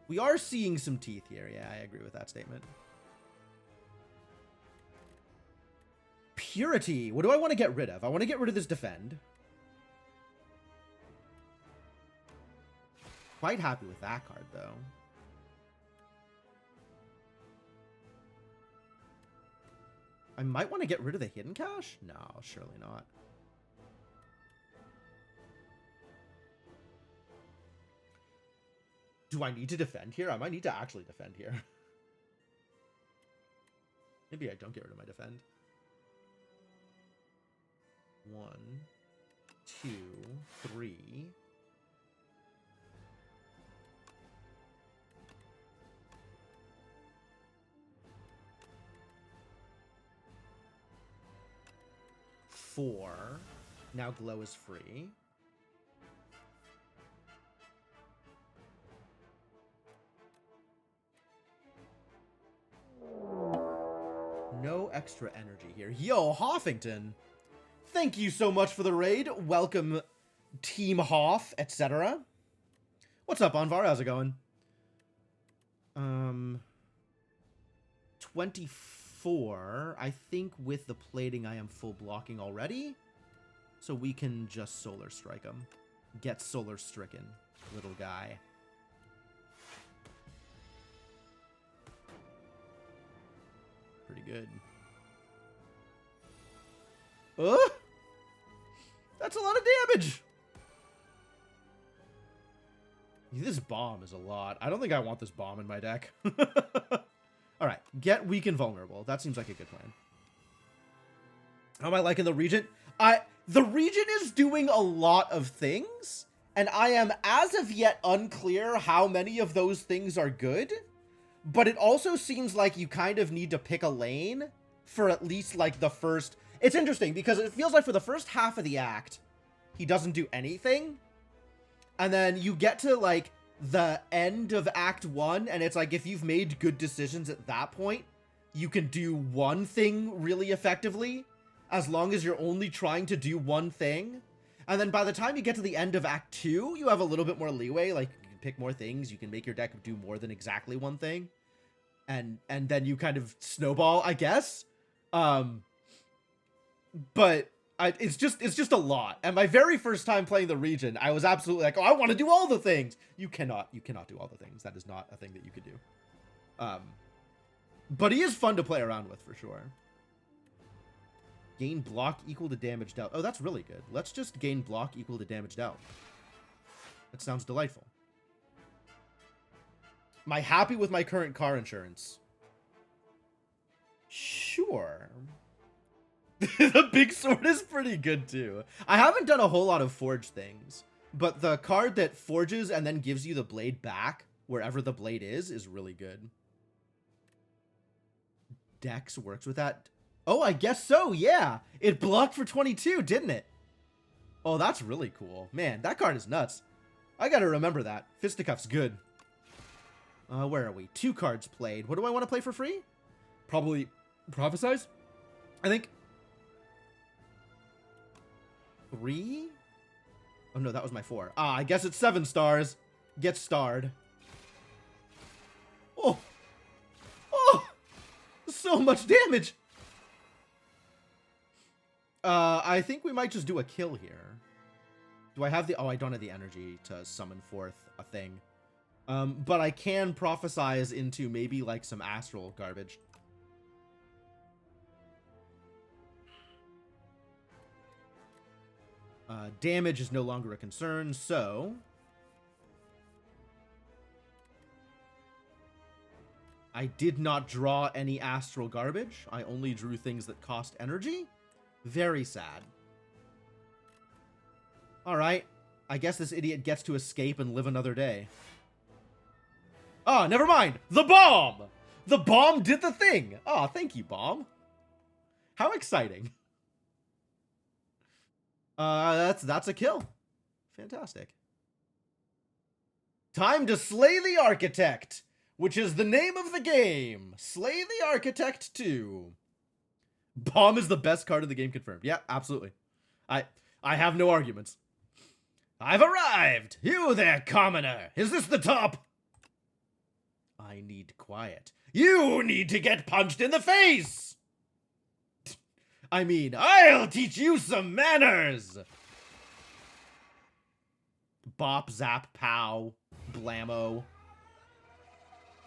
We are seeing some teeth here. Yeah, I agree with that statement. Purity. What do I want to get rid of? I want to get rid of this defend. Quite happy with that card, though. I might want to get rid of the hidden cache? No, surely not. Do I need to defend here? I might need to actually defend here. Maybe I don't get rid of my defend. 1, 2, 3. Four. Now glow is free. No extra energy here. Yo, Hoffington! Thank you so much for the raid. Welcome, Team Hoff, etc. What's up, Anvar? How's it going? 24. I think with the plating, I am full blocking already. So we can just Solar Strike him. Get Solar Stricken, little guy. Pretty good. That's a lot of damage! This bomb is a lot. I don't think I want this bomb in my deck. Alright, get weak and vulnerable. That seems like a good plan. How am I liking the Regent? The Regent is doing a lot of things, and I am as of yet unclear how many of those things are good, but it also seems like you kind of need to pick a lane for at least like the first... It's interesting because it feels like for the first half of the act, he doesn't do anything, and then you get to like the end of Act 1, and it's like if you've made good decisions at that point, you can do one thing really effectively, as long as you're only trying to do one thing. And then by the time you get to the end of Act 2, you have a little bit more leeway, like you can pick more things, you can make your deck do more than exactly one thing. And then you kind of snowball, I guess. But it's just a lot. And my very first time playing the Regent, I was absolutely like, oh, I want to do all the things. You cannot do all the things. That is not a thing that you could do. But he is fun to play around with for sure. Gain block equal to damage dealt. Oh, that's really good. Let's just gain block equal to damage dealt. That sounds delightful. Am I happy with my current car insurance? Sure. The big sword is pretty good too. I haven't done a whole lot of forge things, but the card that forges and then gives you the blade back wherever the blade is really good. Dex works with that. Oh, I guess so, yeah. It blocked for 22, didn't it? Oh, that's really cool. Man, that card is nuts. I gotta remember that. Fisticuff's good. Where are we? 2 cards played. What do I want to play for free? Probably Prophesize, I think. 3? Oh, no, that was my 4. Ah, I guess it's 7 stars. Get starred. Oh! Oh! So much damage! I think we might just do a kill here. Do I have the... Oh, I don't have the energy to summon forth a thing. But I can prophesize into maybe, like, some astral garbage. Damage is no longer a concern, so... I did not draw any astral garbage. I only drew things that cost energy. Very sad. Alright. I guess this idiot gets to escape and live another day. Ah, never mind! The bomb! The bomb did the thing! Oh, thank you, bomb. How exciting. That's a kill. Fantastic. Time to slay the Architect, which is the name of the game. Slay the Architect 2. Bomb is the best card in the game, confirmed. Yeah, absolutely. I have no arguments. I've arrived! You there, commoner! Is this the top? I need quiet. You need to get punched in the face! I mean, I'll teach you some manners! Bop, zap, pow, blammo.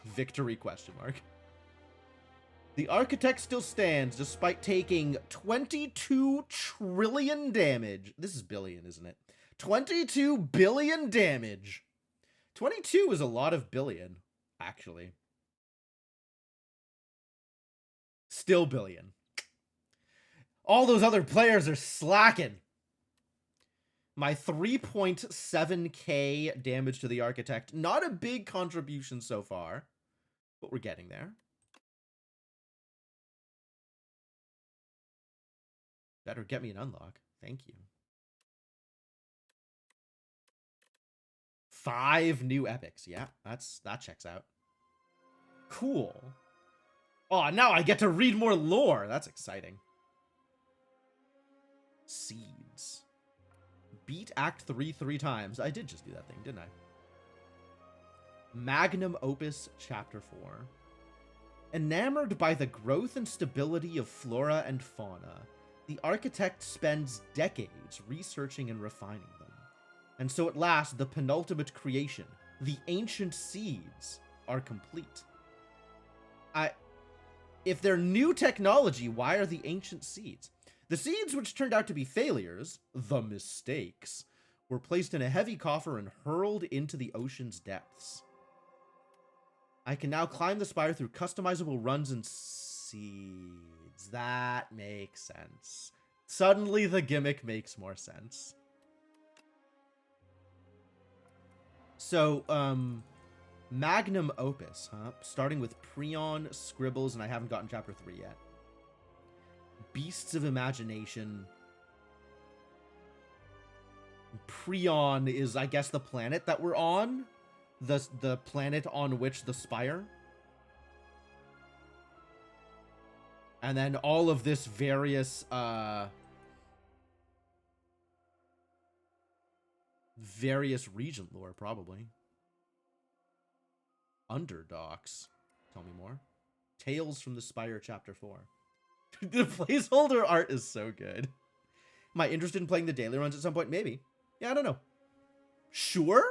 Victory, question mark. The Architect still stands despite taking 22 trillion damage. This is billion, isn't it? 22 billion damage. 22 is a lot of billion, actually. Still billion. All those other players are slacking. My 3.7k damage to the Architect. Not a big contribution so far, but we're getting there. Better get me an unlock. Thank you. 5 new epics. Yeah, that checks out. Cool. Oh, now I get to read more lore. That's exciting. Seeds. Beat Act 3 3 times. I did just do that thing, didn't I? Magnum Opus Chapter 4. Enamored by the growth and stability of flora and fauna, the Architect spends decades researching and refining them. And so at last, the penultimate creation, the ancient seeds, are complete. If they're new technology, why are the ancient seeds? The seeds, which turned out to be failures, the mistakes, were placed in a heavy coffer and hurled into the ocean's depths. I can now climb the spire through customizable runs and seeds. That makes sense. Suddenly the gimmick makes more sense. So, Magnum Opus, huh? Starting with Prion, Scribbles, and I haven't gotten Chapter 3 yet. Beasts of Imagination. Prion is, I guess, the planet that we're on. The planet on which the Spire. And then all of this various, various regent lore, probably. Underdogs. Tell me more. Tales from the Spire Chapter 4. The placeholder art is so good. Am I interested in playing the daily runs at some point? Maybe. Yeah, I don't know. Sure?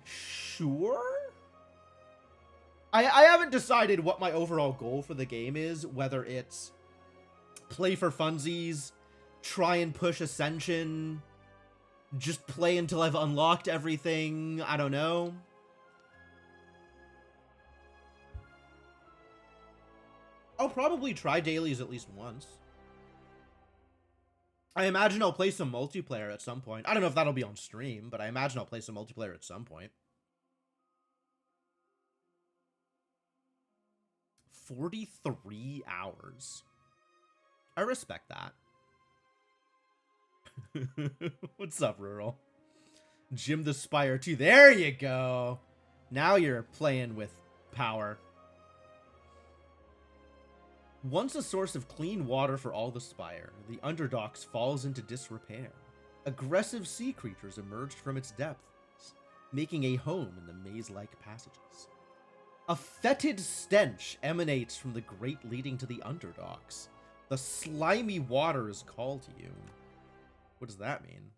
Sure? I haven't decided what my overall goal for the game is, whether it's play for funsies, try and push Ascension, just play until I've unlocked everything. I don't know. I'll probably try dailies at least once. I imagine I'll play some multiplayer at some point. I don't know if that'll be on stream, but I imagine I'll play some multiplayer at some point. 43 hours. I respect that. What's up, Rural? Jim the Spire 2. There you go. Now you're playing with power. Once a source of clean water for all the Spire, the Underdox falls into disrepair. Aggressive sea creatures emerged from its depths, making a home in the maze-like passages. A fetid stench emanates from the grate leading to the Underdox. The slimy waters call to you. What does that mean?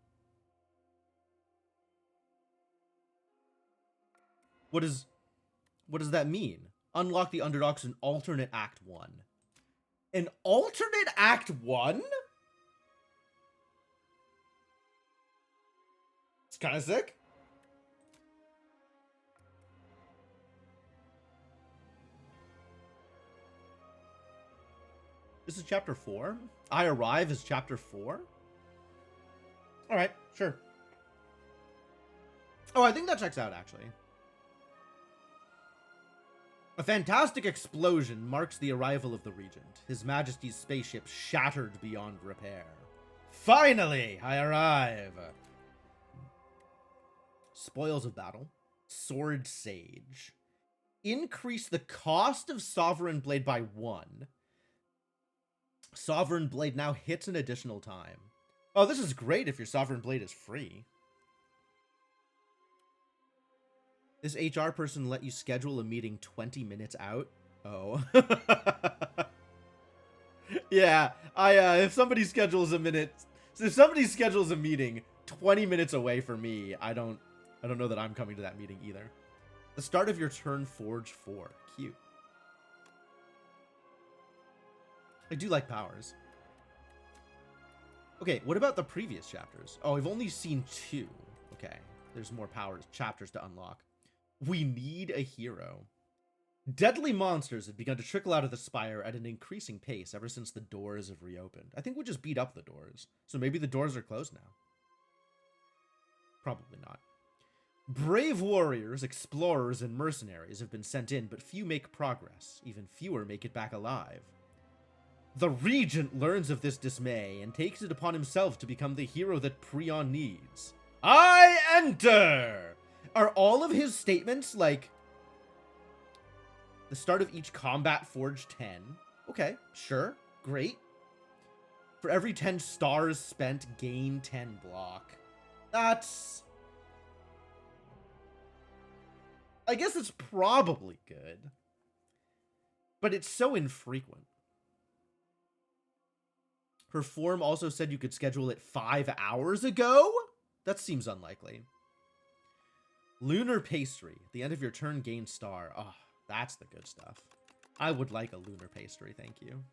What does that mean? Unlock the Underdox in alternate Act 1. An alternate Act 1? It's kind of sick. This is Chapter 4? I Arrive is Chapter 4? Alright, sure. Oh, I think that checks out, actually. A fantastic explosion marks the arrival of the Regent, His Majesty's spaceship shattered beyond repair. Finally, I arrive! Spoils of battle. Sword Sage. Increase the cost of Sovereign Blade by 1. Sovereign Blade now hits an additional time. Oh, this is great if your Sovereign Blade is free. This HR person let you schedule a meeting 20 minutes out? Oh. Yeah, if somebody schedules a meeting 20 minutes away from me, I don't know that I'm coming to that meeting either. The start of your turn, Forge 4. Cute. I do like powers. Okay, what about the previous chapters? Oh, we've only seen 2. Okay, there's more chapters to unlock. We need a hero. Deadly monsters have begun to trickle out of the Spire at an increasing pace ever since the doors have reopened. I think we just beat up the doors. So maybe the doors are closed now. Probably not. Brave warriors, explorers, and mercenaries have been sent in, but few make progress. Even fewer make it back alive. The Regent learns of this dismay and takes it upon himself to become the hero that Prion needs. I enter! Are all of his statements like the start of each combat forge 10? Okay, sure, great. For every 10 stars spent, gain 10 block. That's... I guess it's probably good. But it's so infrequent. Her form also said you could schedule it 5 hours ago? That seems unlikely. Lunar Pastry. At the end of your turn, gain star. Oh, that's the good stuff. I would like a Lunar Pastry, thank you.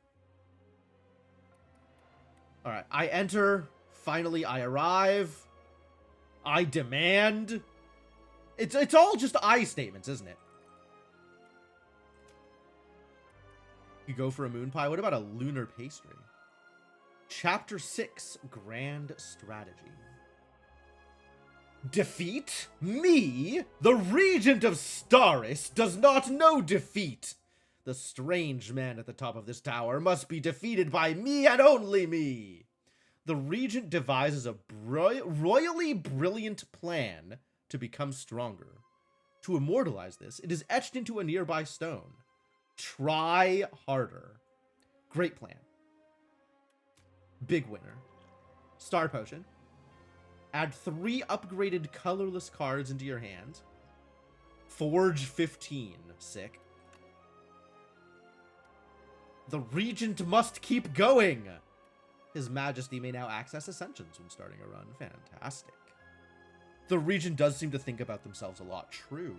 Alright, I enter. Finally, I arrive. I demand. It's all just I statements, isn't it? You go for a moon pie. What about a Lunar Pastry? Chapter 6, Grand Strategy. Defeat? Me? The Regent of Staris does not know defeat. The strange man at the top of this tower must be defeated by me and only me. The Regent devises a royally brilliant plan to become stronger. To immortalize this, it is etched into a nearby stone. Try harder. Great plan. Big winner. Star Potion. Add 3 upgraded colorless cards into your hand. Forge 15. Sick. The Regent must keep going. His Majesty may now access Ascensions when starting a run. Fantastic. The Regent does seem to think about themselves a lot. True.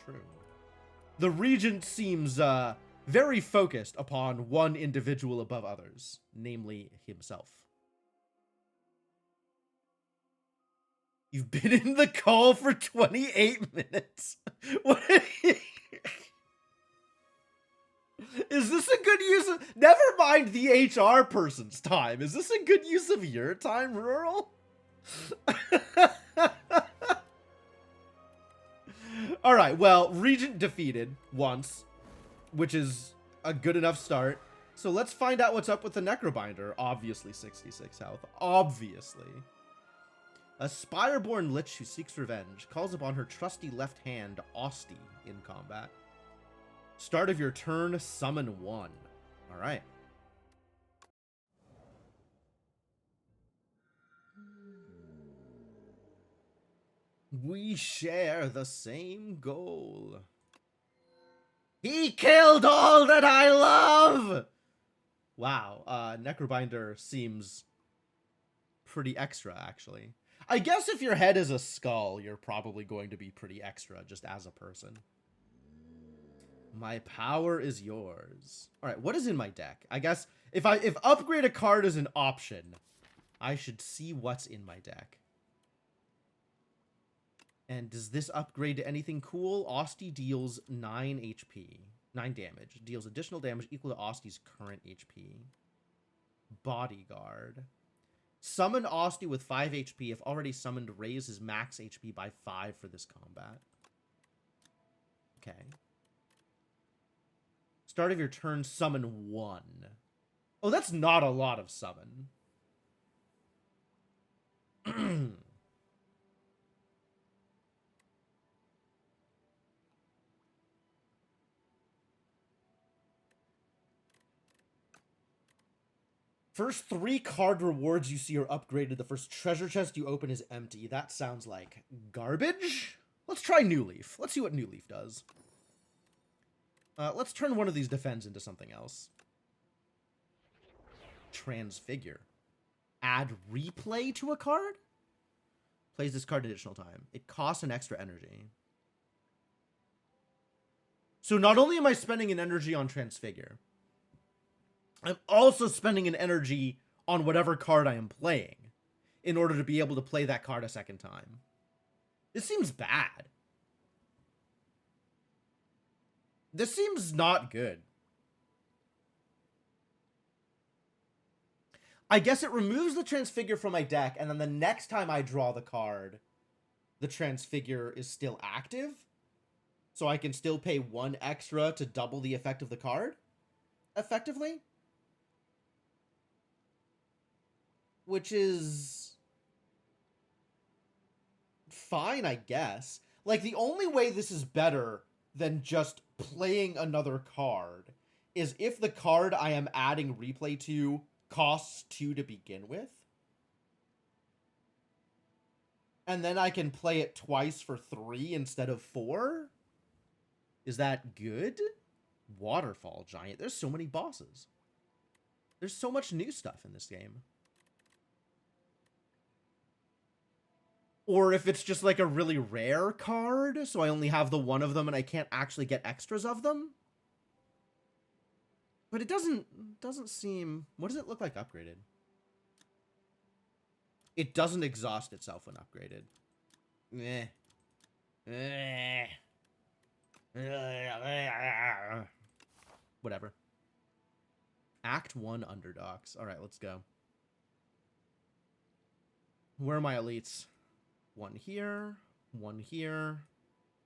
True. The Regent seems very focused upon one individual above others, namely himself. You've been in the call for 28 minutes. What? Is this a good use of... Never mind the HR person's time. Is this a good use of your time, Rural? Alright, well, Regent defeated once, which is a good enough start. So let's find out what's up with the Necrobinder. Obviously 66 health. Obviously. A Spireborn Lich who seeks revenge calls upon her trusty left hand, Osti, in combat. Start of your turn, summon 1. Alright. We share the same goal. He killed all that I love! Wow, Necrobinder seems pretty extra, actually. I guess if your head is a skull, you're probably going to be pretty extra, just as a person. My power is yours. Alright, what is in my deck? I guess if upgrade a card is an option, I should see what's in my deck. And does this upgrade to anything cool? Osti deals 9 HP. 9 damage. Deals additional damage equal to Osti's current HP. Bodyguard. Summon Osti with 5 HP. If already summoned, raise his max HP by 5 for this combat. Okay. Start of your turn, summon 1. Oh, that's not a lot of summon. First 3 card rewards you see are upgraded. The first treasure chest you open is empty. That sounds like garbage. Let's try New Leaf. Let's see what New Leaf does. Let's turn one of these defends into something else. Transfigure. Add replay to a card? Plays this card additional time. It costs an extra energy. So not only am I spending an energy on Transfigure, I'm also spending an energy on whatever card I am playing in order to be able to play that card a second time. This seems bad. This seems not good. I guess it removes the Transfigure from my deck, and then the next time I draw the card, the Transfigure is still active. So I can still pay 1 extra to double the effect of the card, effectively. Which is fine, I guess. Like, the only way this is better than just playing another card is if the card I am adding replay to costs 2 to begin with. And then I can play it twice for 3 instead of 4. Is that good? Waterfall Giant. There's so many bosses. There's so much new stuff in this game. Or if it's just like a really rare card, so I only have the one of them and I can't actually get extras of them. But it doesn't seem... What does it look like upgraded? It doesn't exhaust itself when upgraded. Whatever. Act 1 Underdogs. Alright, let's go. Where are my elites? 1 here, 1 here,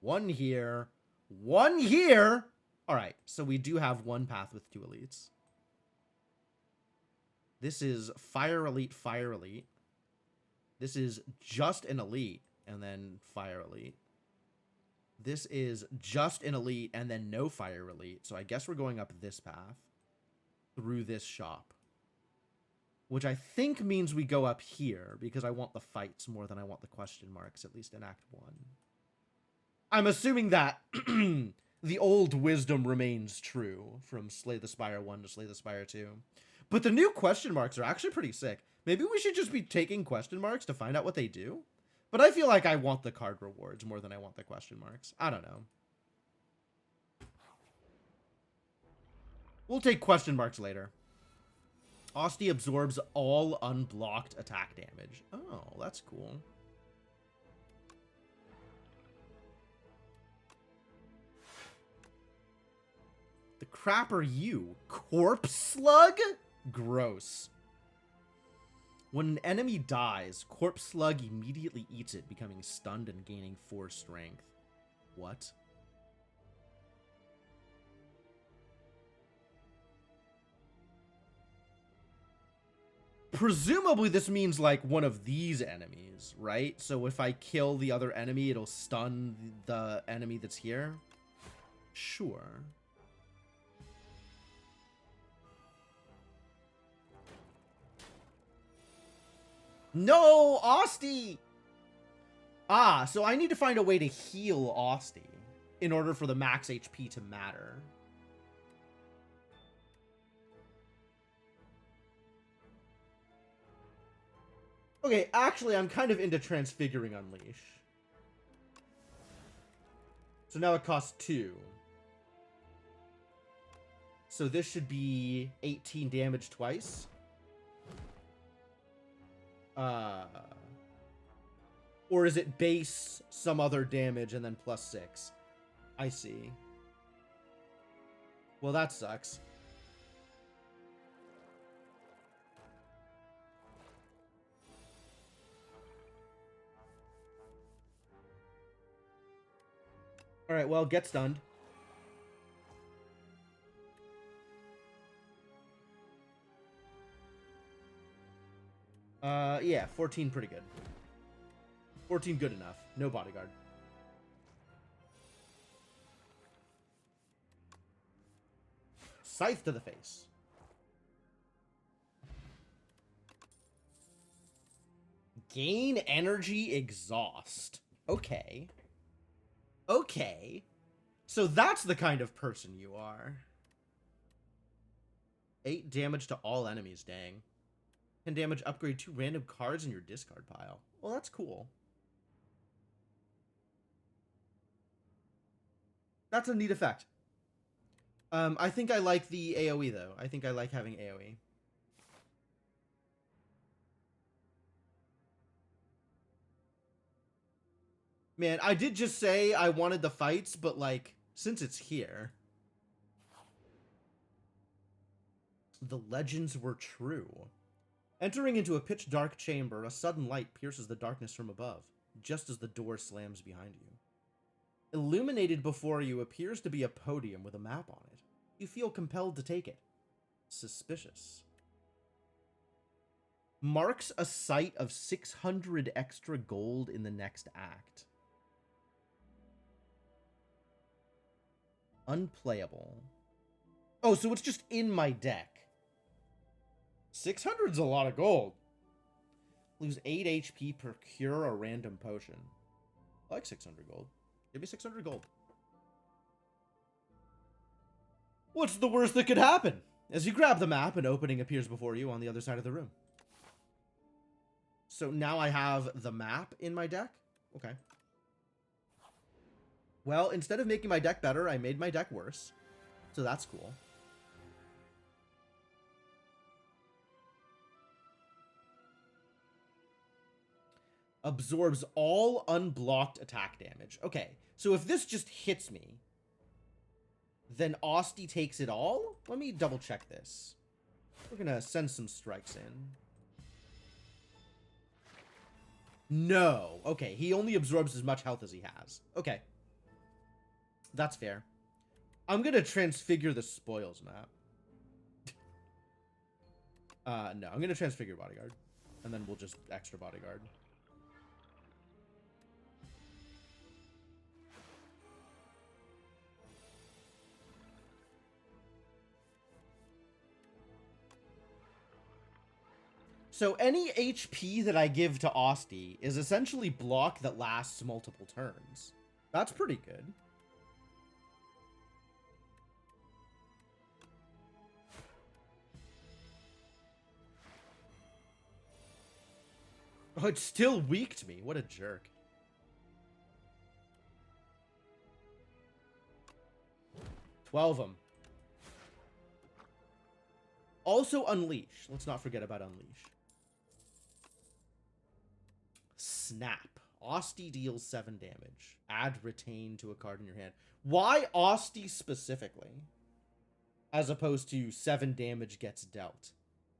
1 here, 1 here. All right, so we do have 1 path with 2 elites. This is Fire Elite, Fire Elite. This is just an elite, and then Fire Elite. This is just an elite, and then no Fire Elite. So I guess we're going up this path through this shop. Which I think means we go up here, because I want the fights more than I want the question marks, at least in Act 1. I'm assuming that the old wisdom remains true from Slay the Spire 1 to Slay the Spire 2. But the new question marks are actually pretty sick. Maybe we should just be taking question marks to find out what they do? But I feel like I want the card rewards more than I want the question marks. I don't know. We'll take question marks later. Osti absorbs all unblocked attack damage. Oh, that's cool. The crap are you? Corpse Slug? Gross. When an enemy dies, Corpse Slug immediately eats it, becoming stunned and gaining 4 strength. What? Presumably this means like one of these enemies, right? So if I kill the other enemy, it'll stun the enemy that's here? Sure. No, Osti! Ah, so I need to find a way to heal Osti in order for the max HP to matter. Okay, actually, I'm kind of into Transfiguring Unleash. So now it costs 2. So this should be 18 damage twice. Or is it base some other damage and then plus 6? I see. Well, that sucks. Alright, well, get stunned. Yeah, 14 pretty good. 14 good enough. No bodyguard. Scythe to the face. Gain energy exhaust. Okay. Okay. So that's the kind of person you are. 8 damage to all enemies, dang. 10 damage, upgrade 2 random cards in your discard pile. Well, that's cool. That's a neat effect. I think I like the AoE, though. I think I like having AoE. Man, I did just say I wanted the fights, but, like, since it's here... The legends were true. Entering into a pitch-dark chamber, a sudden light pierces the darkness from above, just as the door slams behind you. Illuminated before you appears to be a podium with a map on it. You feel compelled to take it. Suspicious. Marks a site of 600 extra gold in the next act. Unplayable. Oh, so it's just in my deck. 600's a lot of gold. Lose 8 HP, procure a random potion. I like 600 gold. Give me 600 gold. What's the worst that could happen? As you grab the map, an opening appears before you on the other side of the room. So now I have the map in my deck? Okay. Well, instead of making my deck better, I made my deck worse. So that's cool. Absorbs all unblocked attack damage. Okay, so if this just hits me, then Osti takes it all? Let me double check this. We're gonna send some strikes in. No. Okay, he only absorbs as much health as he has. Okay. That's fair. I'm gonna transfigure the spoils map. No, I'm gonna transfigure bodyguard. And then we'll just extra bodyguard. So any HP that I give to Osti is essentially block that lasts multiple turns. That's pretty good. Oh, it still weaked me. What a jerk. Twelve them. Also Unleash. Let's not forget about Unleash. Snap. Osti deals 7 damage. Add Retain to a card in your hand. Why Osti specifically? As opposed to 7 damage gets dealt.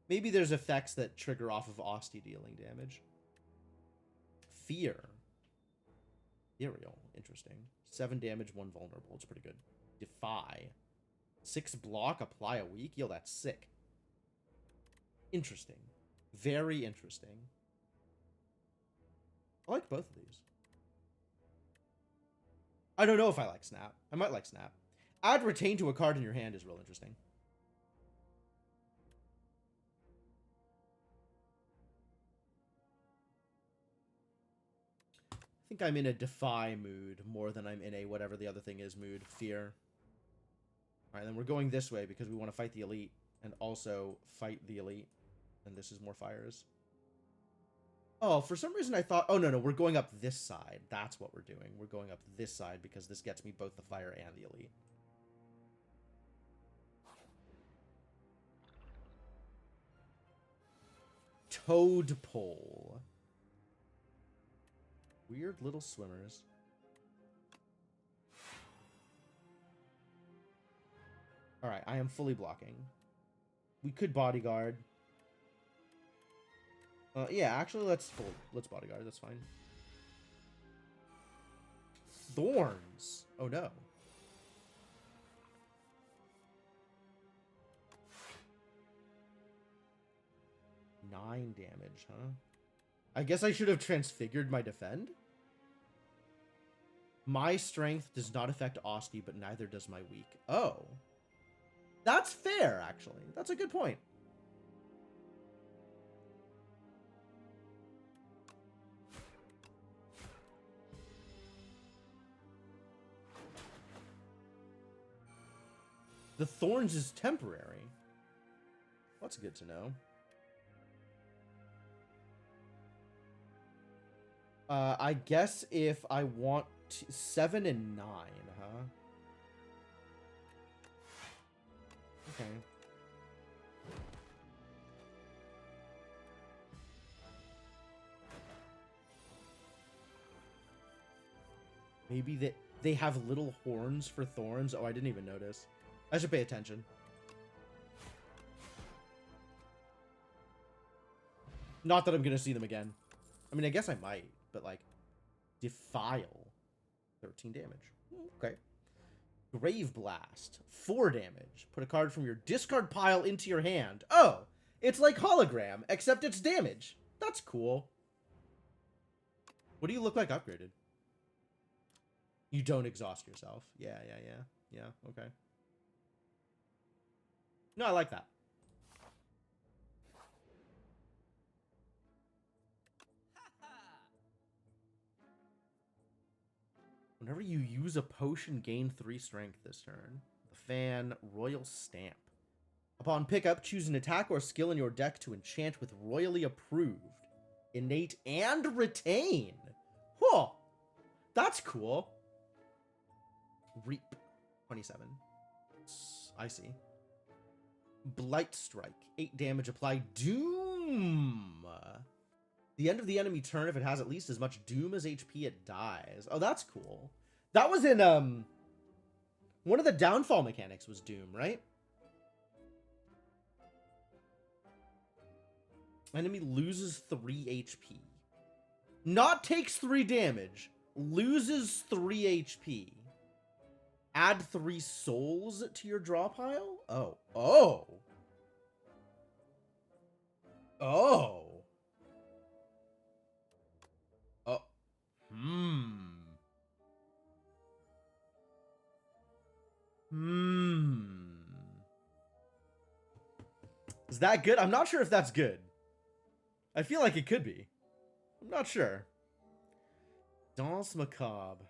Maybe there's effects that trigger off of Osti dealing damage. Fear. Ethereal. Interesting. 7 damage, 1 vulnerable. It's pretty good. Defy. 6 block, apply a weak. Yo, that's sick. Interesting. Very interesting. I like both of these. I don't know if I like Snap. I might like Snap. Add Retain to a card in your hand is real interesting. I think I'm in a Defy mood more than I'm in a whatever the other thing is mood. Fear. Alright, then we're going this way because we want to fight the elite and also fight the elite. And this is more fires. Oh, for some reason I thought... Oh, no, we're going up this side. That's what we're doing. We're going up this side because this gets me both the fire and the elite. Toadpole. Weird little swimmers. Alright, I am fully blocking. We could bodyguard. Yeah, actually, let's bodyguard. That's fine. Thorns. Oh, no. $9 9 damage, huh? I guess I should have transfigured my defend. My strength does not affect Osti, but neither does my weak. Oh. That's fair, actually. That's a good point. The thorns is temporary. That's good to know. I guess if I want 7 and 9, huh? Okay. Maybe they have little horns for thorns. Oh, I didn't even notice. I should pay attention. Not that I'm gonna see them again. I mean, I guess I might, but like, Defile. 13 damage. Okay. Grave Blast. 4 damage. Put a card from your discard pile into your hand. Oh, it's like Hologram, except it's damage. That's cool. What do you look like upgraded? You don't exhaust yourself. Yeah, okay. No, I like that. Whenever you use a potion, gain 3 strength this turn. The Fan, Royal Stamp. Upon pickup, choose an attack or skill in your deck to enchant with Royally Approved. Innate and Retain. Whoa! That's cool. Reap. 27. I see. Blight Strike. 8 damage applied. Doom! The end of the enemy turn, if it has at least as much Doom as HP, it dies. Oh, that's cool. That was in, one of the downfall mechanics was Doom, right? Enemy loses 3 HP. Not takes 3 damage. Loses 3 HP. Add 3 souls to your draw pile? Oh. Oh. Oh. Oh. Is that good? I'm not sure if that's good. I feel like it could be. I'm not sure. Danse Macabre.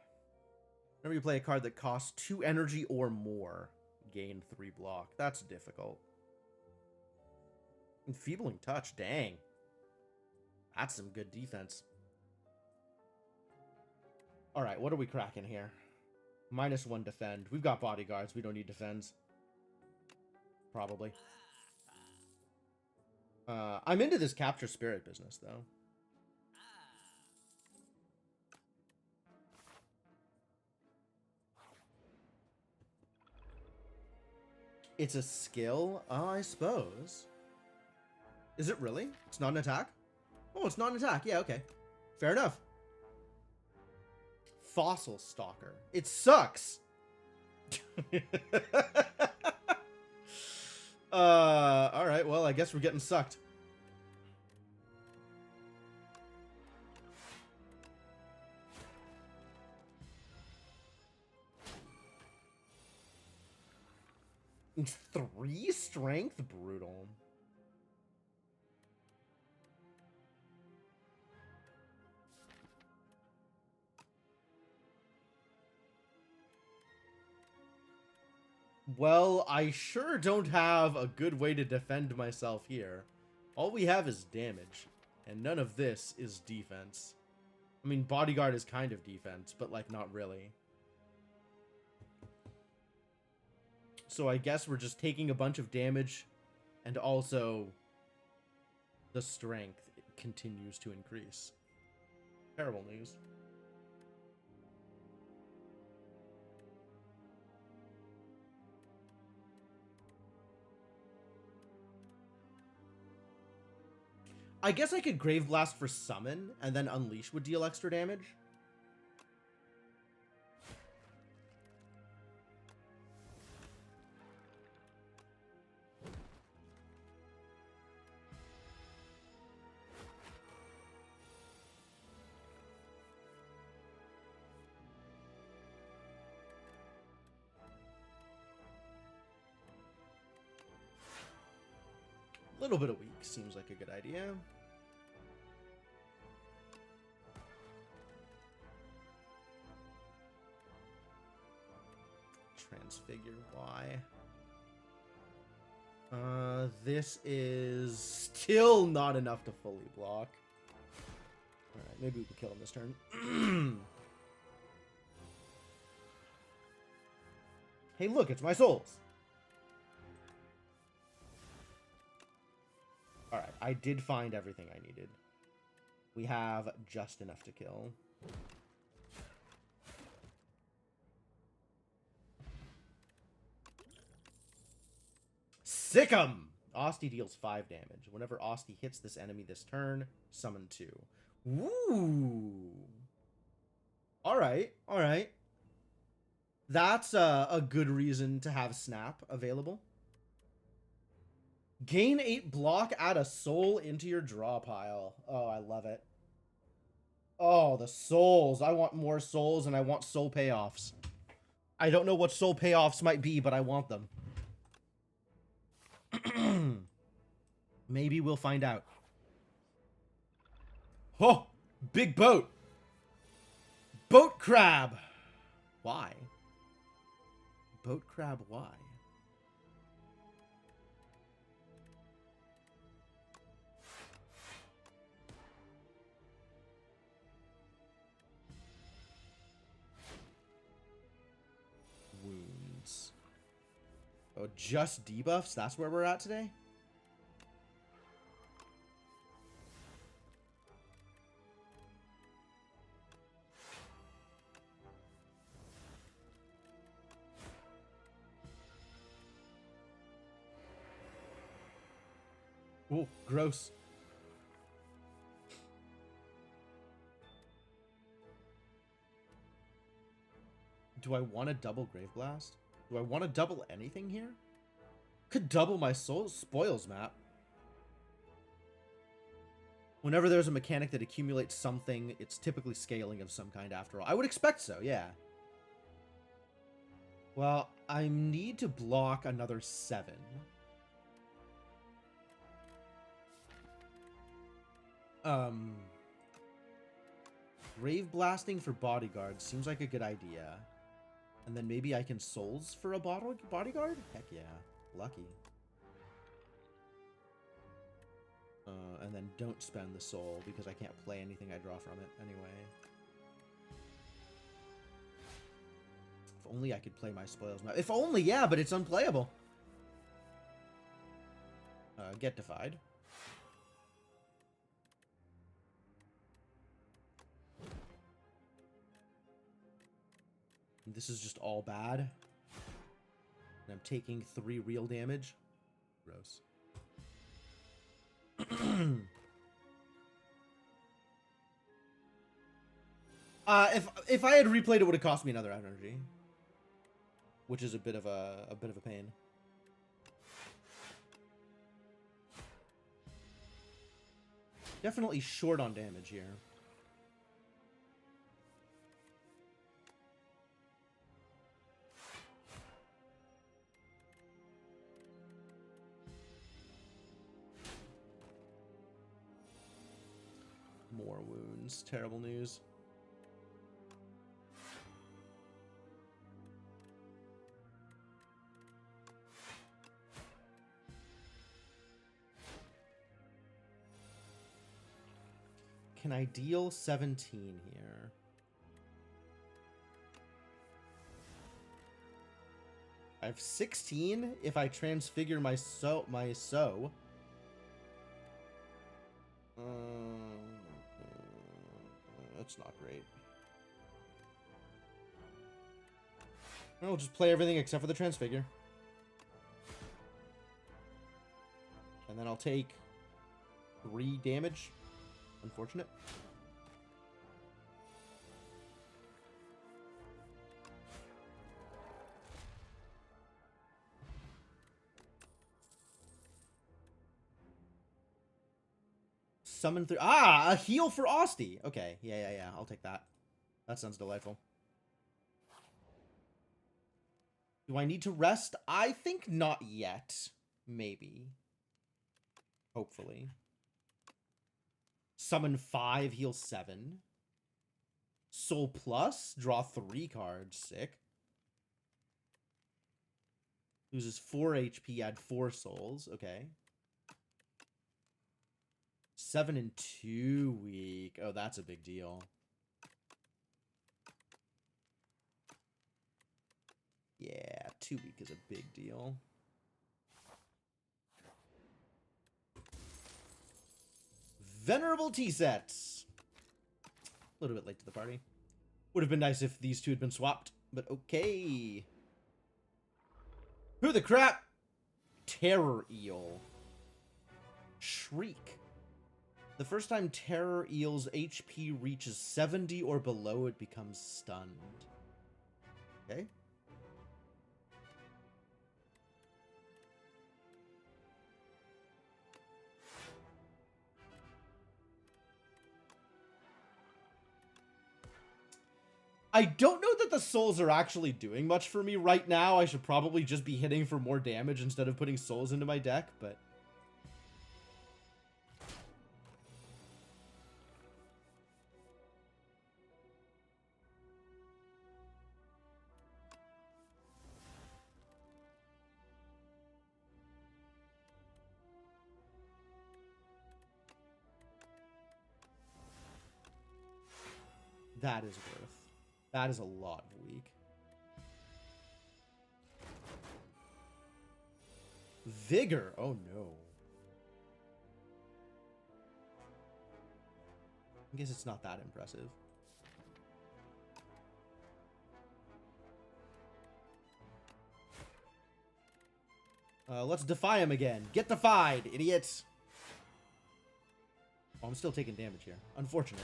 Whenever you play a card that costs 2 energy or more, gain 3 block. That's difficult. Enfeebling Touch, dang. That's some good defense. Alright, what are we cracking here? -1 defend. We've got bodyguards. We don't need defends. Probably. I'm into this capture spirit business, though. It's a skill? I suppose. Is it really? It's not an attack? Oh, it's not an attack. Yeah, okay. Fair enough. Fossil Stalker. It sucks! Alright, well, I guess we're getting sucked. It's 3 strength? Brutal. Well, I sure don't have a good way to defend myself here. All we have is damage, and none of this is defense. I mean, bodyguard is kind of defense, but, like, not really. So I guess we're just taking a bunch of damage, and also the strength continues to increase. Terrible news. I guess I could Grave Blast for summon, and then Unleash would deal extra damage. little bit of weak seems like a good idea. Transfigure Y. This is still not enough to fully block. Alright, maybe we can kill him this turn. Hey, look, it's my souls. Alright, I did find everything I needed. We have just enough to kill. Sick 'em! Asti deals 5 damage. Whenever Asti hits this enemy this turn, summon 2. Woo! Alright, alright. That's a good reason to have Snap available. Gain 8 block, add a soul into your draw pile. Oh, I love it. Oh, the souls. I want more souls, and I want soul payoffs. I don't know what soul payoffs might be, but I want them. Maybe we'll find out. Oh, big boat. Boat crab. Why? Boat crab, why? Wounds. Oh, just debuffs? That's where we're at today? Oh, gross. Do I want to double Grave Blast? Do I want to double anything here? Could double my soul spoils map. Whenever there's a mechanic that accumulates something, it's typically scaling of some kind after all. I would expect so, yeah. Well, I need to block another 7. Grave Blasting for Bodyguard seems like a good idea. And then maybe I can Souls for a Bodyguard? Heck yeah. Lucky. And then don't spend the Soul, because I can't play anything I draw from it anyway. If only I could play my Spoils map. If only, yeah, but it's unplayable. Get Defied. This is just all bad. And I'm taking 3 real damage. Gross. If I had replayed, it would have cost me another energy, which is a bit of a pain. Definitely short on damage here. More wounds. Terrible news. Can I deal 17 here? I have 16 if I transfigure my so. That's not great. I'll just play everything except for the transfigure. And then I'll take 3 damage. Unfortunate. Summon through. Ah, a heal for Asti. Okay, yeah. I'll take that. That sounds delightful. Do I need to rest? I think not yet. Maybe. Hopefully. Summon 5, heal 7. Soul Plus, draw 3 cards. Sick. Loses 4 HP, add 4 souls. Okay. 7 and 2 weak. Oh, that's a big deal. Yeah, 2 weak is a big deal. Venerable T-sets. A little bit late to the party. Would have been nice if these two had been swapped, but okay. Who the crap? Terror Eel. Shriek. The first time Terror Eel's HP reaches 70 or below, it becomes stunned. Okay. I don't know that the souls are actually doing much for me right now. I should probably just be hitting for more damage instead of putting souls into my deck, but... that is worth. That is a lot of weak. Vigor. Oh no. I guess it's not that impressive. Let's defy him again. Get defied, idiots. Oh, I'm still taking damage here. Unfortunate.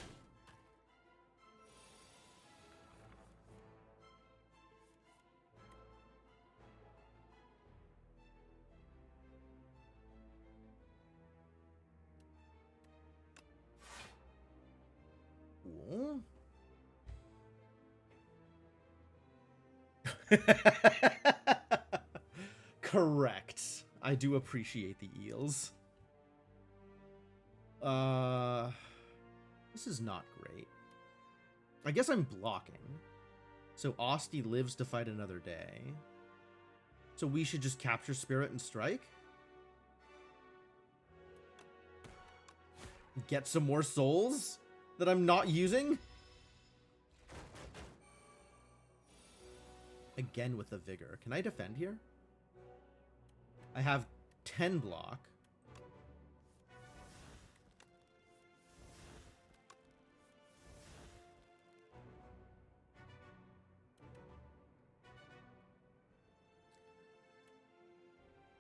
Correct. I do appreciate the eels. This is not great. I guess I'm blocking. So Osti lives to fight another day. So we should just capture Spirit and strike? Get some more souls that I'm not using? Again with the Vigor. Can I defend here? I have 10 block.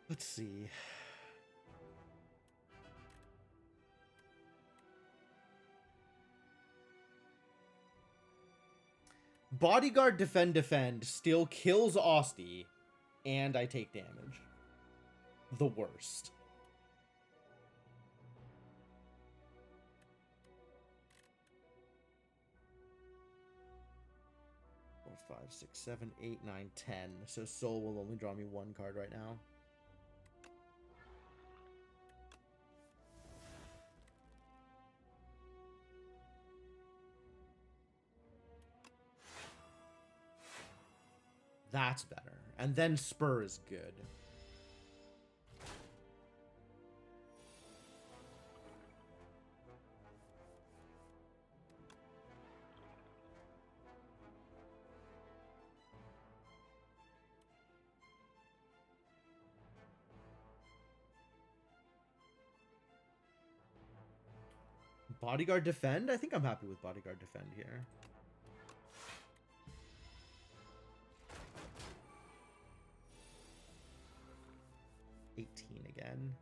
Let's see. Bodyguard defend still kills Osti, and I take damage. The worst. 4, 5, 6, 7, 8, 9, 10. So Soul will only draw me 1 card right now. That's better. And then Spur is good. Bodyguard defend? I think I'm happy with Bodyguard defend here. Again.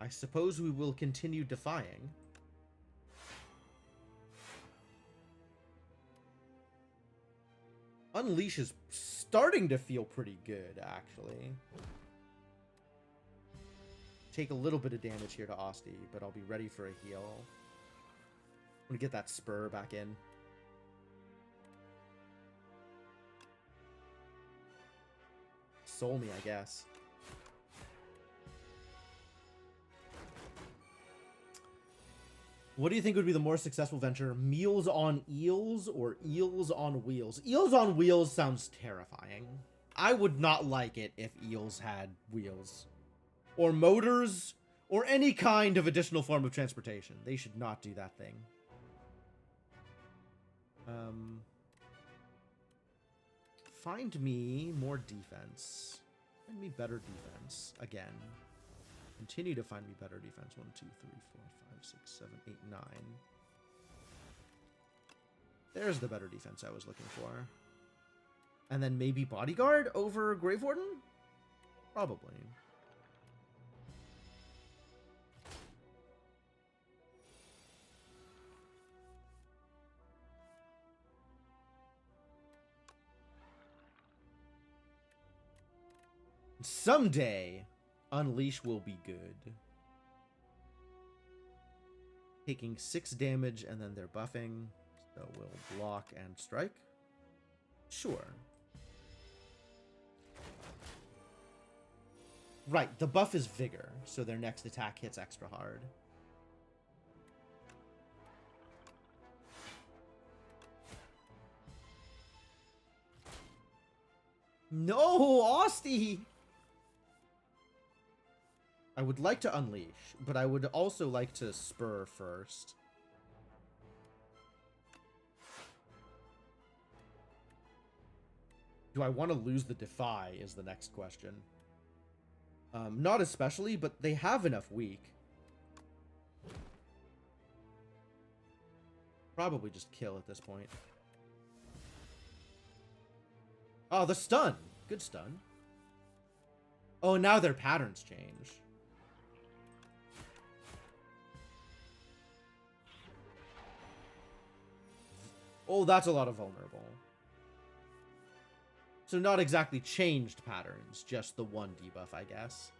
I suppose we will continue defying. Unleash is starting to feel pretty good, actually. Take a little bit of damage here to Osti, but I'll be ready for a heal. I'm gonna get that Spur back in. Soul me, I guess. What do you think would be the more successful venture? Meals on eels or eels on wheels? Eels on wheels sounds terrifying. I would not like it if eels had wheels. Or motors, or any kind of additional form of transportation. They should not do that thing. Find me more defense. Find me better defense. Again. Continue to find me better defense. 1, 2, 3, 4, 5, 6, 7, 8, 9. There's the better defense I was looking for. And then maybe bodyguard over Grave Warden? Probably. Someday, Unleash will be good. Taking 6 damage and then they're buffing. So we'll block and strike. Sure. Right, the buff is Vigor, so their next attack hits extra hard. No, Austie! I would like to Unleash, but I would also like to Spur first. Do I want to lose the Defy is the next question. Not especially, but they have enough weak. Probably just kill at this point. Oh, the stun. Good stun. Oh, now their patterns change. Oh, that's a lot of vulnerable. So not exactly changed patterns, just the one debuff, I guess.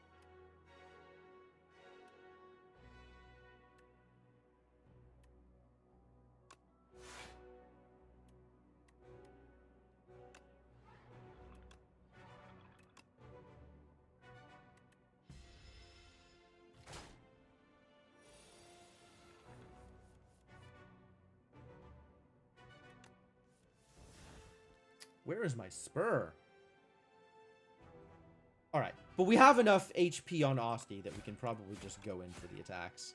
Where is my Spur? Alright, but we have enough HP on Austie that we can probably just go in for the attacks.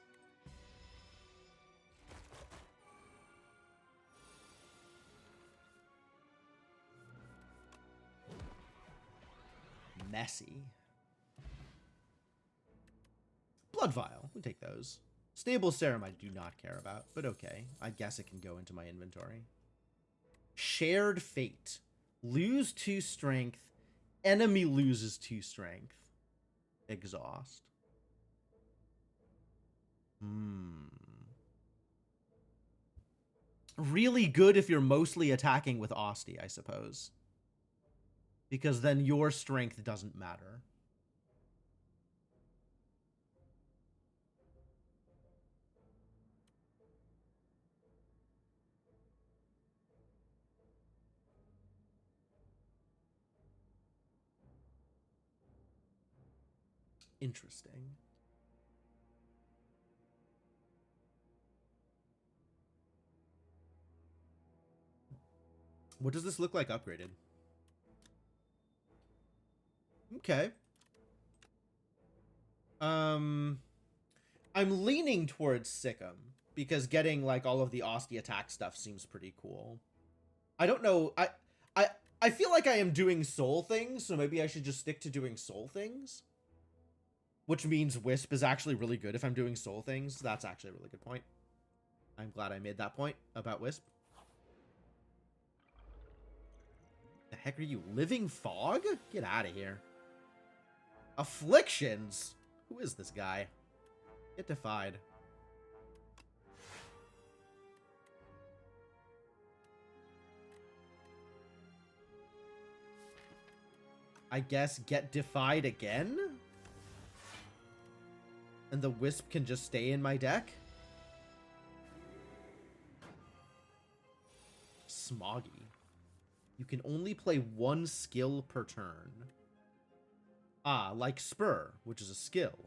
Messy. Blood Vial. We take those. Stable Serum I do not care about, but okay. I guess it can go into my inventory. Shared Fate. Lose 2 strength. Enemy loses 2 strength. Exhaust. Really good if you're mostly attacking with Austie, I suppose. Because then your strength doesn't matter. Interesting. What does this look like upgraded? Okay. I'm leaning towards Sikkim because getting like all of the Austie attack stuff seems pretty cool. I don't know. I feel like I am doing soul things, so maybe I should just stick to doing soul things. Which means Wisp is actually really good if I'm doing soul things. That's actually a really good point. I'm glad I made that point about Wisp. The heck are you? Living Fog? Get out of here. Afflictions? Who is this guy? Get defied. I guess get defied again? And the Wisp can just stay in my deck? Smoggy. You can only play 1 skill per turn. Ah, like Spur, which is a skill.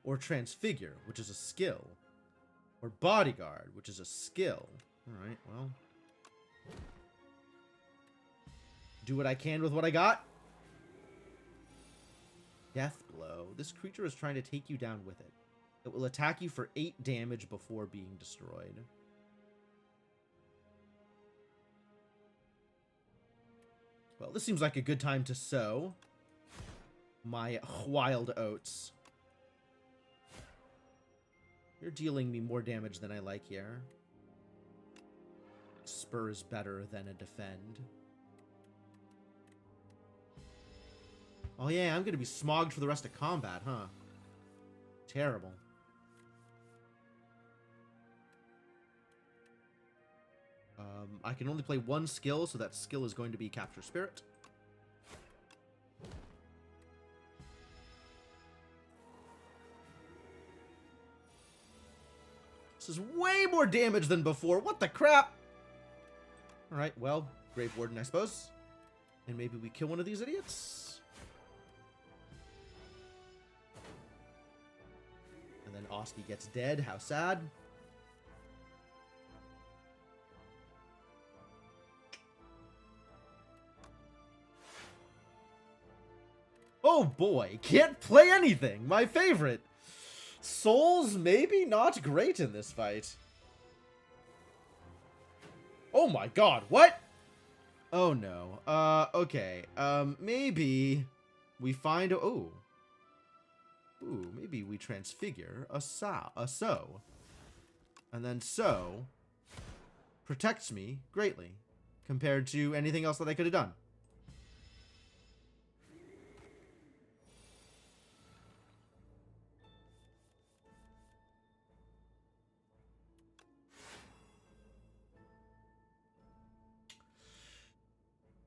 Or Transfigure, which is a skill. Or Bodyguard, which is a skill. Alright, well. Do what I can with what I got. Death Blow. This creature is trying to take you down with it. It will attack you for 8 damage before being destroyed. Well, this seems like a good time to sow my wild oats. You're dealing me more damage than I like here. Spur is better than a defend. Oh yeah, I'm gonna be smogged for the rest of combat, huh? Terrible. I can only play one skill, so that skill is going to be Capture Spirit. This is way more damage than before. What the crap? Alright, well, Grave Warden, I suppose. And maybe we kill one of these idiots. And then Oski gets dead. How sad. Oh boy, can't play anything. My favorite. Souls maybe not great in this fight. Oh my god, what? Oh no. Okay. Maybe we find ooh, maybe we transfigure a sow. And then sow protects me greatly compared to anything else that I could have done.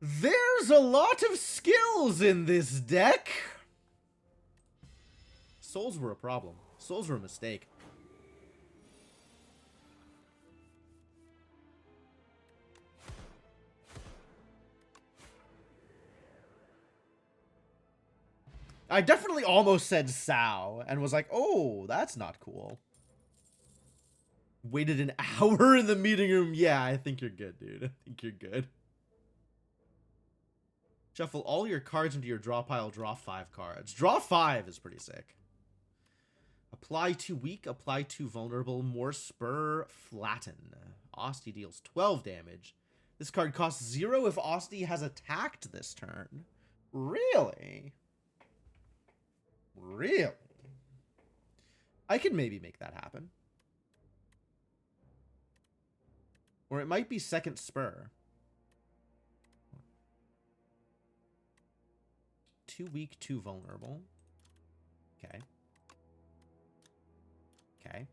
There's a lot of skills in this deck. Souls were a problem. Souls were a mistake. I definitely almost said sow and was like, oh, that's not cool. Waited an hour in the meeting room. Yeah, I think you're good, dude. I think you're good. Shuffle all your cards into your draw pile, draw 5 cards. Draw 5 is pretty sick. Apply 2 weak, apply 2 vulnerable, more spur, flatten. Osti deals 12 damage. This card costs 0 if Osti has attacked this turn. Really? Really? I could maybe make that happen. Or it might be second spur. 2 weak, 2 vulnerable. Okay. Okay.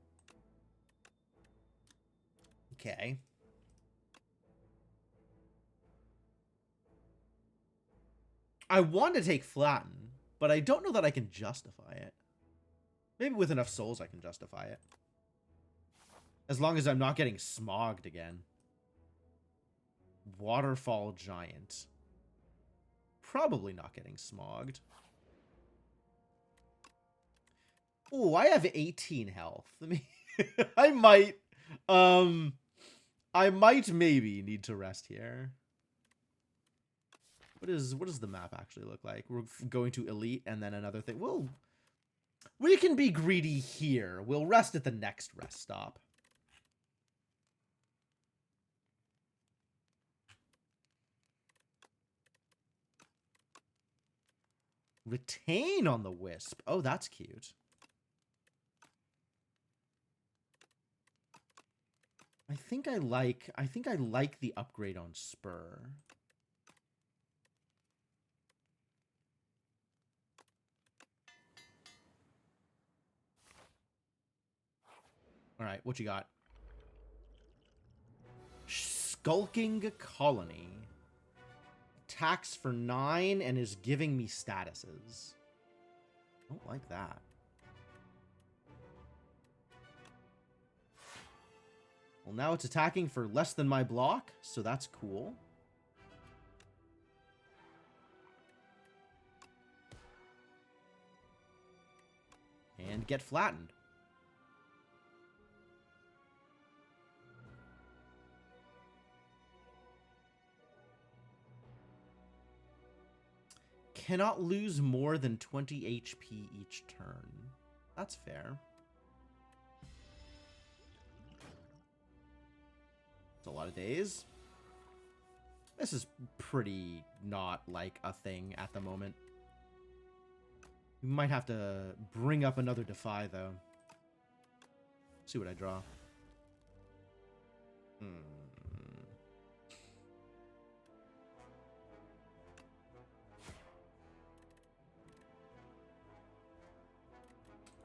Okay. I want to take flatten, but I don't know that I can justify it. Maybe with enough souls I can justify it. As long as I'm not getting smogged again. Waterfall Giant. Probably not getting smogged. Oh, I have 18 health. Let me I might maybe need to rest here. What does the map actually look like? We're going to elite and then another thing. Well, we can be greedy here. We'll rest at the next rest stop. Retain on the Wisp. Oh, that's cute. I think I like the upgrade on Spur. All right, what you got? Skulking Colony. Attacks for 9 and is giving me statuses. I don't like that. Well, now it's attacking for less than my block, so that's cool. And get flattened. cannot lose more than 20 HP each turn. That's fair. It's a lot of days. This is pretty not like a thing at the moment. We might have to bring up another Defy, though. See what I draw.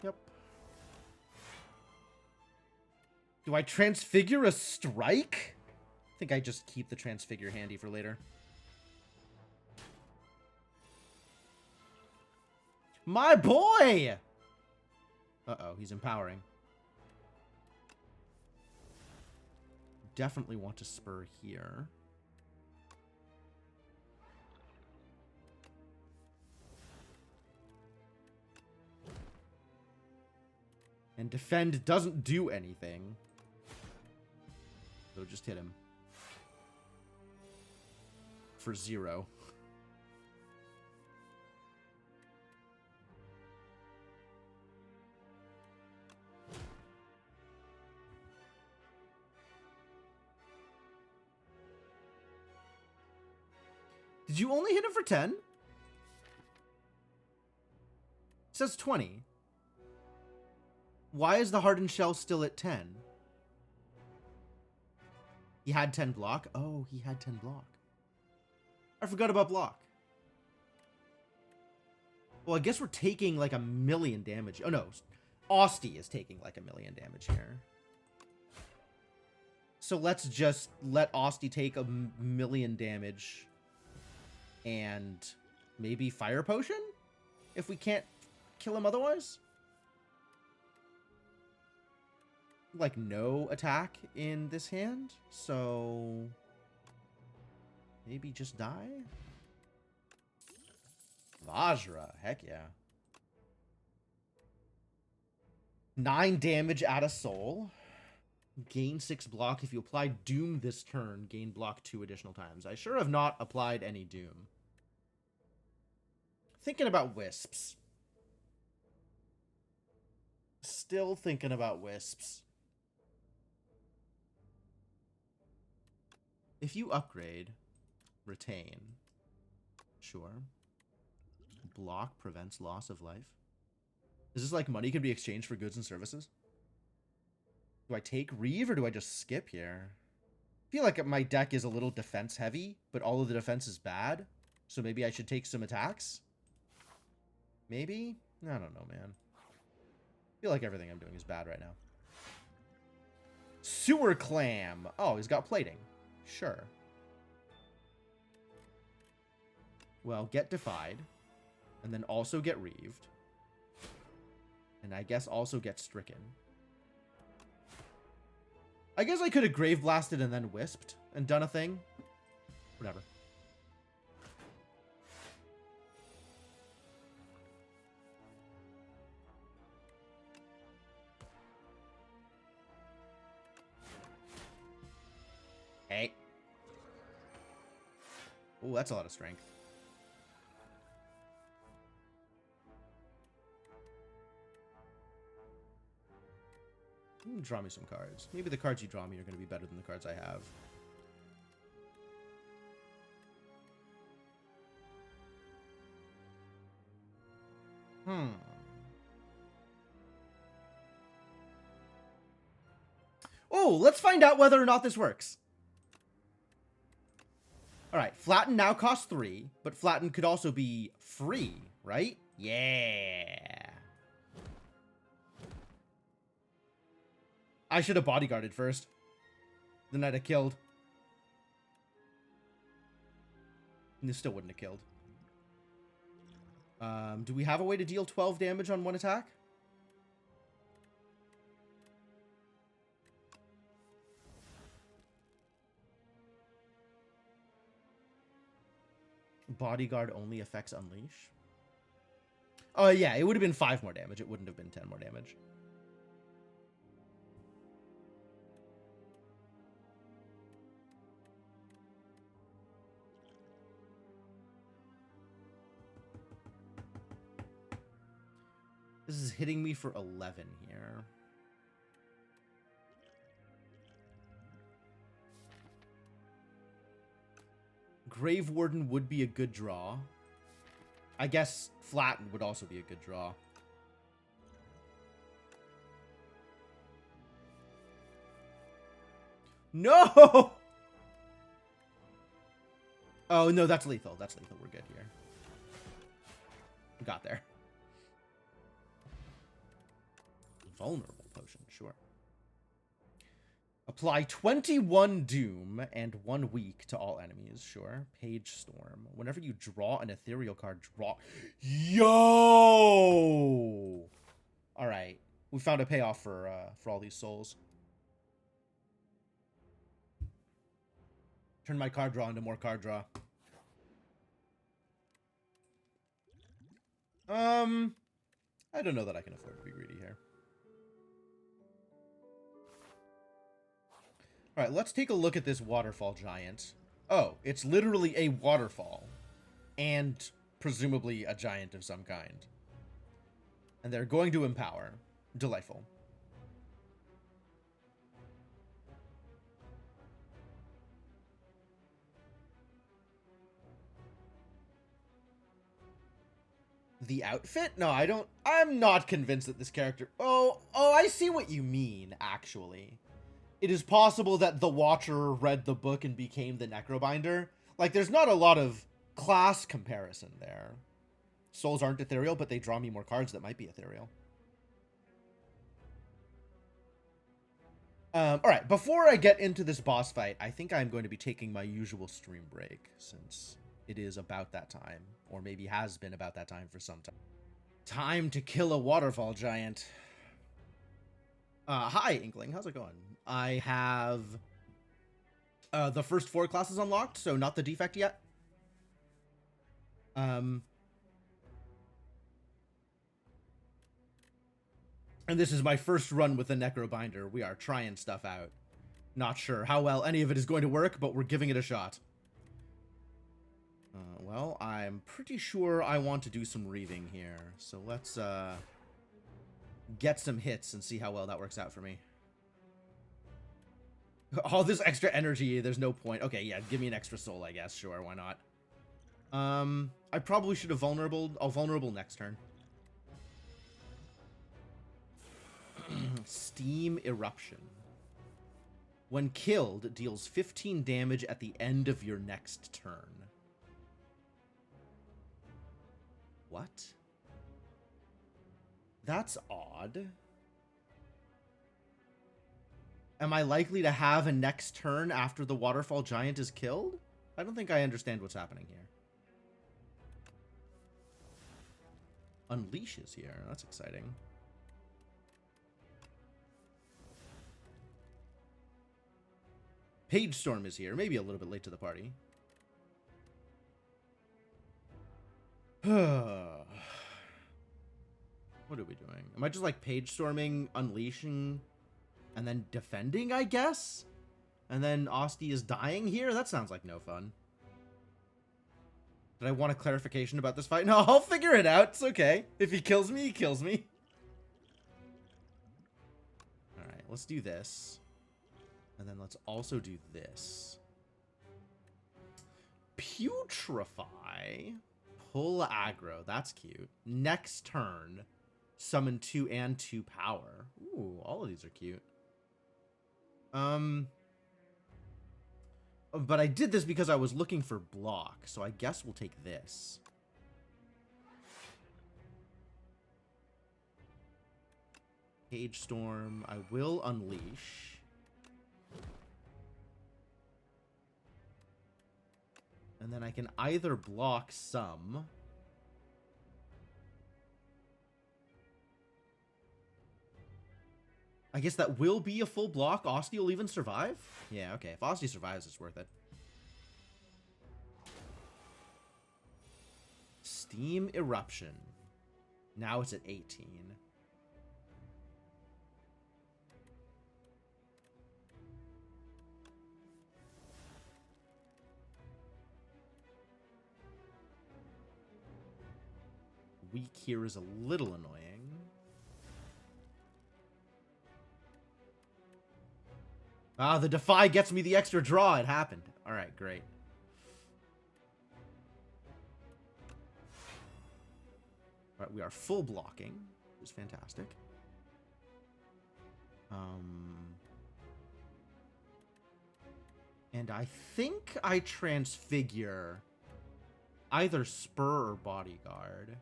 Yep. Do I transfigure a strike? I think I just keep the transfigure handy for later. My boy! Uh-oh, he's empowering. Definitely want to spur here. And defend doesn't do anything. So just hit him. For 0. Did you only hit him for 10? It says 20. Why is the hardened shell still at 10? He had 10 block? Oh, he had 10 block. I forgot about block. Well, I guess we're taking like 1,000,000 damage. Oh, no. Austie is taking like 1,000,000 damage here. So let's just let Austie take 1,000,000 damage. And maybe Fire Potion? If we can't kill him otherwise? Like, no attack in this hand. So maybe just die? Vajra. Heck yeah. 9 damage at a soul. Gain 6 block. If you apply Doom this turn, gain block 2 additional times. I sure have not applied any Doom. Thinking about Wisps. Still thinking about Wisps. If you upgrade, retain. Sure. Block prevents loss of life. Is this like money can be exchanged for goods and services? Do I take Reeve or do I just skip here? I feel like my deck is a little defense heavy, but all of the defense is bad. So maybe I should take some attacks? Maybe? I don't know, man. I feel like everything I'm doing is bad right now. Sewer Clam. Oh, he's got plating. Sure. Well, get defied. And then also get reaved. And I guess also get stricken. I guess I could have grave blasted and then wisped and done a thing. Whatever. Hey. Oh, that's a lot of strength. Draw me some cards. Maybe the cards you draw me are going to be better than the cards I have. Oh, let's find out whether or not this works. Alright, Flatten now costs 3, but Flatten could also be free, right? Yeah. I should have bodyguarded first. Then I'd have killed. And this still wouldn't have killed. Do we have a way to deal 12 damage on one attack? Bodyguard only affects Unleash. Oh, yeah, it would have been 5 more damage. It wouldn't have been 10 more damage. This is hitting me for 11 here. Grave Warden would be a good draw. I guess Flatten would also be a good draw. No! Oh, no, that's lethal. That's lethal. We're good here. We got there. Vulnerable potion, sure. Apply 21 Doom and 1 Weak to all enemies, sure. Page Storm. Whenever you draw an ethereal card, draw... Yo! Alright. We found a payoff for all these souls. Turn my card draw into more card draw. I don't know that I can afford to be greedy here. Alright, let's take a look at this waterfall giant. Oh, it's literally a waterfall. And presumably a giant of some kind. And they're going to empower. Delightful. The outfit? No, I don't... I'm not convinced that this character... Oh, I see what you mean, actually. It is possible that the Watcher read the book and became the Necrobinder. Like, there's not a lot of class comparison there. Souls aren't ethereal, but they draw me more cards that might be ethereal. Alright, before I get into this boss fight, I think I'm going to be taking my usual stream break, since it is about that time. Or maybe has been about that time for some time. Time to kill a waterfall giant. Hi, Inkling. How's it going? I have the first 4 classes unlocked, so not the defect yet. And this is my first run with the Necrobinder. We are trying stuff out. Not sure how well any of it is going to work, but we're giving it a shot. Well, I'm pretty sure I want to do some reaving here. So let's get some hits and see how well that works out for me. All this extra energy, there's no point. Okay, yeah, give me an extra soul, I guess. Sure, why not? I probably should have vulnerable. I'll vulnerable next turn. Steam Eruption. When killed, deals 15 damage at the end of your next turn. What? That's odd. Am I likely to have a next turn after the waterfall giant is killed? I don't think I understand what's happening here. Unleash is here. That's exciting. Page Storm is here. Maybe a little bit late to the party. What are we doing? Am I just like Page Storming, Unleashing, and then defending, I guess? And then Osti is dying here? That sounds like no fun. Did I want a clarification about this fight? No, I'll figure it out. It's okay. If he kills me, he kills me. Alright, let's do this. And then let's also do this. Putrefy. Pull aggro. That's cute. Next turn, summon 2 and 2 power. Ooh, all of these are cute. But I did this because I was looking for block, so I guess we'll take this. Page Storm. I will unleash. And then I can either block some. I guess that will be a full block. Osti will even survive? Yeah, okay. If Osti survives, it's worth it. Steam Eruption. Now it's at 18. Weak here is a little annoying. Ah, the Defy gets me the extra draw. It happened. All right, great. All right, we are full blocking, which is fantastic. And I think I transfigure either Spur or Bodyguard,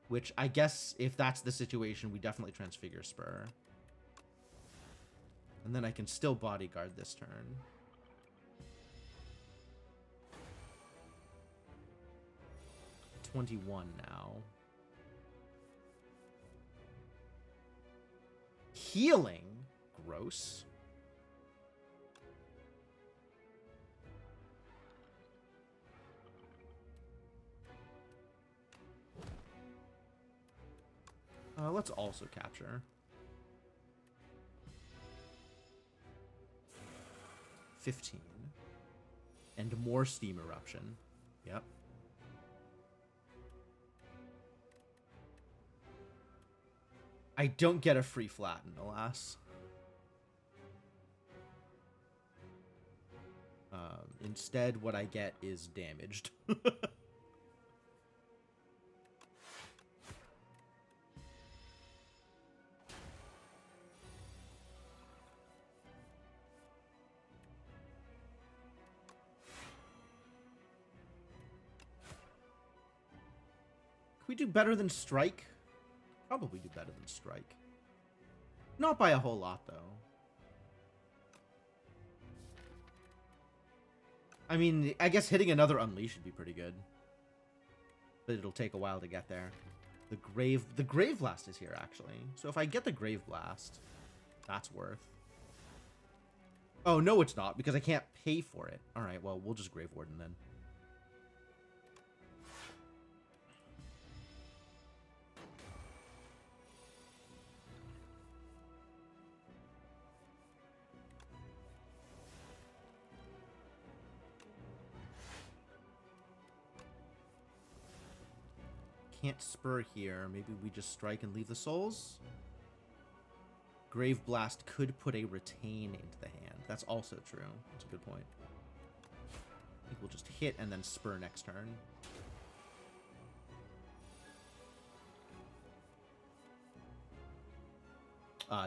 which I guess if that's the situation, we definitely transfigure Spur. And then I can still Bodyguard this turn. $21 now. Healing? Gross. Let's also capture. 15. And more Steam Eruption. Yep. I don't get a free flatten, alas. Instead, what I get is damaged. Can we do better than Strike? Probably do better than Strike. Not by a whole lot, though. I mean, I guess hitting another Unleash would be pretty good. But it'll take a while to get there. The Grave Blast is here, actually. So if I get the Grave Blast, that's worth. Oh, no, it's not, because I can't pay for it. Alright, well, we'll just Grave Warden then. Can't Spur here. Maybe we just strike and leave the souls? Grave Blast could put a Retain into the hand. That's also true. That's a good point. I think we'll just hit and then Spur next turn.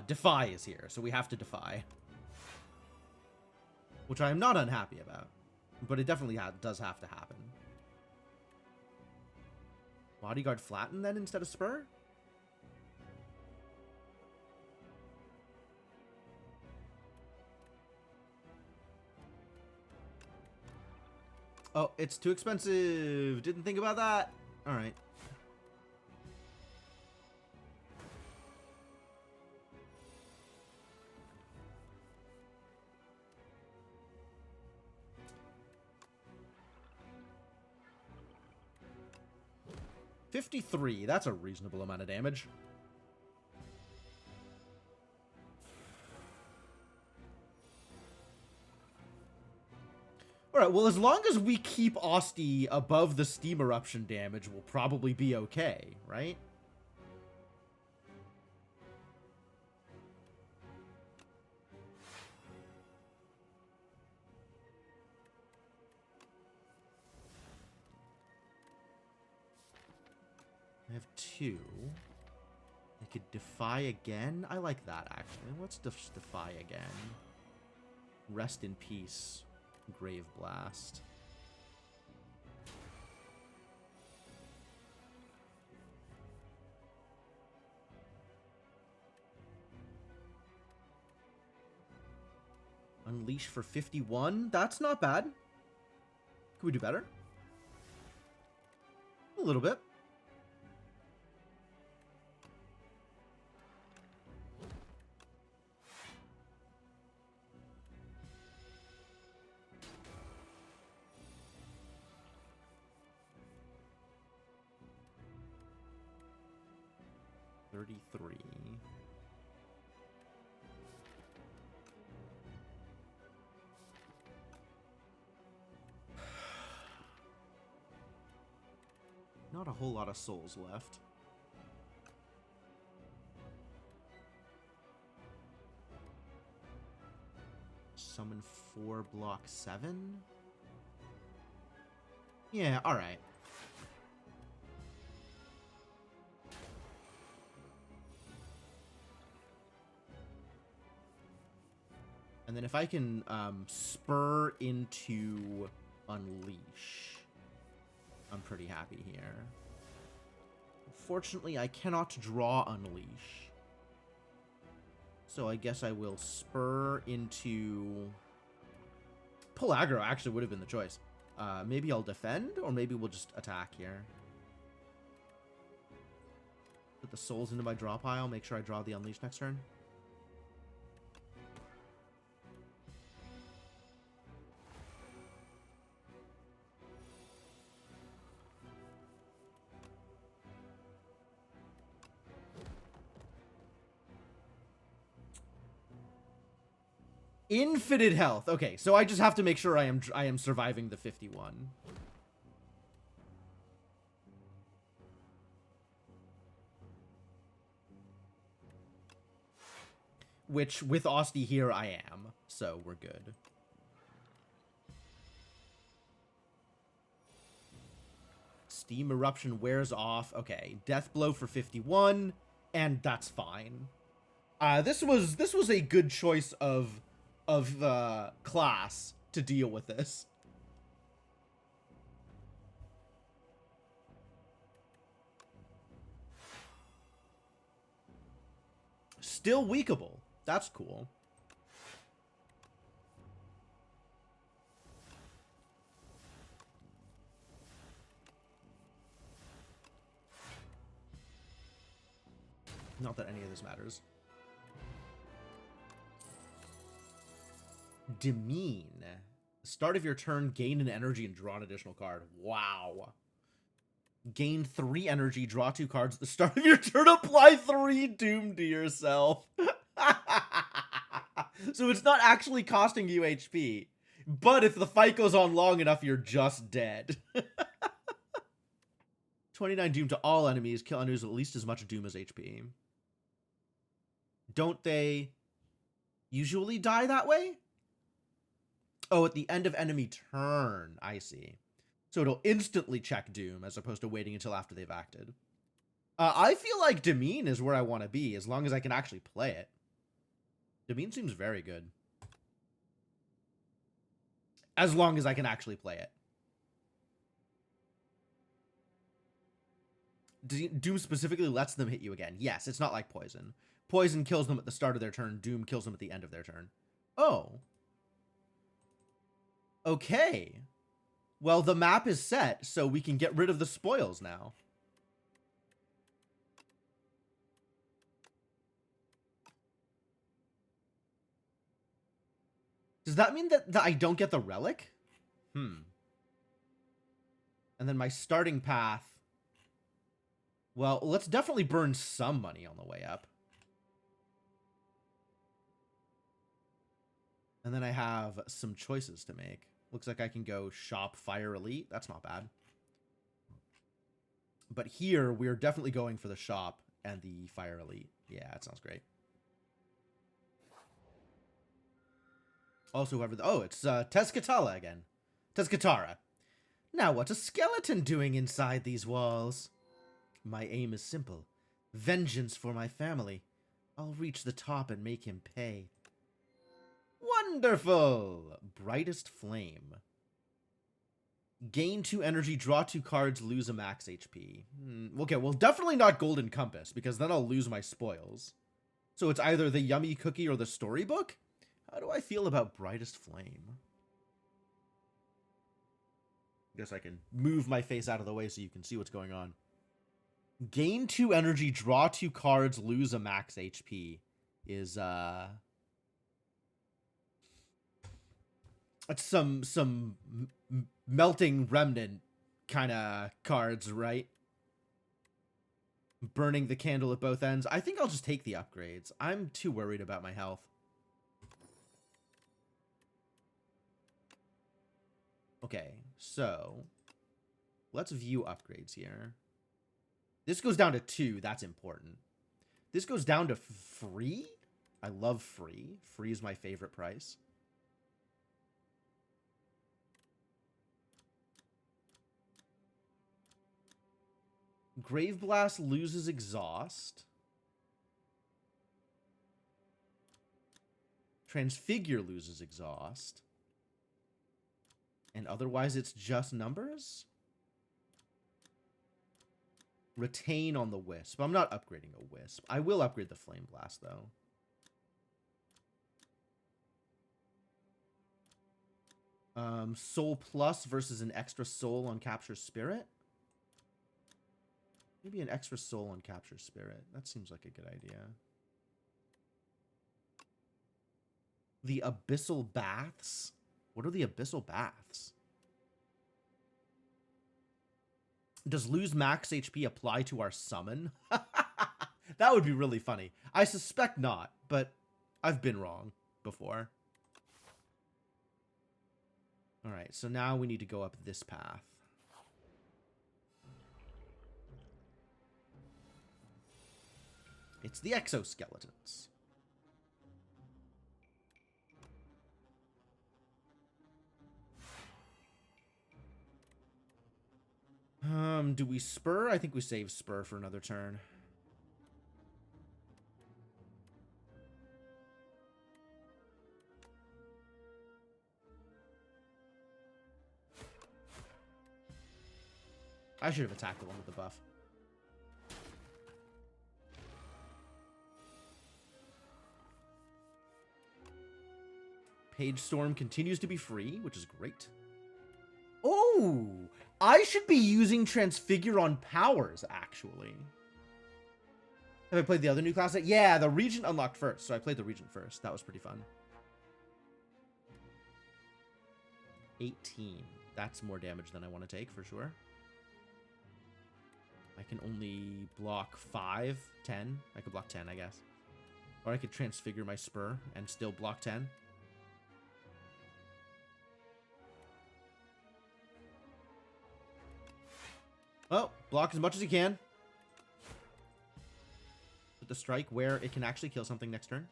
Defy is here, so we have to Defy. Which I am not unhappy about. But it definitely does have to happen. Bodyguard flatten then instead of Spur? Oh, it's too expensive. Didn't think about that. All right. $53. That's a reasonable amount of damage. Alright, well, as long as we keep Asti above the Steam Eruption damage, we'll probably be okay, right? I have 2. I could Defy again. I like that, actually. Let's Defy again. Rest in peace, Grave Blast. Unleash for 51? That's not bad. Can we do better? A little bit. $33. Not a whole lot of souls left. Summon 4, block 7? Yeah, alright. And then if I can spur into Unleash, I'm pretty happy here. Unfortunately, I cannot draw Unleash. So I guess I will spur into... Pull aggro actually would have been the choice. Maybe I'll defend, or maybe we'll just attack here. Put the souls into my draw pile, make sure I draw the Unleash next turn. Infinite health. Okay, so I just have to make sure I am surviving the 51. Which, with Austie here, I am. So, we're good. Steam Eruption wears off. Okay, Death Blow for 51, and that's fine. This was a good choice of class to deal with this. Still weakable. That's cool. Not that any of this matters. Demean. Start of your turn, gain an energy and draw an additional card. Wow. Gain 3 energy, draw 2 cards at the start of your turn, apply 3 doom to yourself. So it's not actually costing you HP. But if the fight goes on long enough, you're just dead. 29 doom to all enemies. Kill enemies with at least as much doom as HP. Don't they usually die that way? Oh, at the end of enemy turn. I see. So it'll instantly check doom as opposed to waiting until after they've acted. I feel like Demean is where I want to be as long as I can actually play it. Demean seems very good. As long as I can actually play it. Doom specifically lets them hit you again. Yes, it's not like Poison. Poison kills them at the start of their turn. Doom kills them at the end of their turn. Oh. Okay. Well, the map is set, so we can get rid of the spoils now. Does that mean that I don't get the relic? And then my starting path... Well, let's definitely burn some money on the way up. And then I have some choices to make. Looks like I can go shop Fire Elite. That's not bad. But here, we're definitely going for the shop and the Fire Elite. Yeah, that sounds great. Also, whoever... Oh, it's Tezcatala again. Tezcatara. Now, what's a skeleton doing inside these walls? My aim is simple. Vengeance for my family. I'll reach the top and make him pay. Wonderful! Brightest Flame. Gain 2 energy, draw 2 cards, lose a max HP. Okay, well, definitely not Golden Compass, because then I'll lose my spoils. So it's either the Yummy Cookie or the Storybook? How do I feel about Brightest Flame? Guess I can move my face out of the way so you can see what's going on. Gain 2 energy, draw 2 cards, lose a max HP is, it's some melting remnant kind of cards, right? Burning the candle at both ends. I think I'll just take the upgrades. I'm too worried about my health. Okay, so let's view upgrades here. This goes down to 2. That's important. This goes down to free. I love free. Free is my favorite price. Grave Blast loses exhaust. Transfigure loses exhaust. And otherwise it's just numbers? Retain on the Wisp. I'm not upgrading a Wisp. I will upgrade the Flame Blast, though. Soul Plus versus an extra soul on Capture Spirit? Maybe an extra soul on Capture Spirit. That seems like a good idea. The Abyssal Baths? What are the Abyssal Baths? Does lose max HP apply to our summon? That would be really funny. I suspect not, but I've been wrong before. Alright, so now we need to go up this path. It's the exoskeletons. Do we spur? I think we save spur for another turn. I should have attacked the one with the buff. Page Storm continues to be free, which is great. Oh! I should be using Transfigure on powers, actually. Have I played the other new class? Yeah, the Regent unlocked first, so I played the Regent first. That was pretty fun. 18. That's more damage than I want to take, for sure. I can only block 5, 10. I could block 10, I guess. Or I could Transfigure my Spur and still block 10. Oh, block as much as you can. Put the strike where it can actually kill something next turn.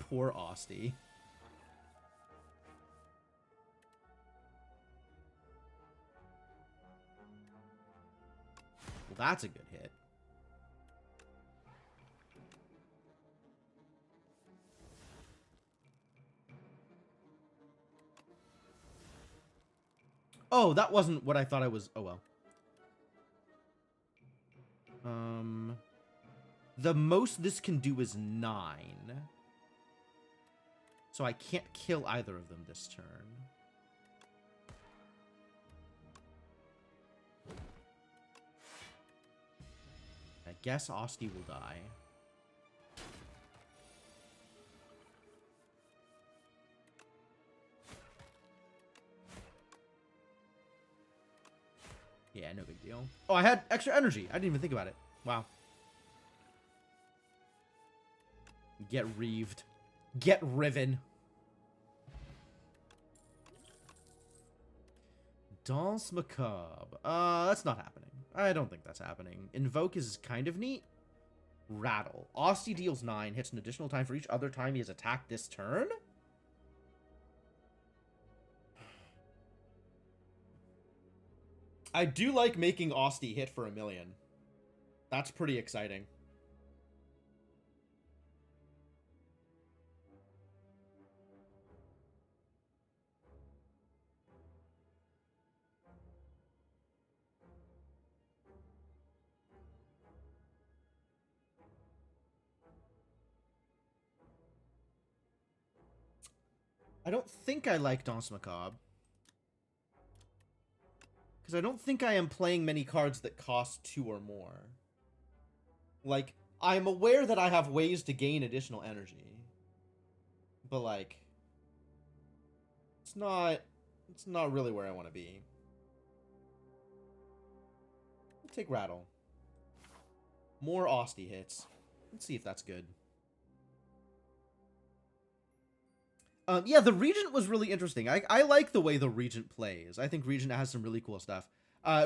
Poor Austie. Well, that's a good hit. Oh, that wasn't what I thought I was. Oh, well. The most this can do is 9. So I can't kill either of them this turn. I guess Austie will die. Yeah, no big deal. Oh, I had extra energy. I didn't even think about it. Wow. Get reeved. Get riven. Danse Macabre. That's not happening. I don't think that's happening. Invoke is kind of neat. Rattle. Austie deals 9, hits an additional time for each other time he has attacked this turn? I do like making Austie hit for 1,000,000. That's pretty exciting. I don't think I like Danse Macabre. Because I don't think I am playing many cards that cost 2 or more. Like, I'm aware that I have ways to gain additional energy. But, like, it's not really where I want to be. I'll take Rattle. More Austie hits. Let's see if that's good. Yeah, the Regent was really interesting. I like the way the Regent plays. I think Regent has some really cool stuff.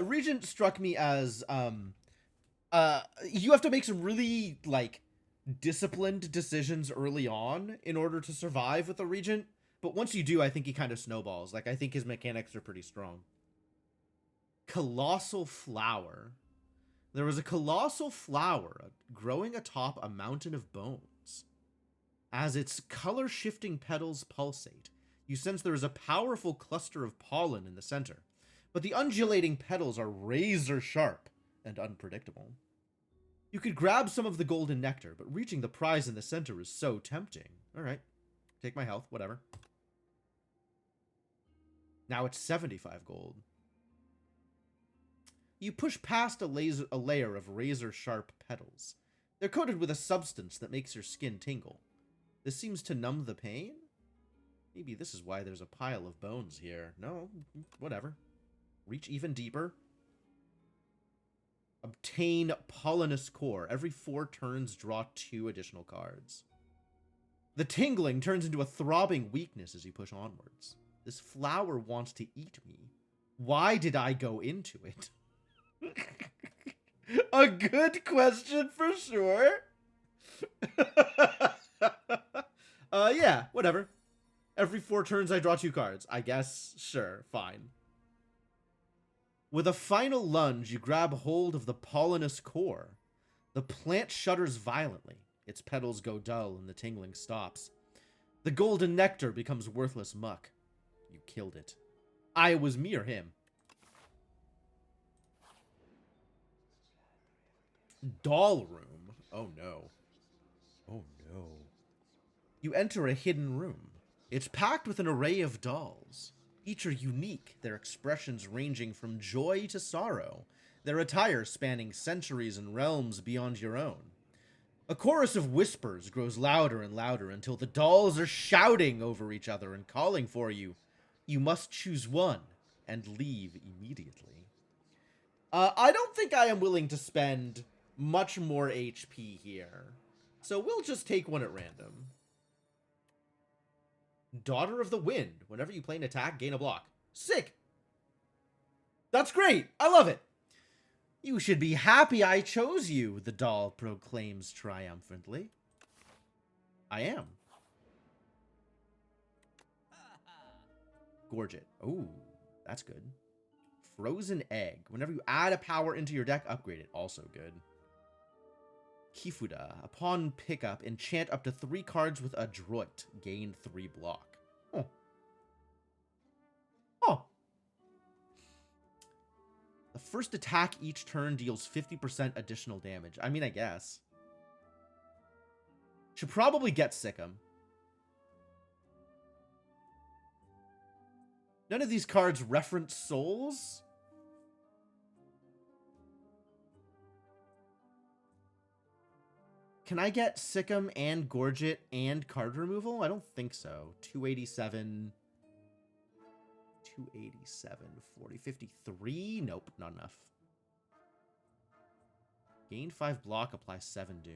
Regent struck me as you have to make some really like disciplined decisions early on in order to survive with the Regent. But once you do, I think he kind of snowballs. Like I think his mechanics are pretty strong. Colossal flower. There was a colossal flower growing atop a mountain of bones. As its color-shifting petals pulsate, you sense there is a powerful cluster of pollen in the center, but the undulating petals are razor-sharp and unpredictable. You could grab some of the golden nectar, but reaching the prize in the center is so tempting. Alright, take my health, whatever. Now it's 75 gold. You push past a layer of razor-sharp petals. They're coated with a substance that makes your skin tingle. This seems to numb the pain? Maybe this is why there's a pile of bones here. No, whatever. Reach even deeper. Obtain Pollinous Core. Every 4 turns, draw 2 additional cards. The tingling turns into a throbbing weakness as you push onwards. This flower wants to eat me. Why did I go into it? A good question for sure. Yeah, whatever. Every 4 turns I draw 2 cards. I guess, sure, fine. With a final lunge, you grab hold of the pollinous core. The plant shudders violently. Its petals go dull and the tingling stops. The golden nectar becomes worthless muck. You killed it. I was me or him. Doll room. Oh no. Oh no. You enter a hidden room. It's packed with an array of dolls. Each are unique, their expressions ranging from joy to sorrow, their attire spanning centuries and realms beyond your own. A chorus of whispers grows louder and louder until the dolls are shouting over each other and calling for you. You must choose one and leave immediately. I don't think I am willing to spend much more HP here, so we'll just take one at random. Daughter of the Wind. Whenever you play an attack, gain a block. Sick! That's great! I love it! You should be happy I chose you, the doll proclaims triumphantly. I am. Gorget. Ooh, that's good. Frozen Egg. Whenever you add a power into your deck, upgrade it. Also good. Kifuda. Upon pickup, enchant up to 3 cards with Adroit. Gain 3 block. Oh. Oh. The first attack each turn deals 50% additional damage. I mean, I guess. Should probably get Sikkim. None of these cards reference souls? Can I get Sikkim and Gorget and card removal? I don't think so. 287. 287. 40. 53? Nope, not enough. Gain 5 block, apply 7 doom.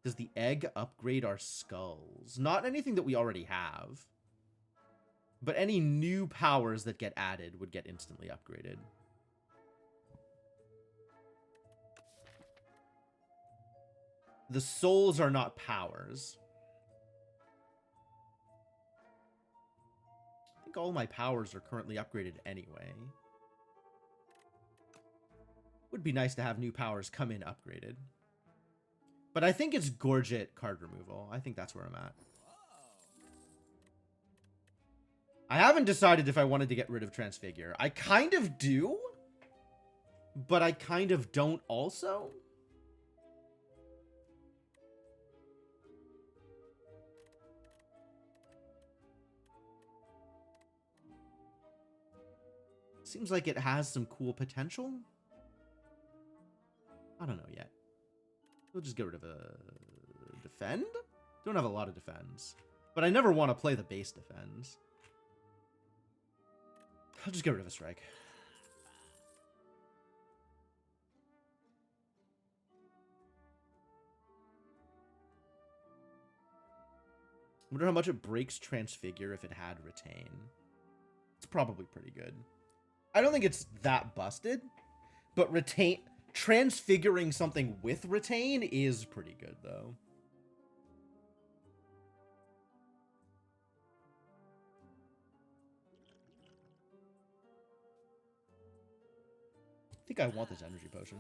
Does the egg upgrade our skulls? Not anything that we already have. But any new powers that get added would get instantly upgraded. The souls are not powers. I think all my powers are currently upgraded anyway. Would be nice to have new powers come in upgraded. But I think it's Gorget card removal. I think that's where I'm at. I haven't decided if I wanted to get rid of Transfigure. I kind of do, but I kind of don't also. Seems like it has some cool potential. I don't know yet. We'll just get rid of a defend? Don't have a lot of defends. But I never want to play the base defends. I'll just get rid of a strike. Wonder how much it breaks Transfigure if it had Retain. It's probably pretty good. I don't think it's that busted, but Retain... Transfiguring something with Retain is pretty good, though. I think I want this energy potion.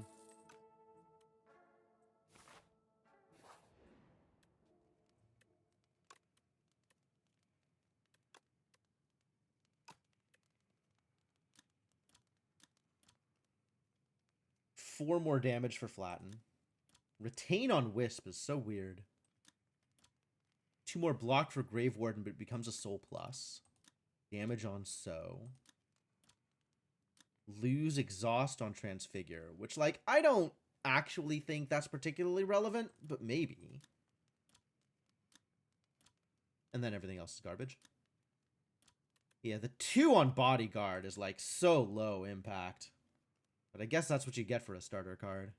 Four more damage for Flatten. Retain on Wisp is so weird. 2 more block for Grave Warden, but it becomes a Soul Plus. Damage on Sow. Lose Exhaust on Transfigure, which, like, I don't actually think that's particularly relevant, but maybe. And then everything else is garbage. Yeah, the 2 on Bodyguard is, like, so low impact. But I guess that's what you get for a starter card.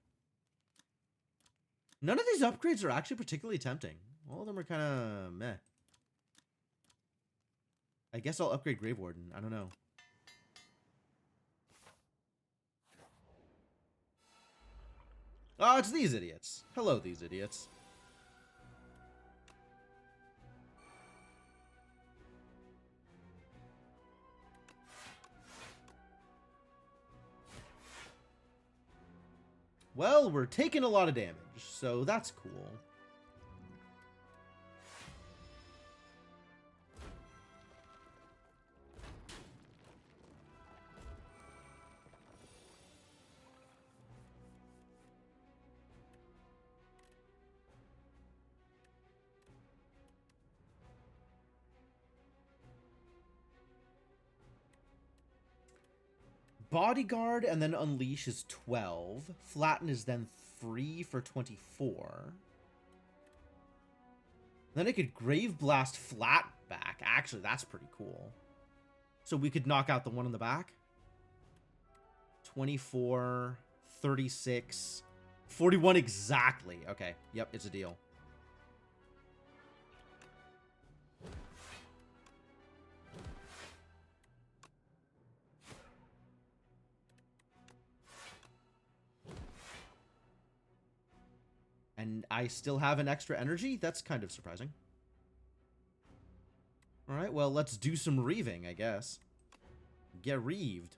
None of these upgrades are actually particularly tempting. All of them are kind of meh. I guess I'll upgrade Grave Warden. I don't know. Oh, it's these idiots. Hello, these idiots. Well, we're taking a lot of damage, so that's cool. Bodyguard and then Unleash is 12. Flatten is then 3 for 24. Then I could Grave Blast Flat back. Actually, that's pretty cool. So we could knock out the one in the back. 24, 36, 41 exactly. Okay, yep, it's a deal. And I still have an extra energy? That's kind of surprising. Alright, well, let's do some reaving, I guess. Get reaved.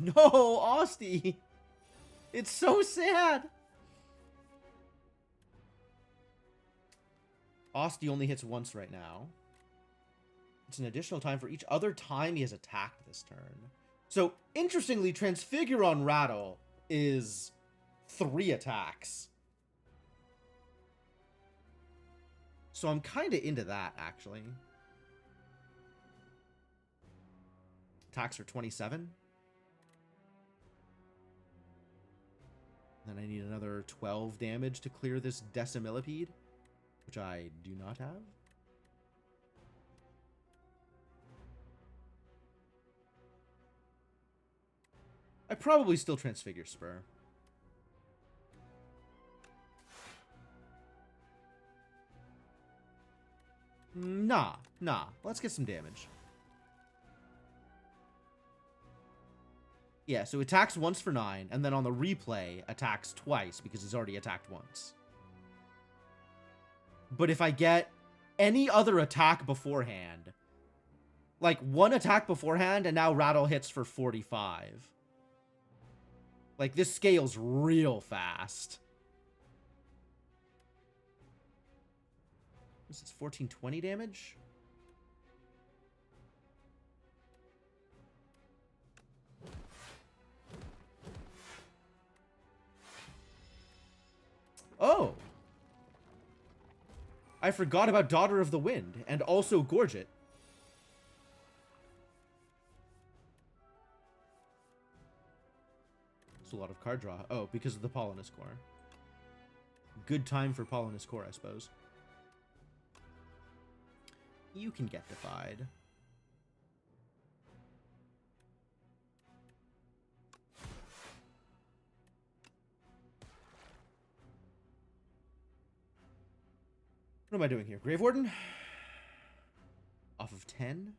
No, Austie! It's so sad! Austie only hits once right now. It's an additional time for each other time he has attacked this turn. So, interestingly, Transfigure on Rattle is 3 attacks. So I'm kind of into that, actually. Attacks are 27. Then I need another 12 damage to clear this Decimillipede, which I do not have. I probably still Transfigure Spur. Nah. Let's get some damage. Yeah, so attacks once for 9, and then on the replay, attacks twice, because he's already attacked once. But if I get any other attack beforehand, like 1 attack beforehand, and now Rattle hits for 45. Like, this scales real fast. This is 1420 damage? Oh! I forgot about Daughter of the Wind, and also Gorge It. A lot of card draw. Oh, because of the Polonus Core. Good time for Polonus Core, I suppose. You can get defied. What am I doing here? Grave Warden? Off of 10.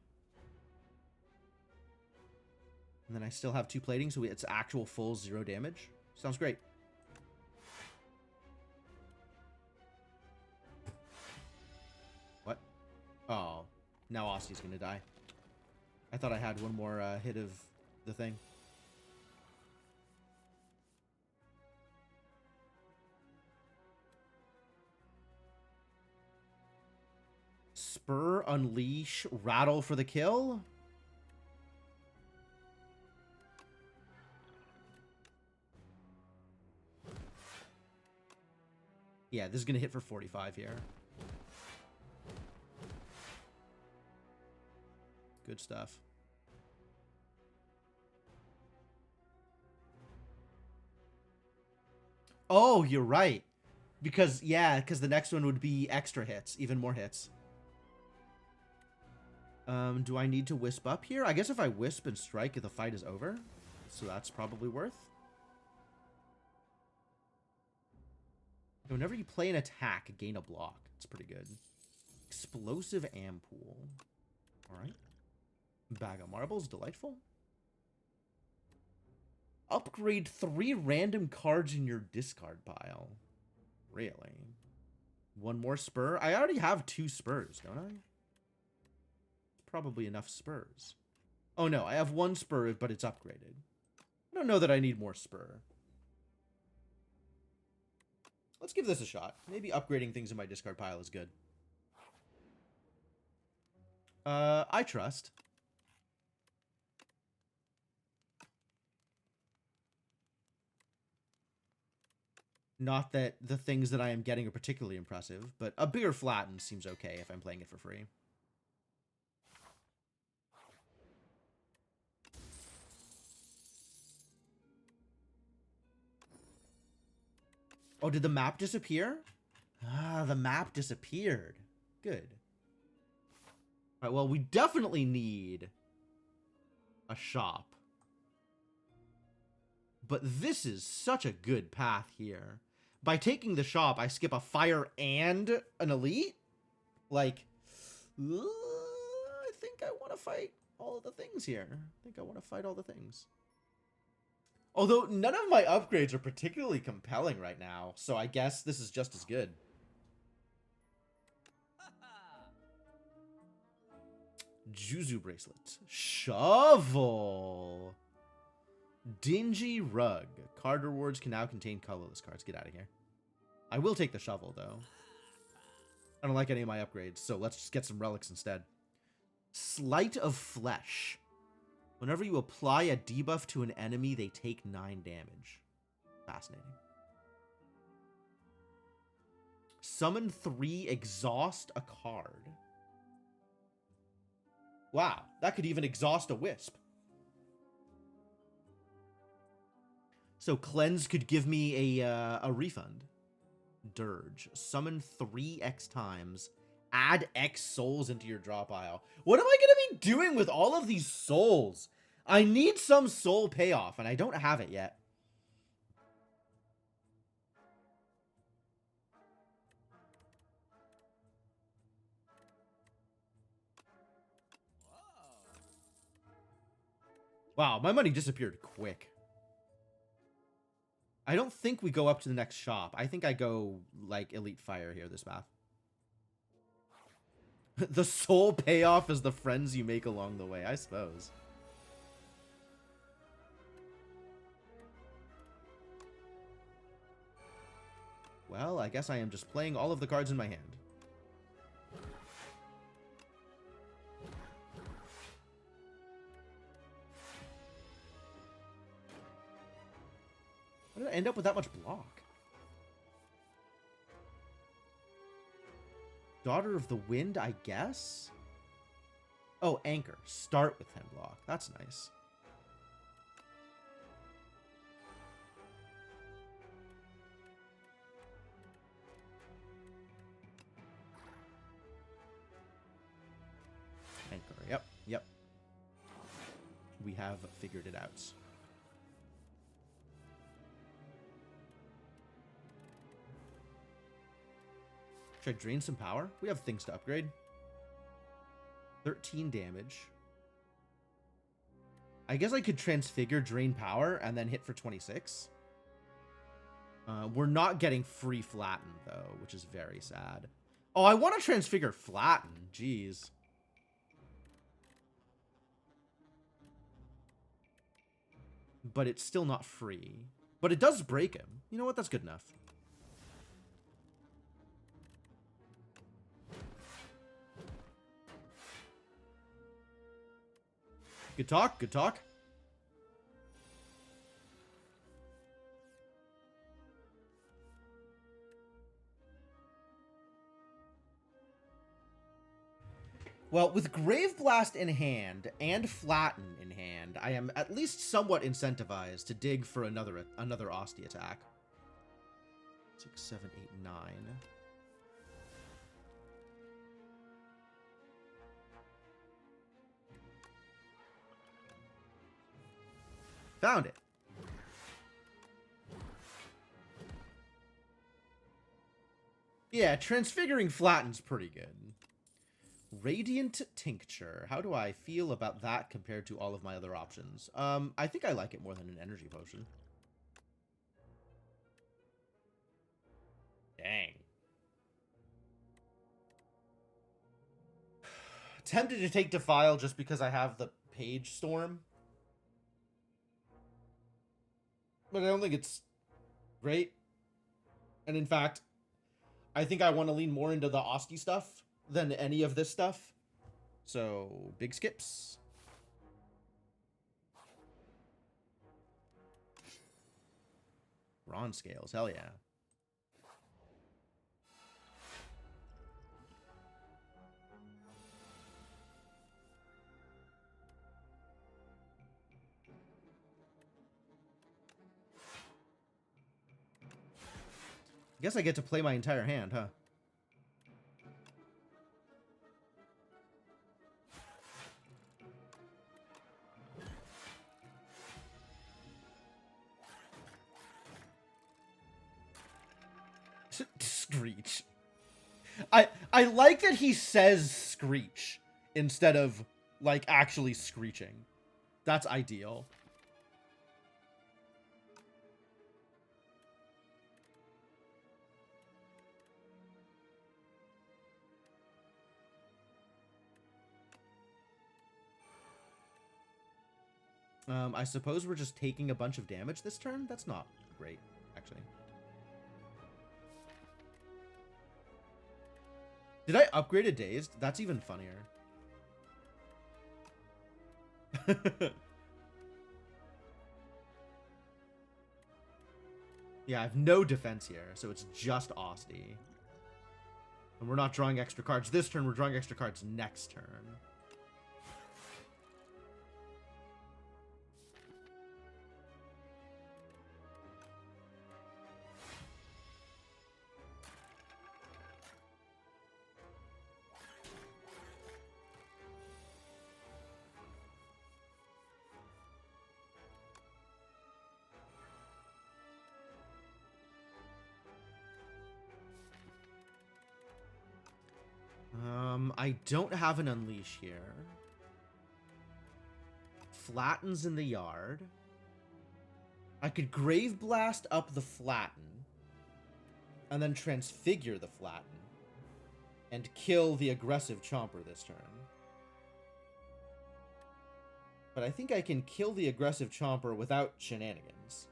And then I still have 2 plating, so it's actual full 0 damage. Sounds great. What? Oh. Now Aussie's gonna die. I thought I had one more hit of the thing. Spur, Unleash, Rattle for the kill? Yeah, this is going to hit for 45 here. Good stuff. Oh, you're right. Because the next one would be extra hits, even more hits. Do I need to wisp up here? I guess if I wisp and strike, the fight is over. So that's probably worth. Whenever you play an attack, gain a block. It's pretty good. Explosive Ampoule. Alright. Bag of marbles, delightful. Upgrade 3 random cards in your discard pile. Really? 1 more spur? I already have 2 spurs, don't I? Probably enough spurs. Oh no, I have 1 spur, but it's upgraded. I don't know that I need more spur. Let's give this a shot. Maybe upgrading things in my discard pile is good. I trust. Not that the things that I am getting are particularly impressive, but a bigger flatten seems okay if I'm playing it for free. Oh, did the map disappear? Ah, the map disappeared. Good. All right, well, we definitely need a shop. But this is such a good path here. By taking the shop, I skip a fire and an elite? Like, I think I want to fight all of the things here. I think I want to fight all the things. Although none of my upgrades are particularly compelling right now, so I guess this is just as good. Juzu bracelet. Shovel. Dingy rug. Card rewards can now contain colorless cards. Get out of here. I will take the shovel, though. I don't like any of my upgrades, so let's just get some relics instead. Sleight of Flesh. Whenever you apply a debuff to an enemy, they take 9 damage. Fascinating. Summon 3, exhaust a card. Wow, that could even exhaust a wisp. So cleanse could give me a refund. Dirge. Summon 3x times. Add X souls into your draw pile. What am I going to be doing with all of these souls? I need some soul payoff, and I don't have it yet. Wow, my money disappeared quick. I don't think we go up to the next shop. I think I go, like, Elite Fire here this map. The soul payoff is the friends you make along the way, I suppose. Well, I guess I am just playing all of the cards in my hand. Why did I end up with that much block? Daughter of the Wind, I guess? Oh, Anchor. Start with 10 block. That's nice. Anchor. Yep. We have figured it out. Should I drain some power? We have things to upgrade. 13 damage. I guess I could transfigure, drain power, and then hit for 26. We're not getting free flatten, though, which is very sad. Oh, I want to transfigure flatten. Jeez. But it's still not free. But it does break him. You know what? That's good enough. Good talk, good talk. Well, with Grave Blast in hand and Flatten in hand, I am at least somewhat incentivized to dig for another Osty attack. 6, 7, 8, 9. Found it. Yeah, transfiguring Flatten's pretty good. Radiant Tincture. How do I feel about that compared to all of my other options? I think I like it more than an energy potion. Dang. Tempted to take Defile just because I have the Page Storm. But I don't think it's great. And in fact, I think I want to lean more into the Osty stuff than any of this stuff. So, big skips. Bronze scales, hell yeah. Guess I get to play my entire hand, huh? Screech. I like that he says screech instead of like actually screeching. That's ideal. I suppose we're just taking a bunch of damage this turn? That's not great, actually. Did I upgrade a Dazed? That's even funnier. Yeah, I have no defense here, so it's just Osty. And we're not drawing extra cards this turn, we're drawing extra cards next turn. I don't have an Unleash here. Flattens in the yard. I could Grave Blast up the Flatten. And then Transfigure the Flatten. And kill the aggressive Chomper this turn. But I think I can kill the aggressive Chomper without shenanigans.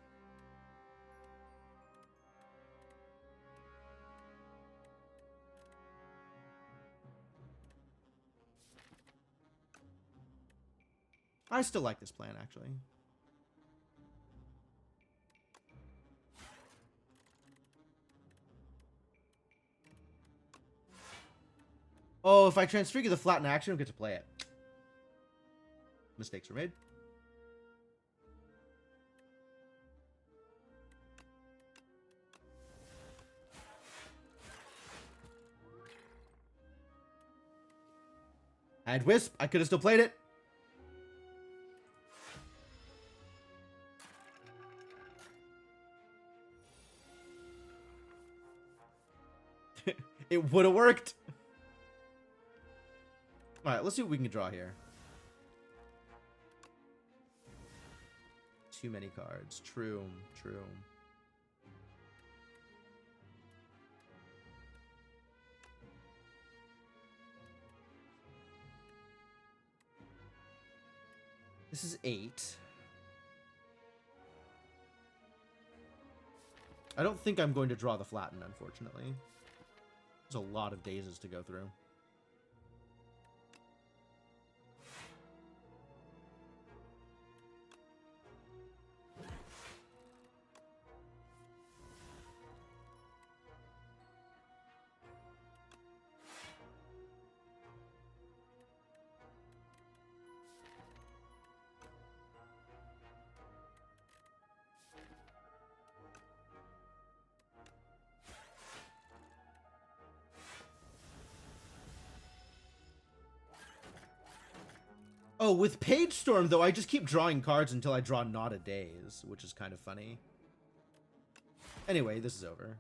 I still like this plan, actually. Oh, if I transfigure the Flatten action, I don't get to play it. Mistakes were made. I had Wisp. I could have still played it. It would have worked. All right, let's see what we can draw here. Too many cards. True, true. This is 8. I don't think I'm going to draw the flatten, unfortunately. There's a lot of dazes to go through. Oh, with Page Storm, though, I just keep drawing cards until I draw Not a Daze, which is kind of funny. Anyway, this is over.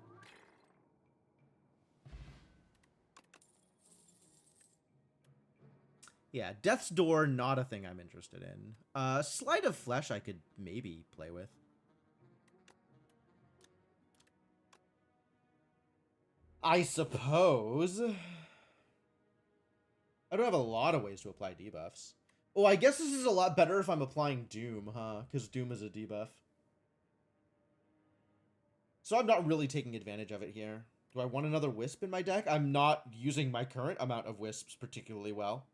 Yeah, Death's Door, not a thing I'm interested in. Sleight of Flesh I could maybe play with. I suppose. I don't have a lot of ways to apply debuffs. Oh, I guess this is a lot better if I'm applying Doom, huh? Because Doom is a debuff. So I'm not really taking advantage of it here. Do I want another Wisp in my deck? I'm not using my current amount of Wisps particularly well.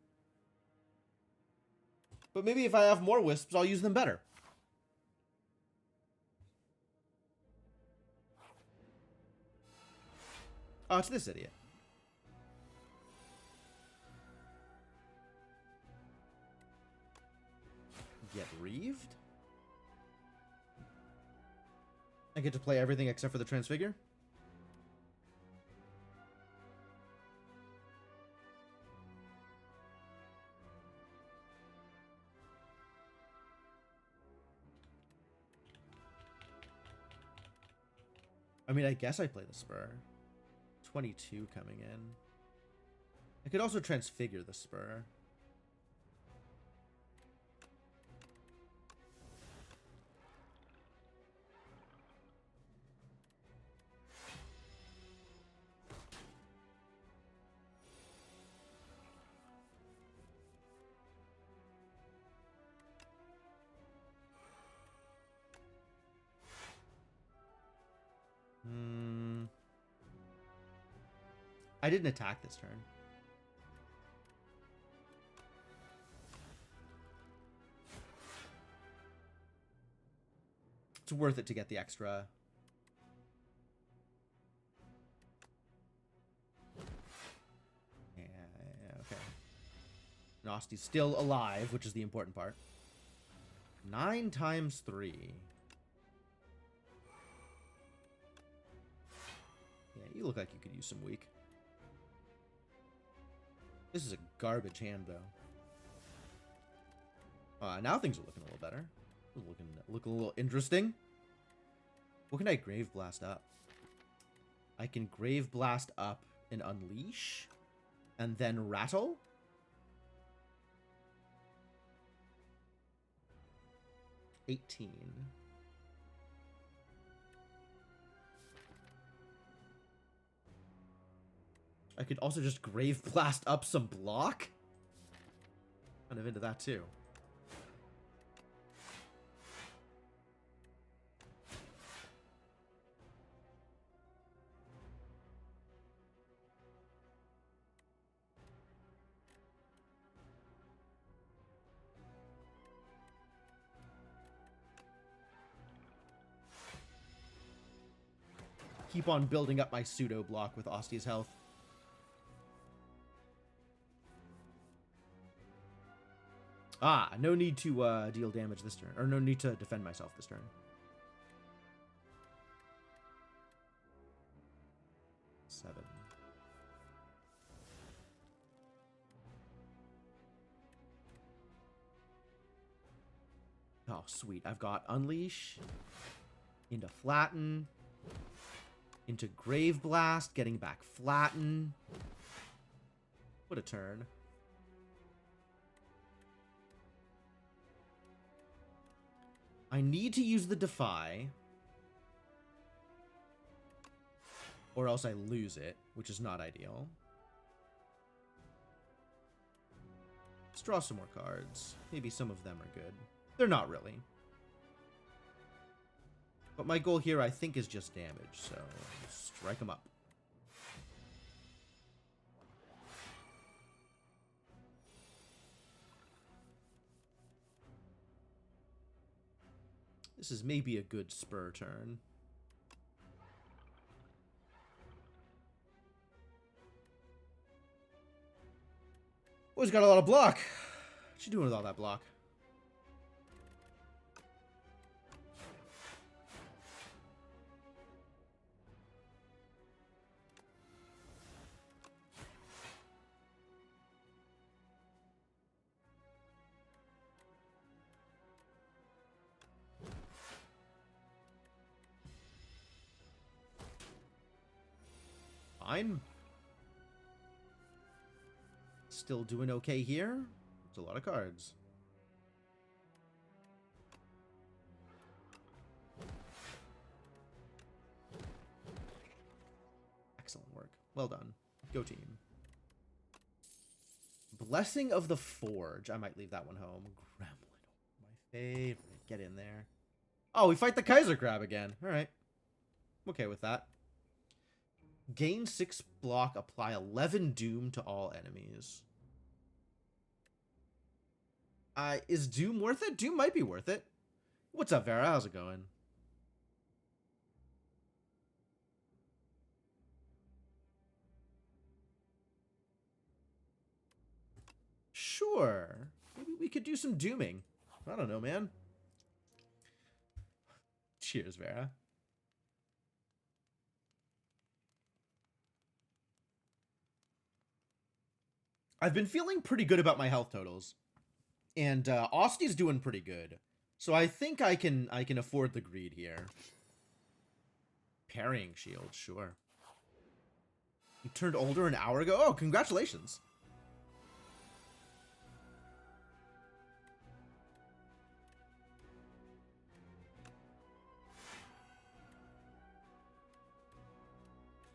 But maybe if I have more Wisps, I'll use them better. Oh, it's this idiot. Get Reaved? I get to play everything except for the Transfigure? I mean, I guess I play the Spur. 22 coming in. I could also Transfigure the Spur. I didn't attack this turn. It's worth it to get the extra. Yeah, okay. Nosty's still alive, which is the important part. 9 times 3. Yeah, you look like you could use some weak. This is a garbage hand, though. Now things are looking a little better. Looking a little interesting. What can I Grave Blast up? I can Grave Blast up and Unleash, and then Rattle. $18. I could also just Grave Blast up some block. Kind of into that too. Keep on building up my pseudo block with Osty's health. Ah, no need to deal damage this turn. Or no need to defend myself this turn. 7. Oh, sweet. I've got Unleash into Flatten. Into Grave Blast, getting back Flatten. What a turn. I need to use the Defy. Or else I lose it, which is not ideal. Let's draw some more cards. Maybe some of them are good. They're not really. But my goal here, I think, is just damage, so strike them up. This is maybe a good spur turn. Oh, he's got a lot of block. What you doing with all that block? Fine. Still doing okay here. It's a lot of cards. Excellent work. Well done. Go team. Blessing of the Forge. I might leave that one home. Gremlin. My favorite. Get in there. Oh, we fight the Kaiser Crab again. All right. I'm okay with that. Gain 6 block, apply 11 doom to all enemies. Is doom worth it? Doom might be worth it. What's up, Vera? How's it going? Sure. Maybe we could do some dooming. I don't know, man. Cheers, Vera. I've been feeling pretty good about my health totals. And Austy's doing pretty good. So I think I can afford the greed here. Parrying shield, sure. You turned older an hour ago? Oh, congratulations.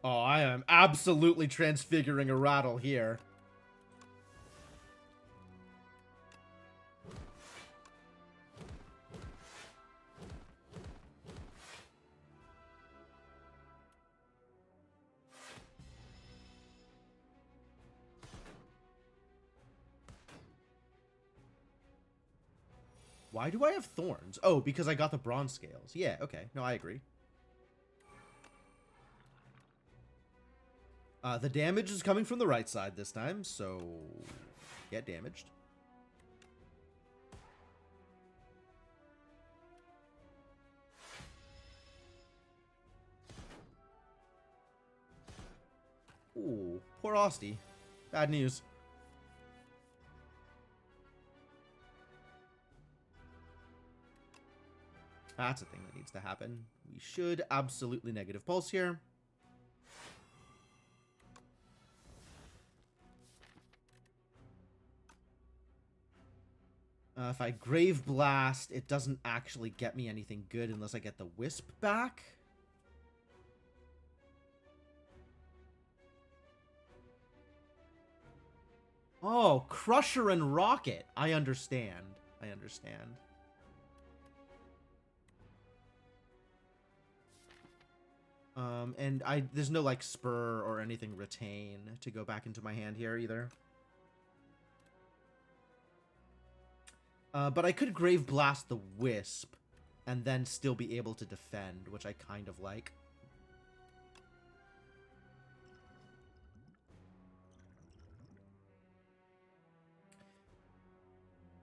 Oh, I am absolutely transfiguring a rattle here. Why do I have thorns? Oh, because I got the bronze scales. Yeah, okay. No, I agree. The damage is coming from the right side this time, so get damaged. Ooh, poor Austy. Bad news. That's a thing that needs to happen. We should absolutely negative pulse here. If I Grave Blast, it doesn't actually get me anything good unless I get the Wisp back. Oh, Crusher and Rocket. I understand. I understand. And there's no, like, Spur or anything Retain to go back into my hand here either. But I could Grave Blast the Wisp and then still be able to defend, which I kind of like.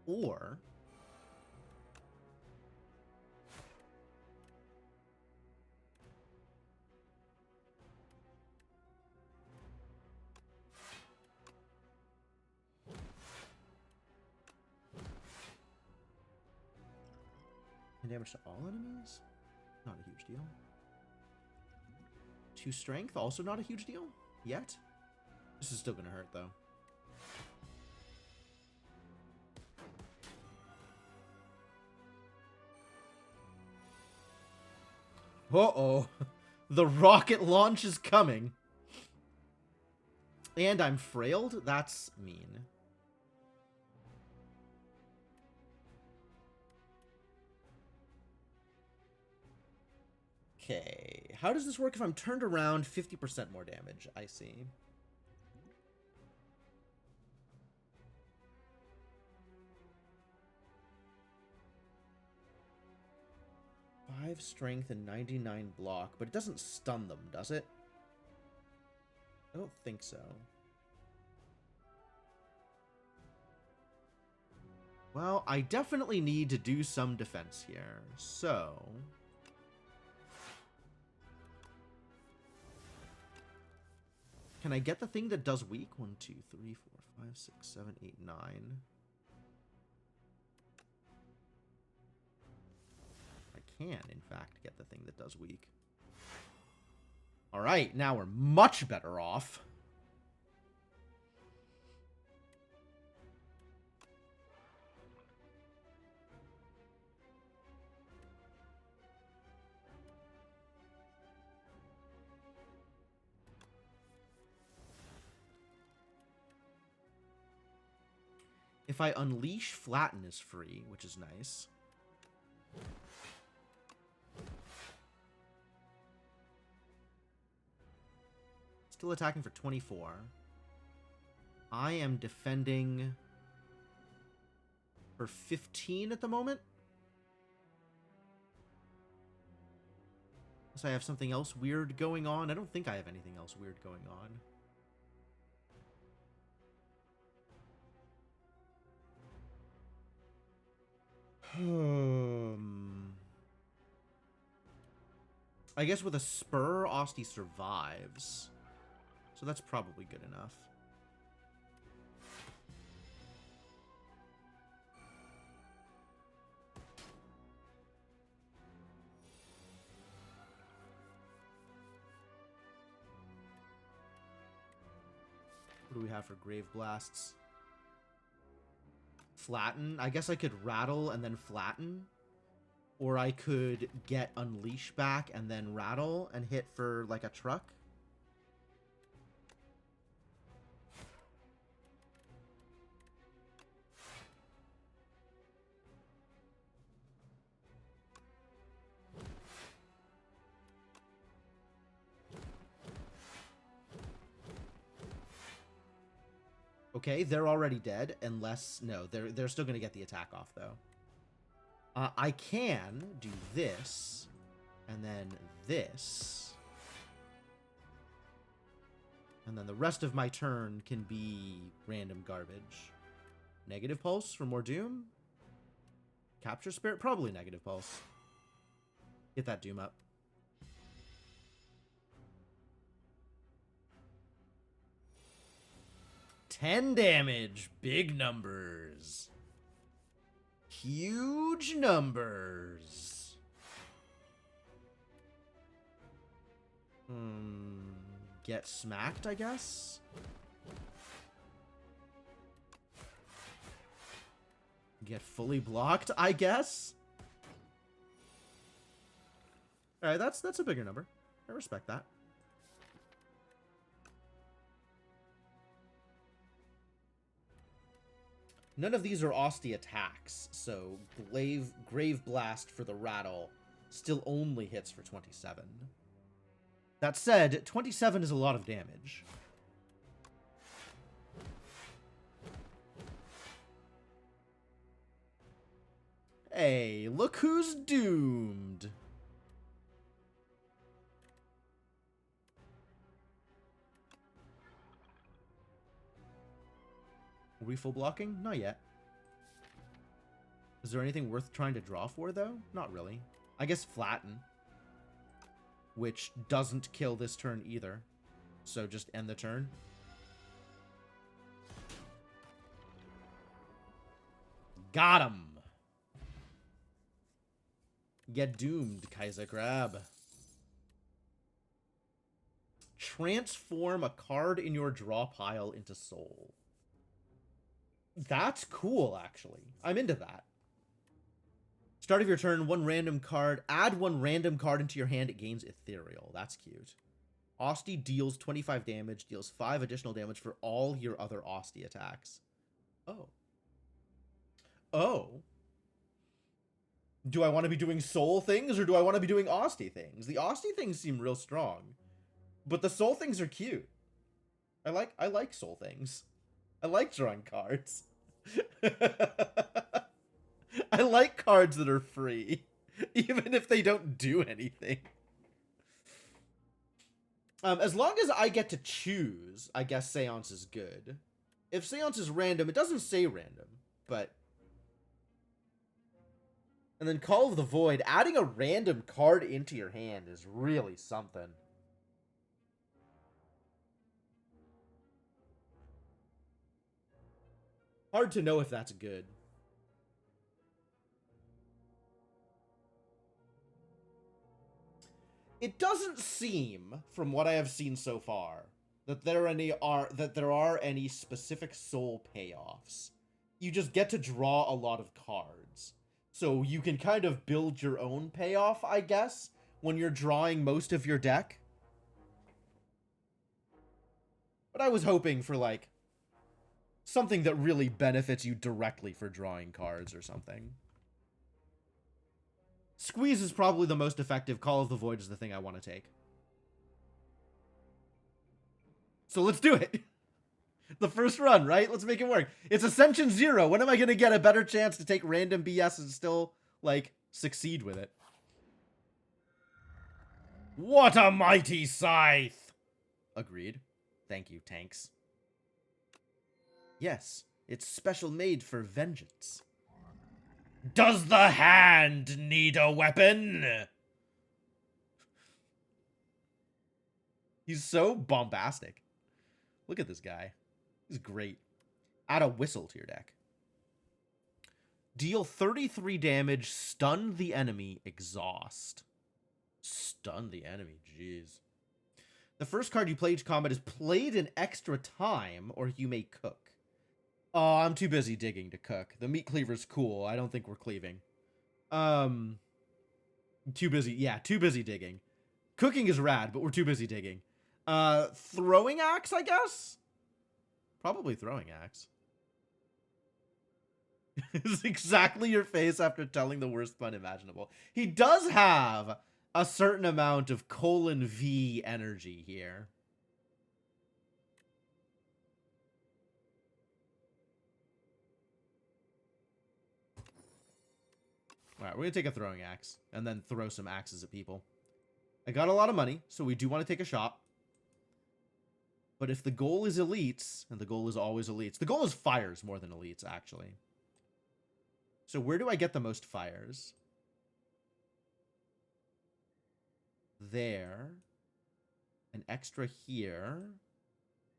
Or damage to all enemies? Not a huge deal. 2 strength, also not a huge deal yet. This is still gonna hurt though. Uh-oh. The rocket launch is coming. And I'm frailed? That's mean. Okay. How does this work if I'm turned around? 50% more damage. I see. Five strength and 99 block, but it doesn't stun them, does it? I don't think so. Well, I definitely need to do some defense here, so... Can I get the thing that does weak? 1, 2, 3, 4, 5, 6, 7, 8, 9. I can, in fact, get the thing that does weak. Alright, now we're much better off. If I unleash, flatten is free, which is nice. Still attacking for 24. I am defending for 15 at the moment. Unless I have something else weird going on. I don't think I have anything else weird going on. I guess with a spur, Osti survives. So that's probably good enough. What do we have for Grave Blasts? Flatten. I guess I could rattle and then flatten. Or I could get Unleash back and then rattle and hit for like a truck. Okay, they're already dead, unless... No, they're still going to get the attack off, though. I can do this, and then this. And then the rest of my turn can be random garbage. Negative Pulse for more Doom? Capture Spirit? Probably Negative Pulse. Get that Doom up. $10 damage. Big numbers. Huge numbers. Get smacked, I guess? Get fully blocked, I guess? Alright, that's a bigger number. I respect that. None of these are Osti attacks, so Grave Blast for the rattle still only hits for 27. That said, 27 is a lot of damage. Hey, look who's doomed. Are we full blocking? Not yet. Is there anything worth trying to draw for, though? Not really. I guess flatten. Which doesn't kill this turn either. So just end the turn. Got him! Get doomed, Kaiser Crab. transform a card in your draw pile into soul. That's cool, actually. I'm into that. Start of your turn, one random card. Add one random card into your hand. It gains ethereal. That's cute. Osty deals 25 damage, deals 5 additional damage for all your other Osty attacks. Oh. Oh. Do I want to be doing soul things, or do I want to be doing Osty things? The Osty things seem real strong, but the soul things are cute. I like soul things. I like drawing cards. I like cards that are free, even if they don't do anything. As long as I get to choose, I guess Seance is good. If Seance is random, it doesn't say random, but... And then Call of the Void, adding a random card into your hand is really something. Hard to know if that's good. It doesn't seem, from what I have seen so far, that there are any specific soul payoffs. You just get to draw a lot of cards. So you can kind of build your own payoff, I guess, when you're drawing most of your deck. But I was hoping for, like, something that really benefits you directly for drawing cards or something. Squeeze is probably the most effective. Call of the Void is the thing I want to take. So let's do it. The first run, right? Let's make it work. It's Ascension 0. When am I going to get a better chance to take random BS and still, like, succeed with it? What a mighty scythe! Agreed. Thank you, tanks. Yes, it's special made for vengeance. Does the hand need a weapon? He's so bombastic. Look at this guy. He's great. Add a whistle to your deck. Deal 33 damage, stun the enemy, exhaust. Stun the enemy, jeez. The first card you play each combat is played in extra time, or you may cook. Oh, I'm too busy digging to cook. The meat cleaver's cool. I don't think we're cleaving. Too busy. Yeah, too busy digging. Cooking is rad, but we're too busy digging. Throwing axe, I guess? Probably throwing axe. It's exactly your face after telling the worst pun imaginable. He does have a certain amount of :V energy here. Alright, we're going to take a throwing axe and then throw some axes at people. I got a lot of money, so we do want to take a shot. But if the goal is elites, and the goal is always elites, the goal is fires more than elites, actually. So where do I get the most fires? There. An extra here.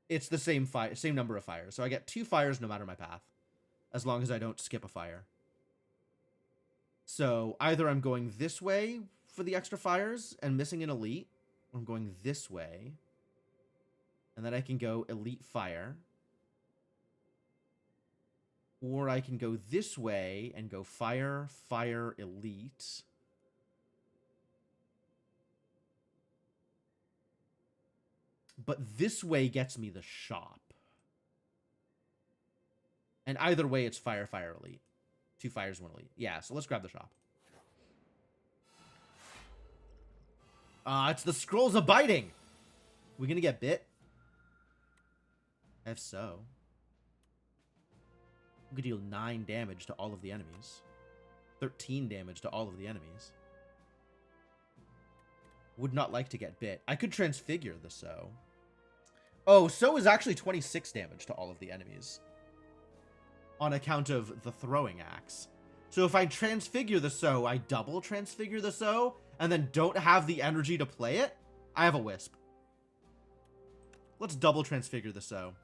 It's the same number of fires. So I get 2 fires no matter my path. As long as I don't skip a fire. So either I'm going this way for the extra fires and missing an elite, or I'm going this way. And then I can go elite fire. Or I can go this way and go fire, fire, elite. But this way gets me the shop. And either way, it's fire, fire, elite. 2 fires, 1 elite. Yeah, so let's grab the shop. It's the Scrolls of Biting. We gonna get bit? If so. We could deal 9 damage to all of the enemies. 13 damage to all of the enemies. Would not like to get bit. I could transfigure the So. Oh, So is actually 26 damage to all of the enemies. On account of the throwing axe. So if I transfigure the So, I double transfigure the So, and then don't have the energy to play it, I have a Wisp. Let's double transfigure the So.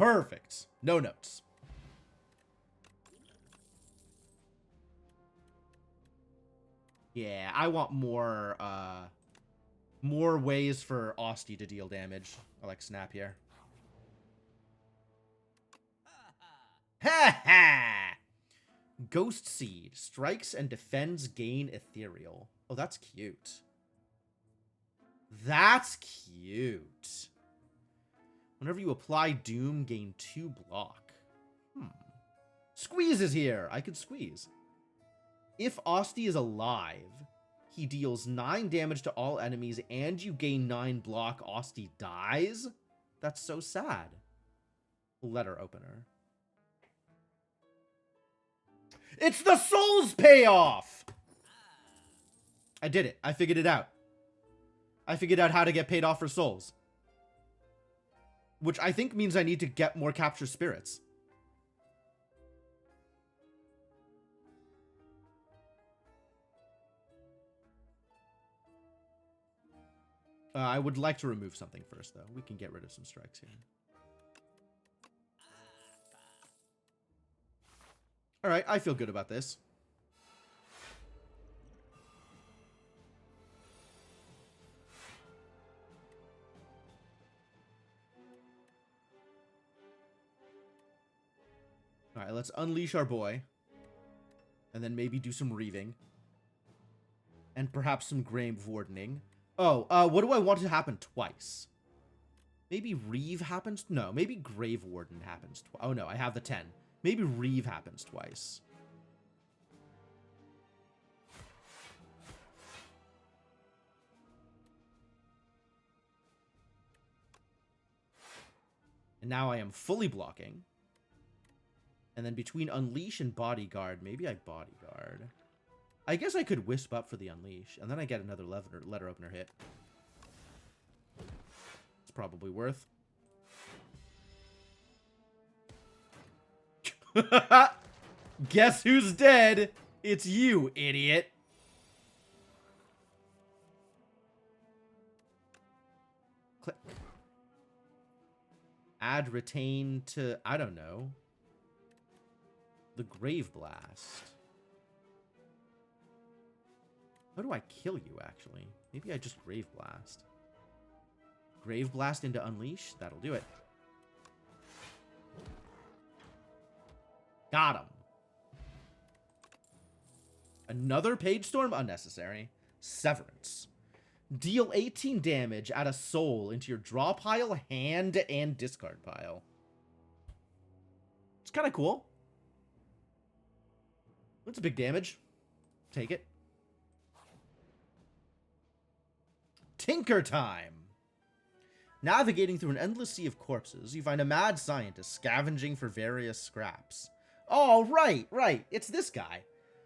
Perfect. No notes. Yeah, I want more ways for Austie to deal damage. I like Snap here. Ha ha! Ghost Seed. Strikes and defends, gain ethereal. Oh, that's cute. That's cute. Whenever you apply Doom, gain 2 block. Squeeze is here. I could squeeze. If Austie is alive, he deals 9 damage to all enemies and you gain 9 block. Austie dies? That's so sad. Letter opener. It's the Souls payoff! I did it. I figured it out. I figured out how to get paid off for souls. Which I think means I need to get more capture spirits. I would like to remove something first, though. We can get rid of some strikes here. Alright, I feel good about this. Alright, let's unleash our boy. And then maybe do some reaving. And perhaps some grave wardening. Oh, what do I want to happen twice? Maybe Reave happens? No, maybe Grave Warden happens twice. Oh no, I have the 10. Maybe Reave happens twice. And now I am fully blocking. And then between Unleash and Bodyguard, maybe I Bodyguard. I guess I could Wisp up for the Unleash, and then I get another letter opener hit. It's probably worth. Guess who's dead? It's you, idiot. Click. Add retain to, I don't know, the Grave Blast. How do I kill you, actually? Maybe I just Grave Blast. Grave Blast into Unleash? That'll do it. Got him. Another Page Storm? Unnecessary. Severance. Deal 18 damage, add a soul into your draw pile, hand, and discard pile. It's kind of cool. That's a big damage. Take it. Tinker time! Navigating through an endless sea of corpses, you find a mad scientist scavenging for various scraps. Oh, right. It's this guy.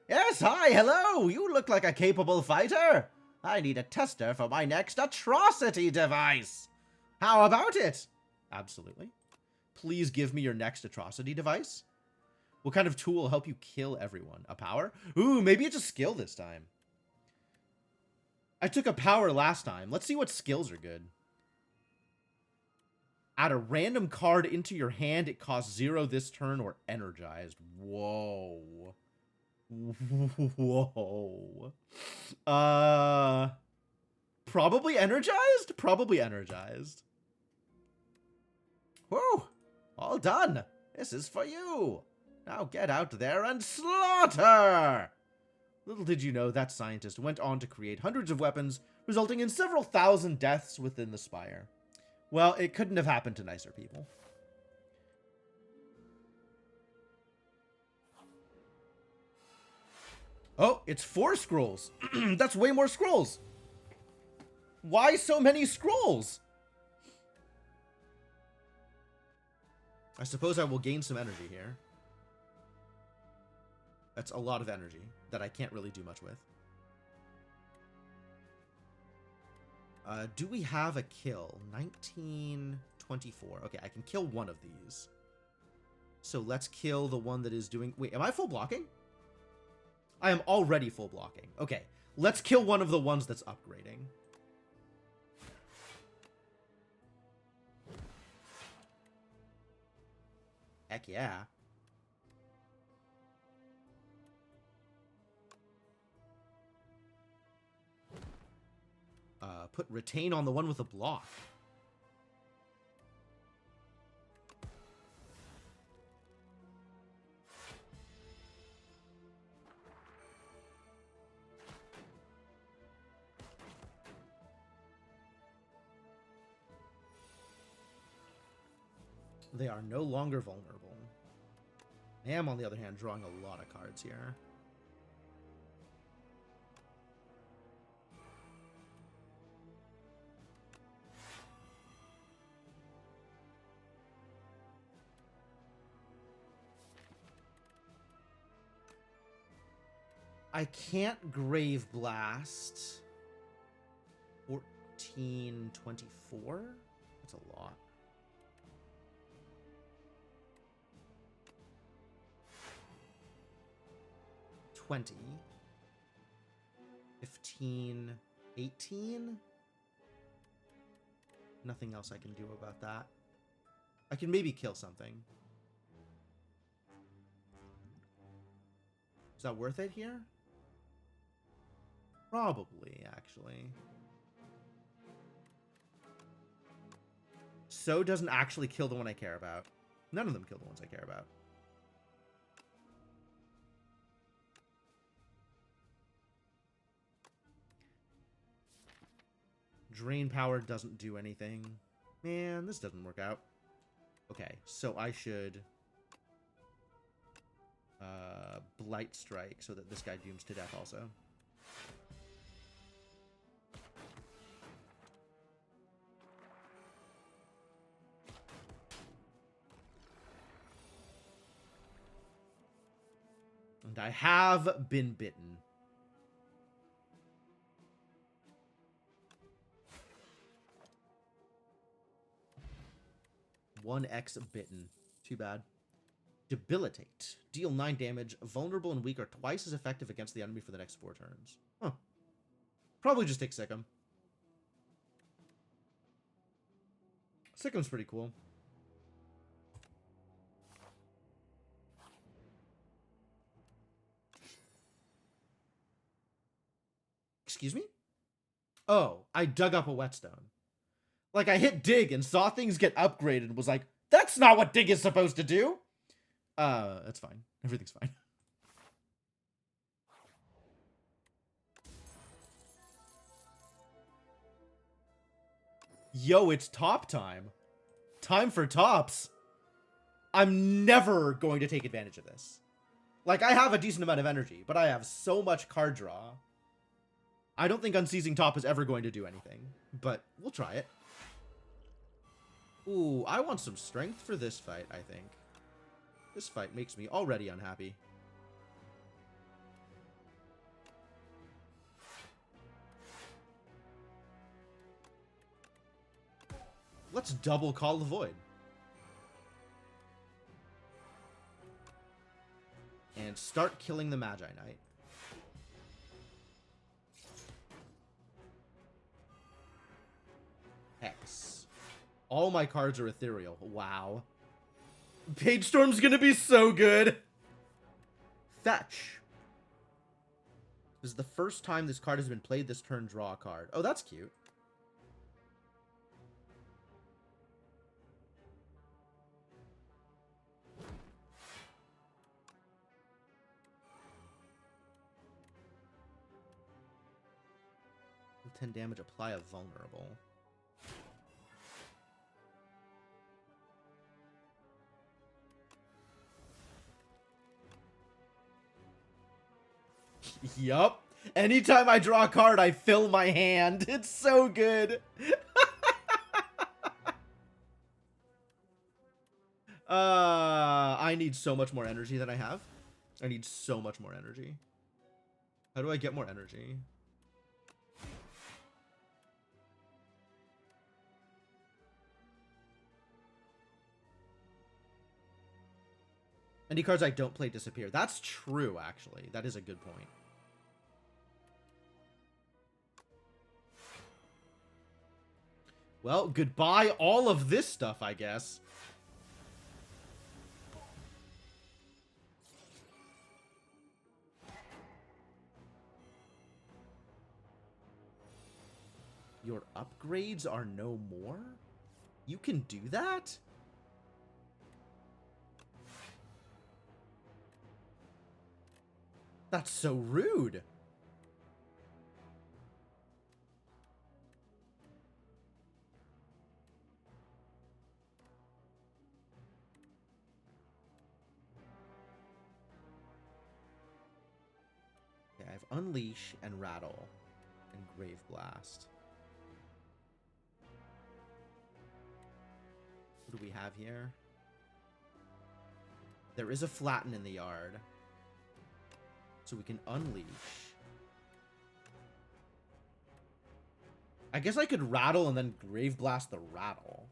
Yes, hi, hello! You look like a capable fighter! I need a tester for my next atrocity device! How about it? Absolutely. Please give me your next atrocity device. What kind of tool will help you kill everyone? A power? Ooh, maybe it's a skill this time. I took a power last time. Let's see what skills are good. Add a random card into your hand. It costs 0 this turn or energized. Whoa. Whoa. Probably energized? Probably energized. Whoa. All done. This is for you. Now get out there and slaughter! Little did you know that scientist went on to create hundreds of weapons, resulting in several thousand deaths within the Spire. Well, it couldn't have happened to nicer people. Oh, it's 4 scrolls. That's way more scrolls. Why so many scrolls? I suppose I will gain some energy here. That's a lot of energy that I can't really do much with. Do we have a kill? 1924. Okay, I can kill one of these. So let's kill the one that is doing... Wait, am I full blocking? I am already full blocking. Okay, let's kill one of the ones that's upgrading. Heck yeah. Put retain on the one with a block. They are no longer vulnerable. I am, on the other hand, drawing a lot of cards here. I can't Grave Blast. 1424? That's a lot. $20. 15. 18? Nothing else I can do about that. I can maybe kill something. Is that worth it here? Probably, actually. So doesn't actually kill the one I care about. None of them kill the ones I care about. Drain power doesn't do anything. Man, this doesn't work out. Okay, so I should Blight Strike so that this guy dooms to death also. And I have been bitten. One X bitten. Too bad. Debilitate. Deal 9 damage. Vulnerable and weak are twice as effective against the enemy for the next 4 turns. Huh. Probably just take Sikkim. Sikkim's pretty cool. Excuse me? Oh, I dug up a whetstone. Like, I hit dig and saw things get upgraded and was like, that's not what dig is supposed to do! That's fine. Everything's fine. Yo, it's top time. Time for tops. I'm never going to take advantage of this. Like, I have a decent amount of energy, but I have so much card draw. I don't think Unseizing Top is ever going to do anything, but we'll try it. Ooh, I want some strength for this fight, I think. This fight makes me already unhappy. Let's double Call the Void. And start killing the Magi Knight. Hex. All my cards are ethereal. Wow. Page Storm's gonna be so good. Fetch. This is the first time this card has been played this turn. Draw a card. Oh, that's cute. With 10 damage, apply a vulnerable. Yup. Anytime I draw a card, I fill my hand. It's so good. I need so much more energy than I have. I need so much more energy. How do I get more energy? Any cards I don't play disappear. That's true, actually. That is a good point. Well, goodbye all of this stuff, I guess. Your upgrades are no more? You can do that? That's so rude. Okay, I have Unleash and Rattle and Grave Blast. What do we have here? There is a Flatten in the yard. So we can Unleash. I guess I could Rattle and then Grave Blast the Rattle.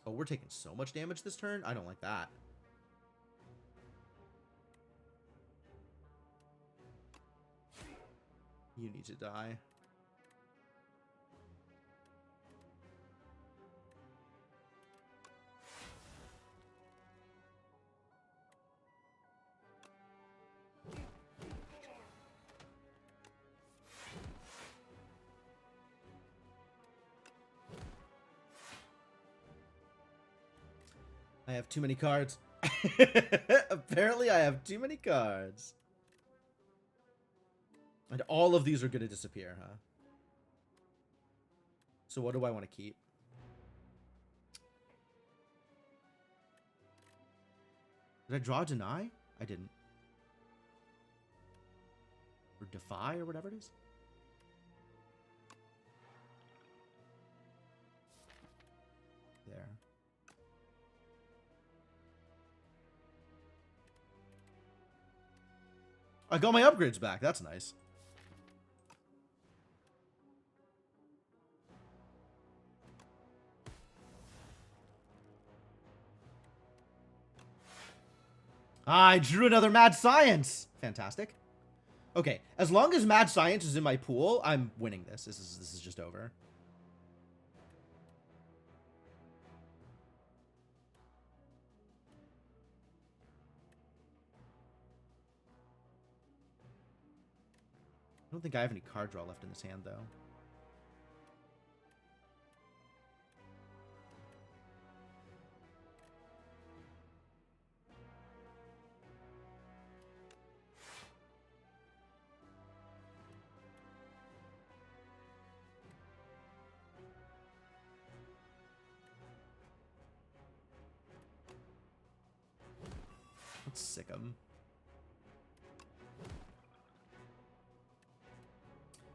Oh, we're taking so much damage this turn? I don't like that. You need to die. I have too many cards. Apparently I have too many cards. And all of these are going to disappear, huh? So what do I want to keep? Did I draw Deny? I didn't. Or Defy, or whatever it is? There. I got my upgrades back. That's nice. I drew another Mad Science. Fantastic. Okay, as long as Mad Science is in my pool, I'm winning this. This is just over. I don't think I have any card draw left in this hand, though. Let's sick him.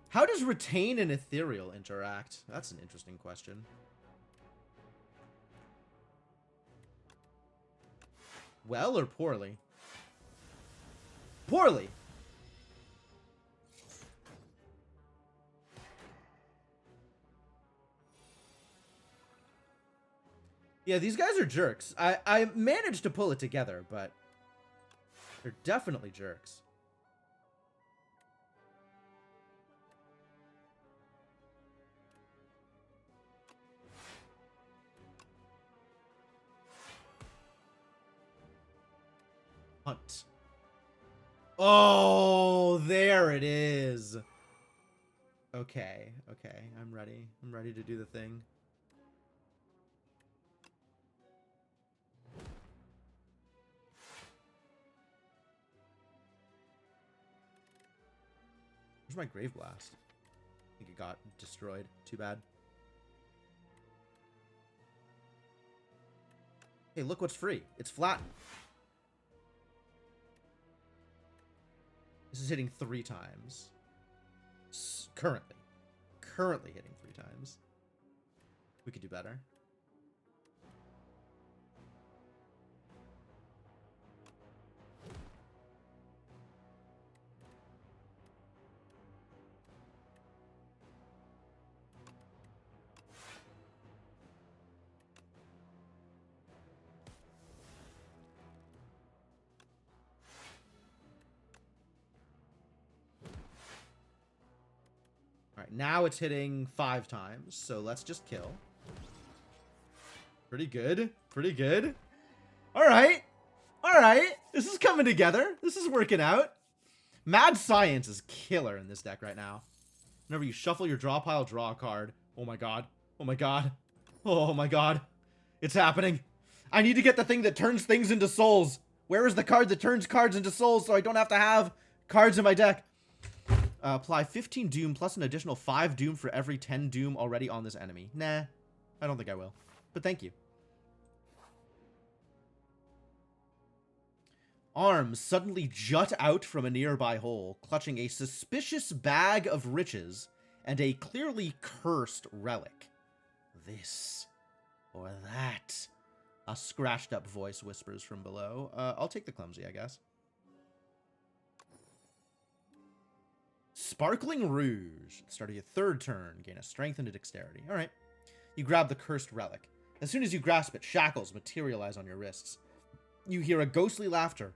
How does Retain and Ethereal interact? That's an interesting question. Well or poorly? Poorly! Yeah, these guys are jerks. I managed to pull it together, but they're definitely jerks. Hunt. Oh, there it is. Okay, okay. I'm ready. I'm ready to do the thing. Where's my Grave Blast? I think it got destroyed. Too bad. Hey, look what's free. It's flat. This is hitting 3 times. Currently. Currently hitting 3 times. We could do better. Alright, now it's hitting 5 times, so let's just kill. Pretty good. Pretty good. All right. All right. This is coming together. This is working out. Mad Science is killer in this deck right now. Whenever you shuffle your draw pile, draw a card. Oh my god. Oh my god. Oh my god. It's happening. I need to get the thing that turns things into souls. Where is the card that turns cards into souls so I don't have to have cards in my deck? Apply 15 Doom plus an additional 5 Doom for every 10 Doom already on this enemy. Nah, I don't think I will. But thank you. Arms suddenly jut out from a nearby hole, clutching a suspicious bag of riches and a clearly cursed relic. This or that. A scratched up voice whispers from below. I'll take the clumsy, I guess. Sparkling Rouge. Start of your third turn. Gain a strength and a dexterity. Alright. You grab the cursed relic. As soon as you grasp it, shackles materialize on your wrists. You hear a ghostly laughter,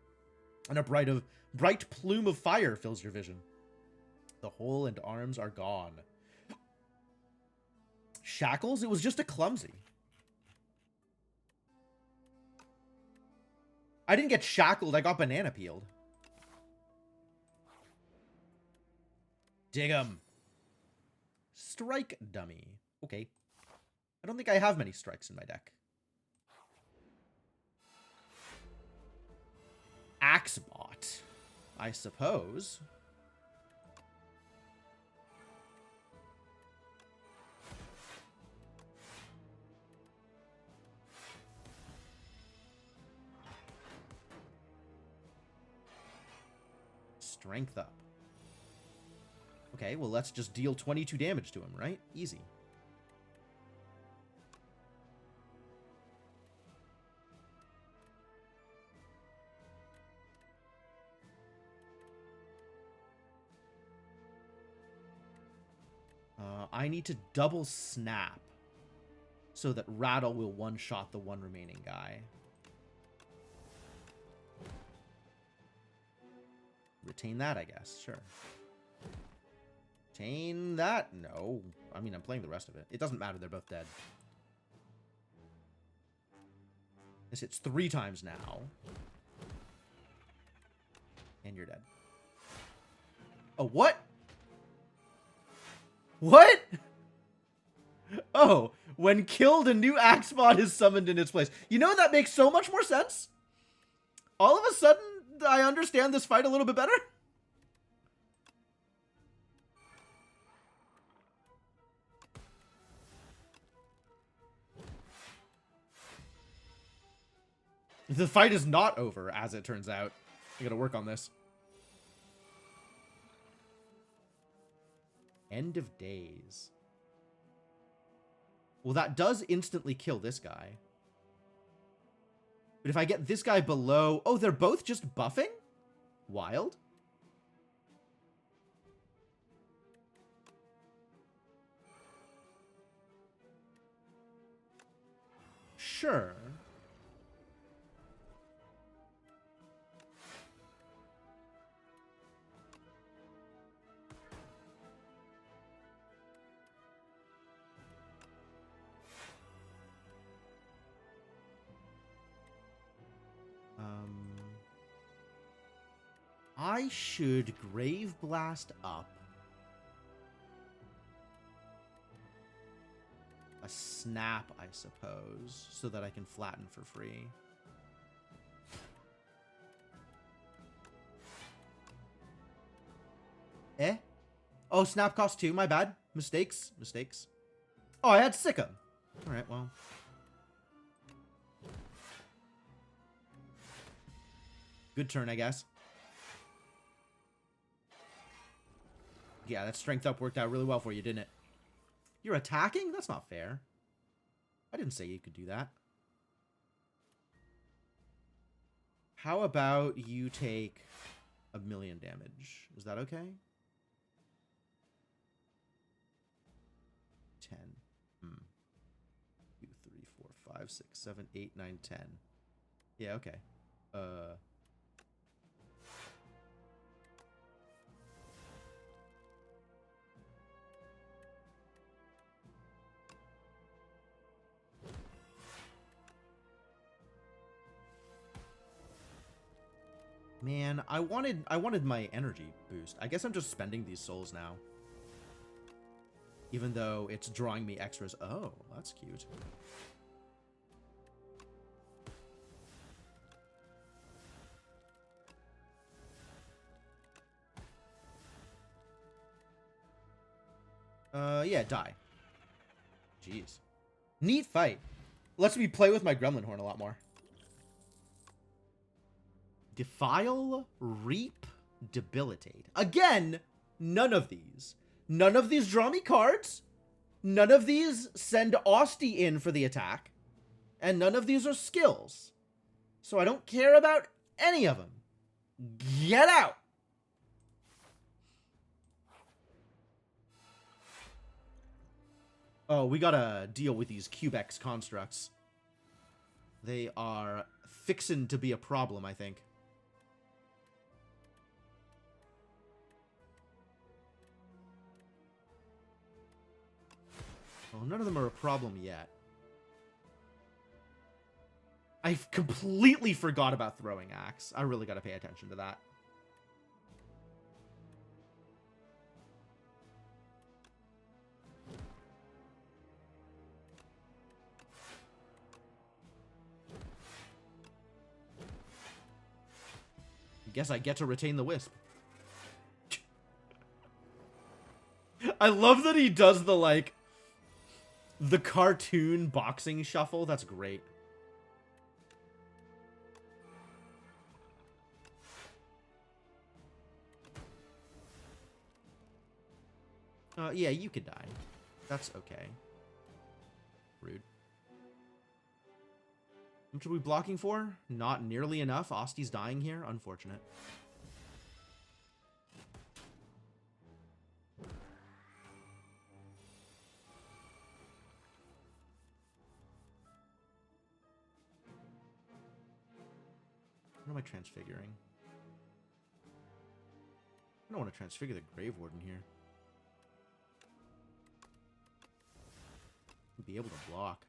and a bright plume of fire fills your vision. The hole and arms are gone. Shackles? It was just a clumsy. I didn't get shackled, I got banana peeled. Dig 'em. Strike dummy. Okay. I don't think I have many strikes in my deck. Axebot, I suppose. Strength up. Okay, well, let's just deal 22 damage to him, right? Easy. I need to double snap so that Rattle will one-shot the one remaining guy. Retain that, I guess. Sure. Retain that? No. I mean, I'm playing the rest of it. It doesn't matter. They're both dead. This hits 3 times now. And you're dead. Oh, what? What? Oh, when killed, a new Axebot is summoned in its place. You know, that makes so much more sense. All of a sudden, I understand this fight a little bit better. The fight is not over, as it turns out. I gotta work on this. End of days. Well, that does instantly kill this guy. But if I get this guy below... Oh, they're both just buffing? Wild. Sure. I should Grave Blast up. A snap, I suppose, so that I can flatten for free. Eh? Oh, snap cost 2, my bad. Mistakes. Oh, I had Sick 'em. Alright, well. Good turn, I guess. Yeah, that strength up worked out really well for you, didn't it? You're attacking? That's not fair. I didn't say you could do that. How about you take 1,000,000 damage? Is that okay? 10. 2, 3, 4, 5, 6, 7, 8, 9, 10. Yeah, okay. Man, I wanted my energy boost. I guess I'm just spending these souls now. Even though it's drawing me extras. Oh, that's cute. Yeah, die. Jeez. Neat fight. Lets me play with my Gremlin Horn a lot more. Defile, Reap, Debilitate. Again, none of these. None of these draw me cards. None of these send Austie in for the attack. And none of these are skills. So I don't care about any of them. Get out! Oh, we gotta deal with these Cubex constructs. They are fixin' to be a problem, I think. Well, none of them are a problem yet. I completely forgot about Throwing Axe. I really gotta pay attention to that. Guess I get to retain the Wisp. I love that he does the, like, the cartoon boxing shuffle. That's great. Yeah, you could die. That's okay. Rude. How much are we blocking for? Not nearly enough. Ostie's dying here. Unfortunate. What am I transfiguring? I don't want to transfigure the Grave Warden here. Be able to block.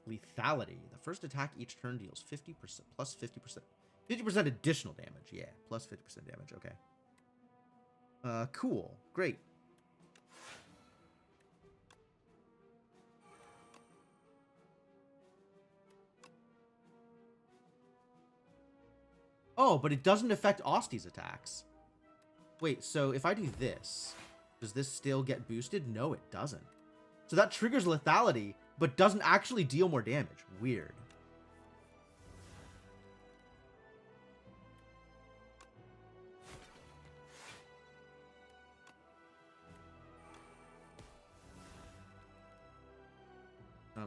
Lethality. The first attack each turn deals 50% plus 50%. 50% additional damage. Yeah, plus 50% damage. Okay. Cool. Great. Oh, but it doesn't affect Ostie's attacks. Wait, so if I do this, does this still get boosted? No, it doesn't. So that triggers lethality, but doesn't actually deal more damage. Weird.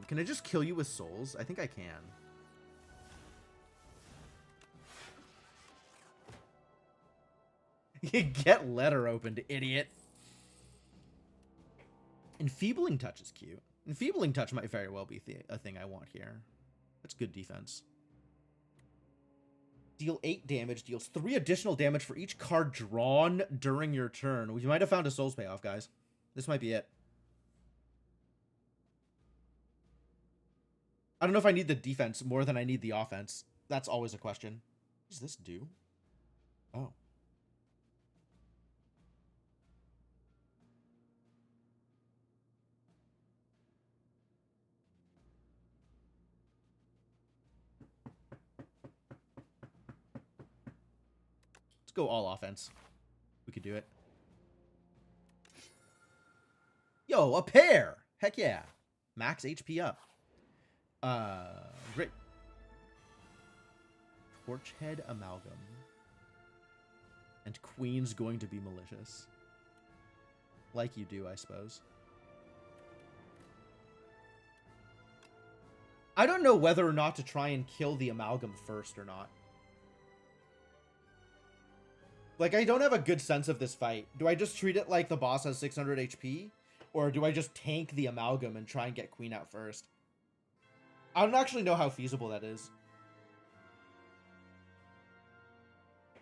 Can I just kill you with souls? I think I can. Get letter opened, idiot. Enfeebling Touch is cute. Enfeebling Touch might very well be a thing I want here. That's good defense. Deal 8 damage. Deals 3 additional damage for each card drawn during your turn. We might have found a Souls payoff, guys. This might be it. I don't know if I need the defense more than I need the offense. That's always a question. What does this do? Oh. Let's go all offense. We could do it. Yo, a pair! Heck yeah. Max HP up. Great. Torchhead Amalgam. And Queen's going to be malicious. Like you do, I suppose. I don't know whether or not to try and kill the Amalgam first or not. Like, I don't have a good sense of this fight. Do I just treat it like the boss has 600 HP? Or do I just tank the Amalgam and try and get Queen out first? I don't actually know how feasible that is.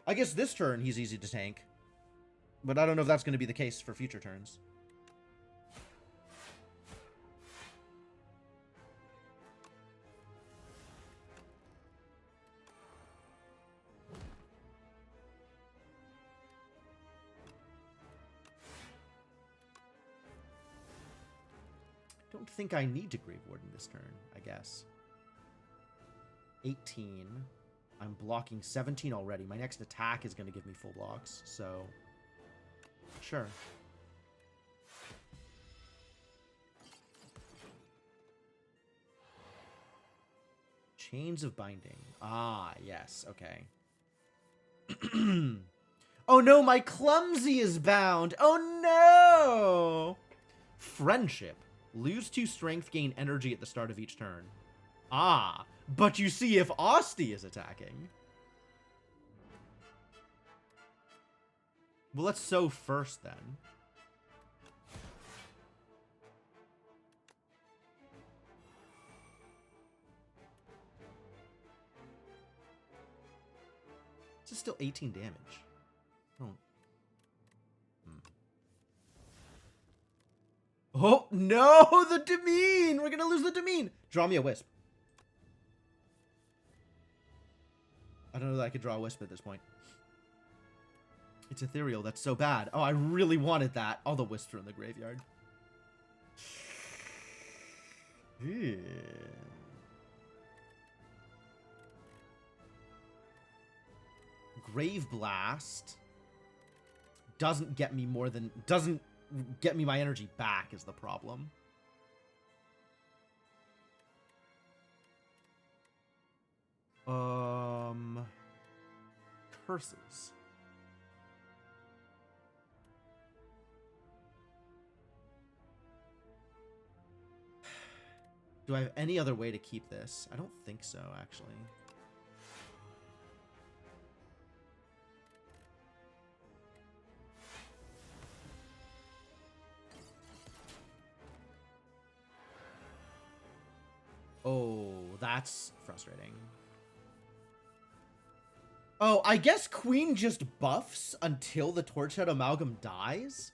I guess this turn he's easy to tank. But I don't know if that's going to be the case for future turns. Don't think I need to Grave Warden this turn, I guess. 18. I'm blocking 17 already. My next attack is going to give me full blocks, so... Sure. Chains of Binding. Ah, yes, okay. Oh no, my Clumsy is bound! Oh no! Friendship. Lose 2 strength, gain energy at the start of each turn. Ah, but you see if Asti is attacking. Well, let's sow first, then. This is still 18 damage. Oh. Oh, no! The Demean! We're gonna lose the Demean! Draw me a Wisp. I don't know that I could draw a Wisp at this point. It's ethereal. That's so bad. Oh, I really wanted that. All the Wisps are in the graveyard. Yeah. Grave Blast doesn't get me more than... Doesn't get me my energy back is the problem. Curses. Do I have any other way to keep this? I don't think so, actually. Oh, that's frustrating. Oh, I guess Queen just buffs until the Torchhead Amalgam dies?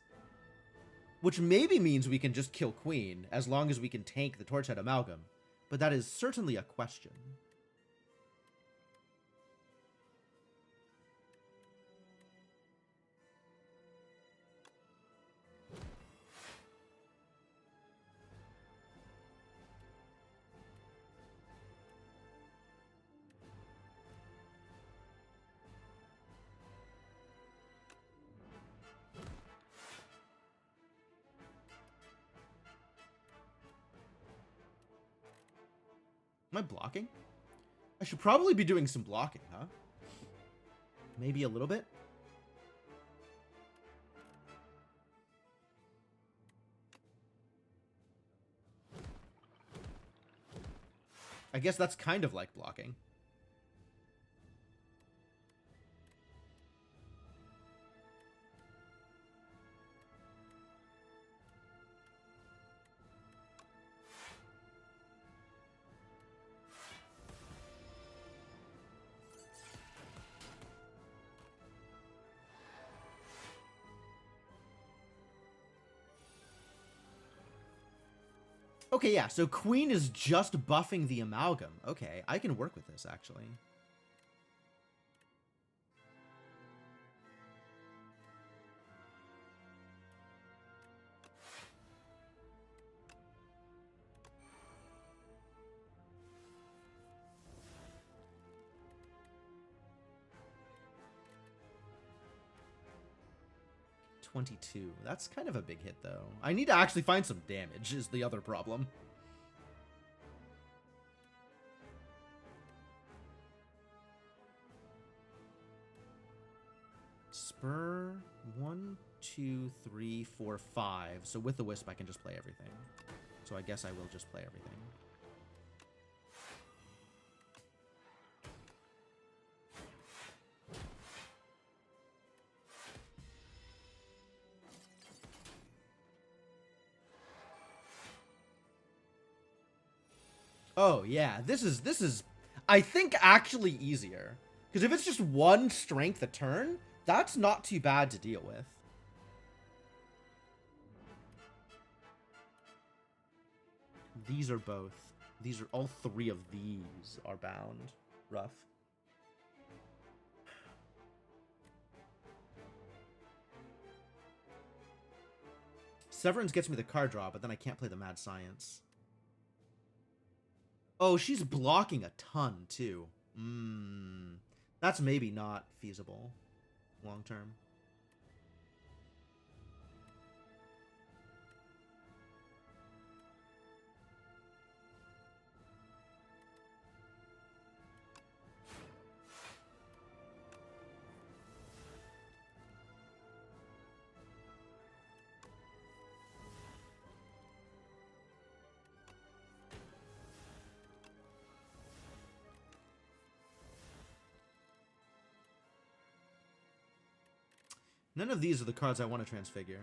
Which maybe means we can just kill Queen, as long as we can tank the Torchhead Amalgam. But that is certainly a question. Am I blocking? I should probably be doing some blocking, huh? Maybe a little bit? I guess that's kind of like blocking. Okay, yeah, so Queen is just buffing the Amalgam. Okay, I can work with this, actually. $22. That's kind of a big hit, though. I need to actually find some damage, is the other problem. Spur, 1, 2, 3, 4, 5. So with the Wisp, I can just play everything. So I guess I will just play everything. Oh, yeah. This is, I think, actually easier. Because if it's just one strength a turn, that's not too bad to deal with. These are both. These are all three of these are bound. Rough. Severance gets me the card draw, but then I can't play the Mad Science. Oh, she's blocking a ton, too. That's maybe not feasible long term. None of these are the cards I want to transfigure.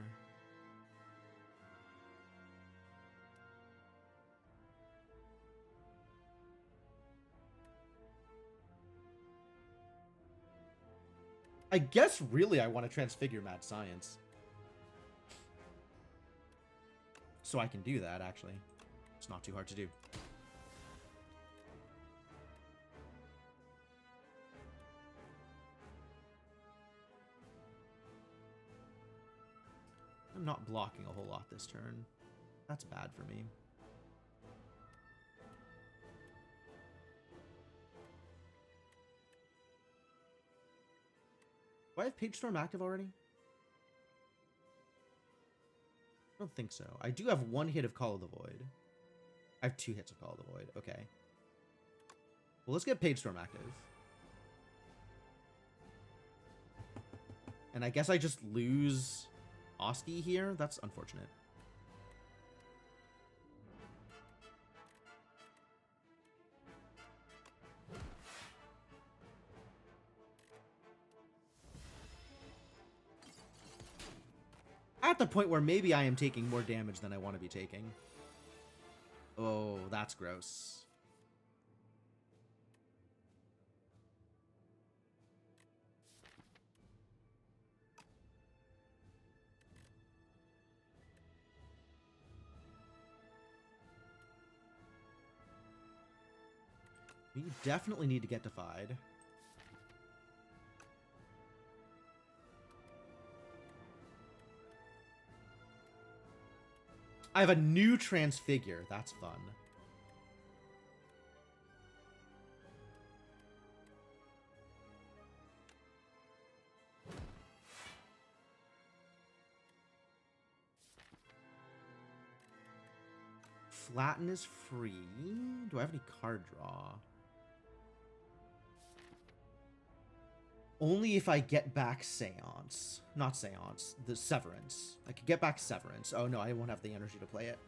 I guess really I want to transfigure Mad Science. So I can do that, actually. It's not too hard to do. I'm not blocking a whole lot this turn. That's bad for me. Do I have Page Storm active already? I don't think so. I do have one hit of Call of the Void. I have 2 hits of Call of the Void. Okay. Well, let's get Page Storm active. And I guess I just lose Oski here? That's unfortunate. At the point where maybe I am taking more damage than I want to be taking. Oh, that's gross. We definitely need to get defied. I have a new Transfigure. That's fun. Flatten is free. Do I have any card draw? Only if I get back Seance. Not Seance. The Severance. I could get back Severance. Oh no, I won't have the energy to play it.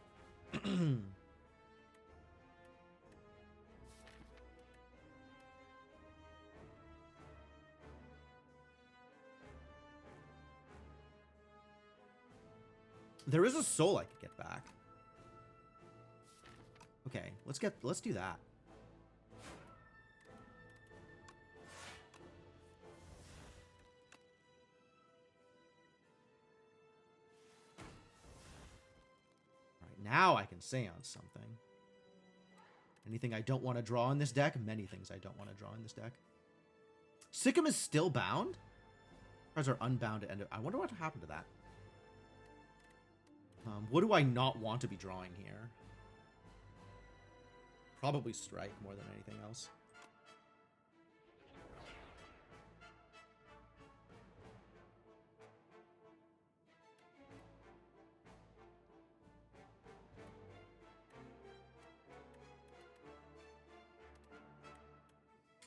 There is a soul I could get back. Okay, let's do that. Alright, now I can Seance something. Anything I don't want to draw in this deck? Many things I don't want to draw in this deck. Sikkim is still bound? Cards are unbound at end of... I wonder what happened to that. What do I not want to be drawing here? Probably Strike more than anything else.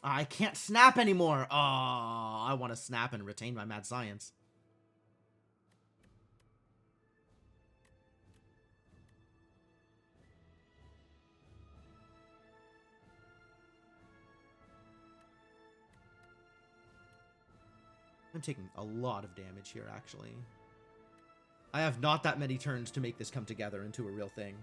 I can't snap anymore. Oh, I want to snap and retain my Mad Science. I'm taking a lot of damage here, actually. I have not that many turns to make this come together into a real thing.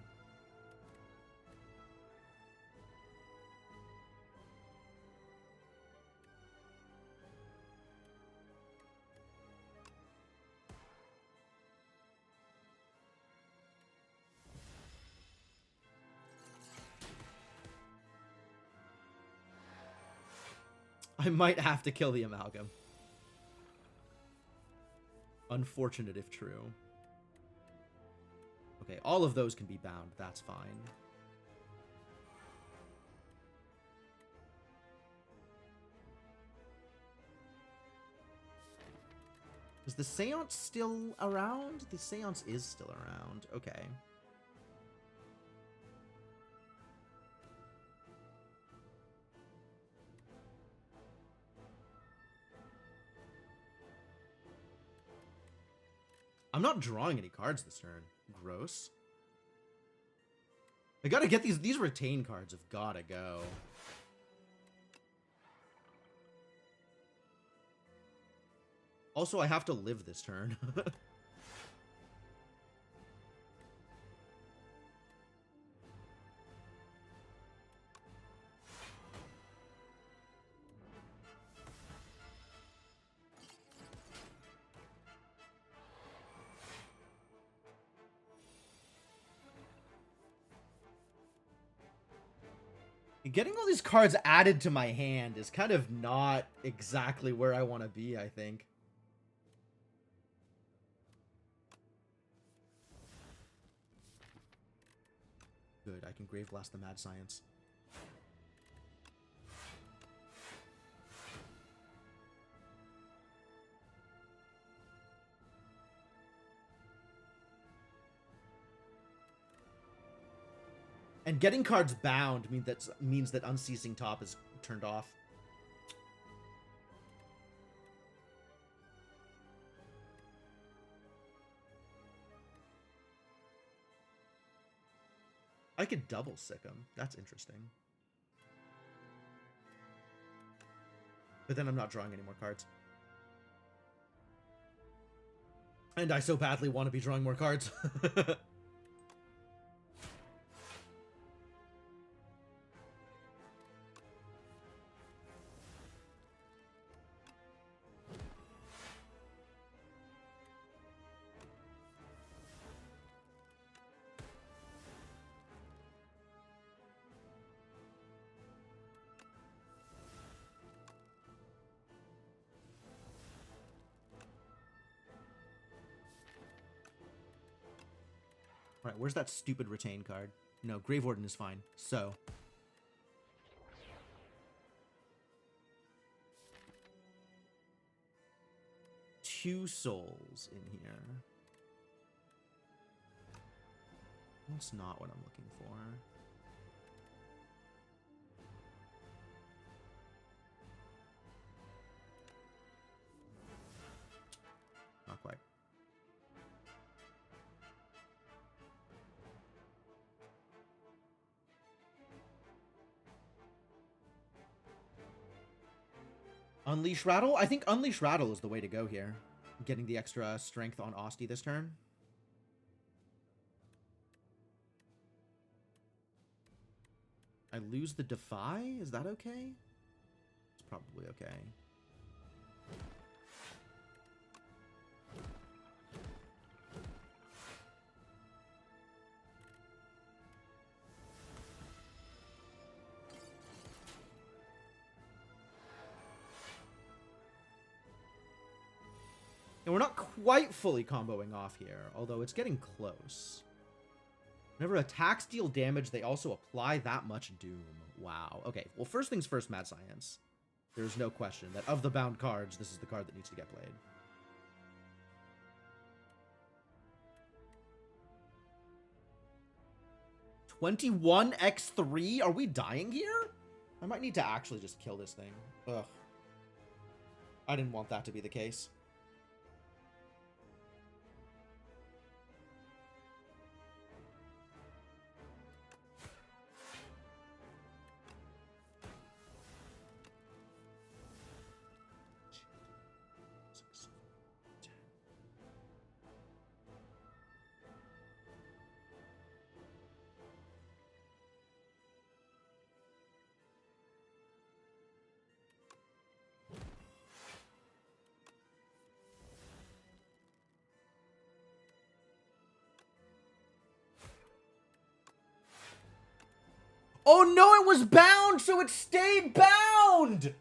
I might have to kill the amalgam. Unfortunate if true. Okay, all of those can be bound. That's fine. Is the Seance still around? The Seance is still around. Okay. I'm not drawing any cards this turn. Gross. I gotta get these retain cards have gotta go. Also, I have to live this turn. Getting all these cards added to my hand is kind of not exactly where I want to be, I think. Good, I can Grave Blast the Mad Science. And getting cards bound means that Unceasing Top is turned off. I could double sick him. That's interesting. But then I'm not drawing any more cards. And I so badly want to be drawing more cards. Alright, where's that stupid retain card? No, Grave Warden is fine. So. Two souls in here. That's not what I'm looking for. Not quite. Unleash Rattle? I think Unleash Rattle is the way to go here. Getting the extra strength on Osti this turn. I lose the Defy? Is that okay? It's probably okay. And we're not quite fully comboing off here, although it's getting close. Whenever attacks deal damage, they also apply that much doom. Wow. Okay, well, first things first, Mad Science. There's no question that of the bound cards, this is the card that needs to get played. $21x3? Are we dying here? I might need to actually just kill this thing. Ugh. I didn't want that to be the case. Oh no, it was bound, so it stayed bound!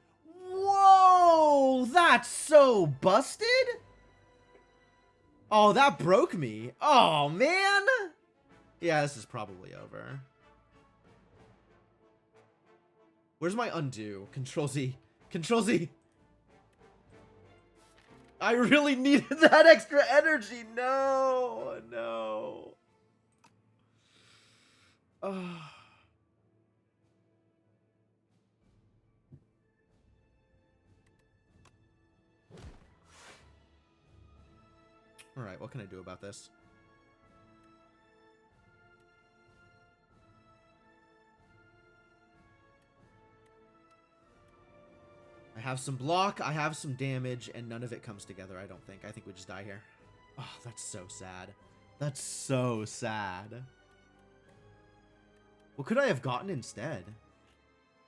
What? Oh, that's so busted. Oh, that broke me. Oh, man. Yeah, this is probably over. Where's my undo? Control Z. Control Z. I really needed that extra energy. No. No. Oh. Alright, what can I do about this? I have some block, I have some damage, and none of it comes together, I don't think. I think we just die here. Oh, that's so sad. That's so sad. What could I have gotten instead?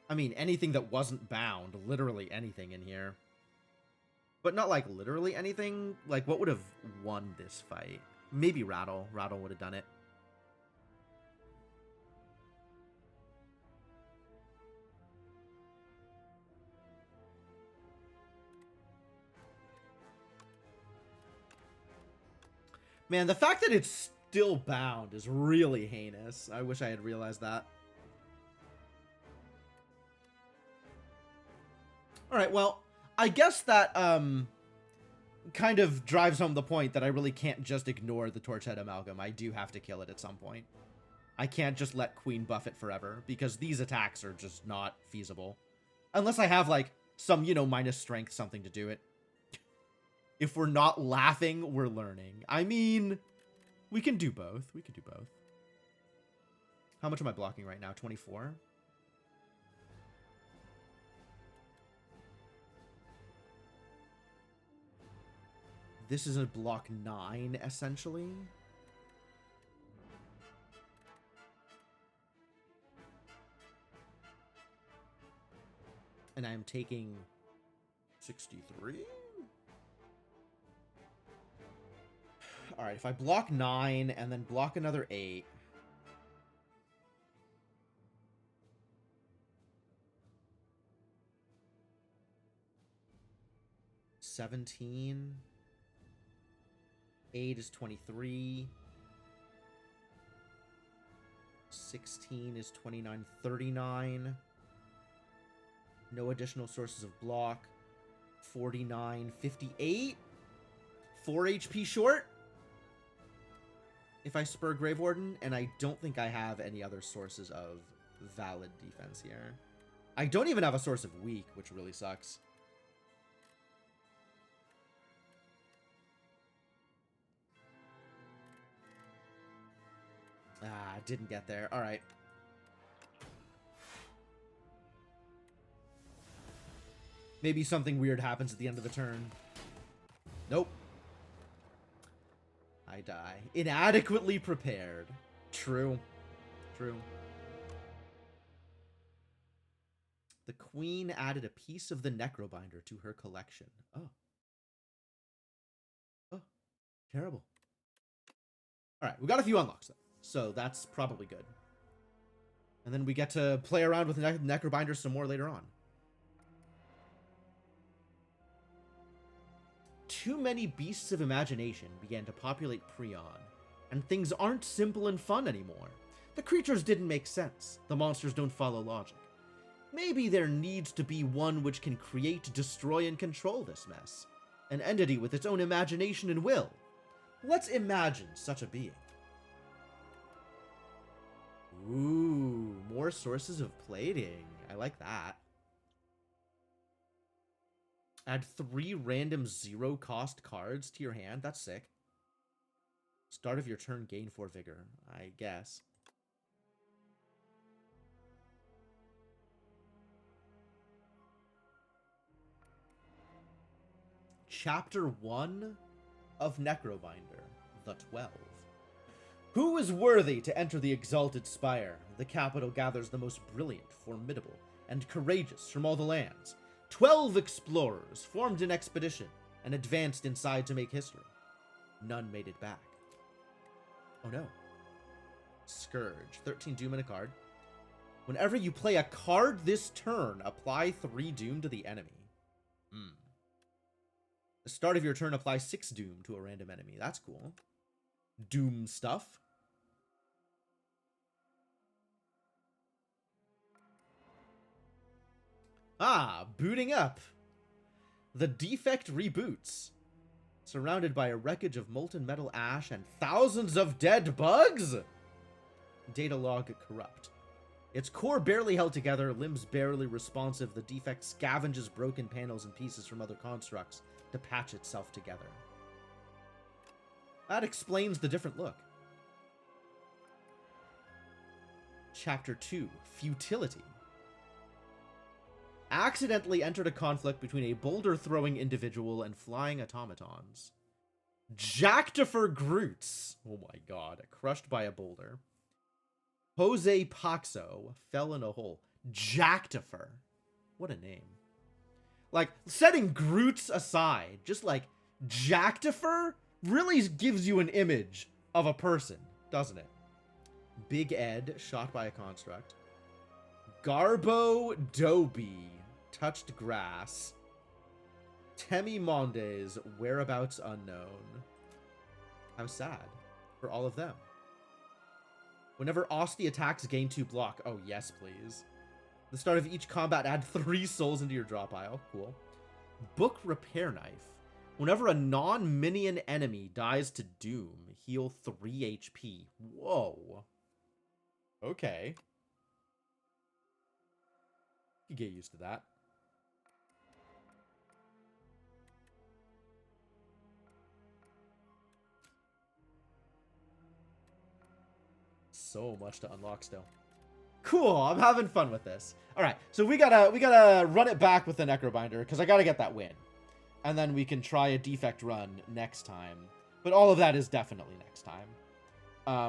I mean, anything that wasn't bound. Literally anything in here. But not, like, literally anything. Like, what would have won this fight? Maybe Rattle. Rattle would have done it. Man, the fact that it's still bound is really heinous. I wish I had realized that. Alright, well, I guess that, kind of drives home the point that I really can't just ignore the Torch Head Amalgam. I do have to kill it at some point. I can't just let Queen buff it forever, because these attacks are just not feasible. Unless I have, like, some, you know, minus strength something to do it. If we're not laughing, we're learning. I mean, we can do both. We can do both. How much am I blocking right now? 24? This is a block 9, essentially. And I'm taking 63? Alright, if I block 9 and then block another 8... $17... 8 is 23. 16 is 29, 39. No additional sources of block. 49, 58. 4 HP short. If I spur Grave Warden, and I don't think I have any other sources of valid defense here. I don't even have a source of weak, which really sucks. Ah, didn't get there. All right. Maybe something weird happens at the end of the turn. Nope. I die. Inadequately prepared. True. True. The queen added a piece of the Necrobinder to her collection. Oh. Oh. Terrible. All right, we got a few unlocks, though. So that's probably good. And then we get to play around with Necrobinder some more later on. Too many beasts of imagination began to populate Prion, and things aren't simple and fun anymore. The creatures didn't make sense. The monsters don't follow logic. Maybe there needs to be one which can create, destroy, and control this mess. An entity with its own imagination and will. Let's imagine such a being. Ooh, more sources of plating. I like that. Add 3 random 0-cost cards to your hand. That's sick. Start of your turn, gain 4 vigor, I guess. Chapter 1 of Necrobinder, the 12. Who is worthy to enter the exalted spire? The capital gathers the most brilliant, formidable, and courageous from all the lands. 12 explorers formed an expedition and advanced inside to make history. None made it back. Oh no. Scourge. 13 doom and a card. Whenever you play a card this turn, apply 3 doom to the enemy. The start of your turn, apply 6 Doom to a random enemy. That's cool. Doom stuff. Ah, booting up. The defect reboots. Surrounded by a wreckage of molten metal ash and thousands of dead bugs? Data log corrupt. Its core barely held together, limbs barely responsive, the defect scavenges broken panels and pieces from other constructs to patch itself together. That explains the different look. Chapter 2, Futility. Accidentally entered a conflict between a boulder-throwing individual and flying automatons. Jactifer Groots. Oh my god. Crushed by a boulder. Jose Paxo fell in a hole. Jactifer. What a name. Like, setting Groots aside, just like, Jactifer really gives you an image of a person, doesn't it? Big Ed, shot by a construct. Garbo Doby, touched grass. Temi Mondes, whereabouts unknown. How sad for all of them. Whenever Osti attacks, gain 2 block. Oh, yes, please. The start of each combat, add 3 souls into your draw pile. Cool. Book Repair Knife. Whenever a non-minion enemy dies to Doom, heal 3 HP. Whoa. Okay. You get used to that. So much to unlock still. Cool, I'm having fun with this. Alright, so we gotta run it back with the Necrobinder, because I gotta get that win. And then we can try a defect run next time. But all of that is definitely next time.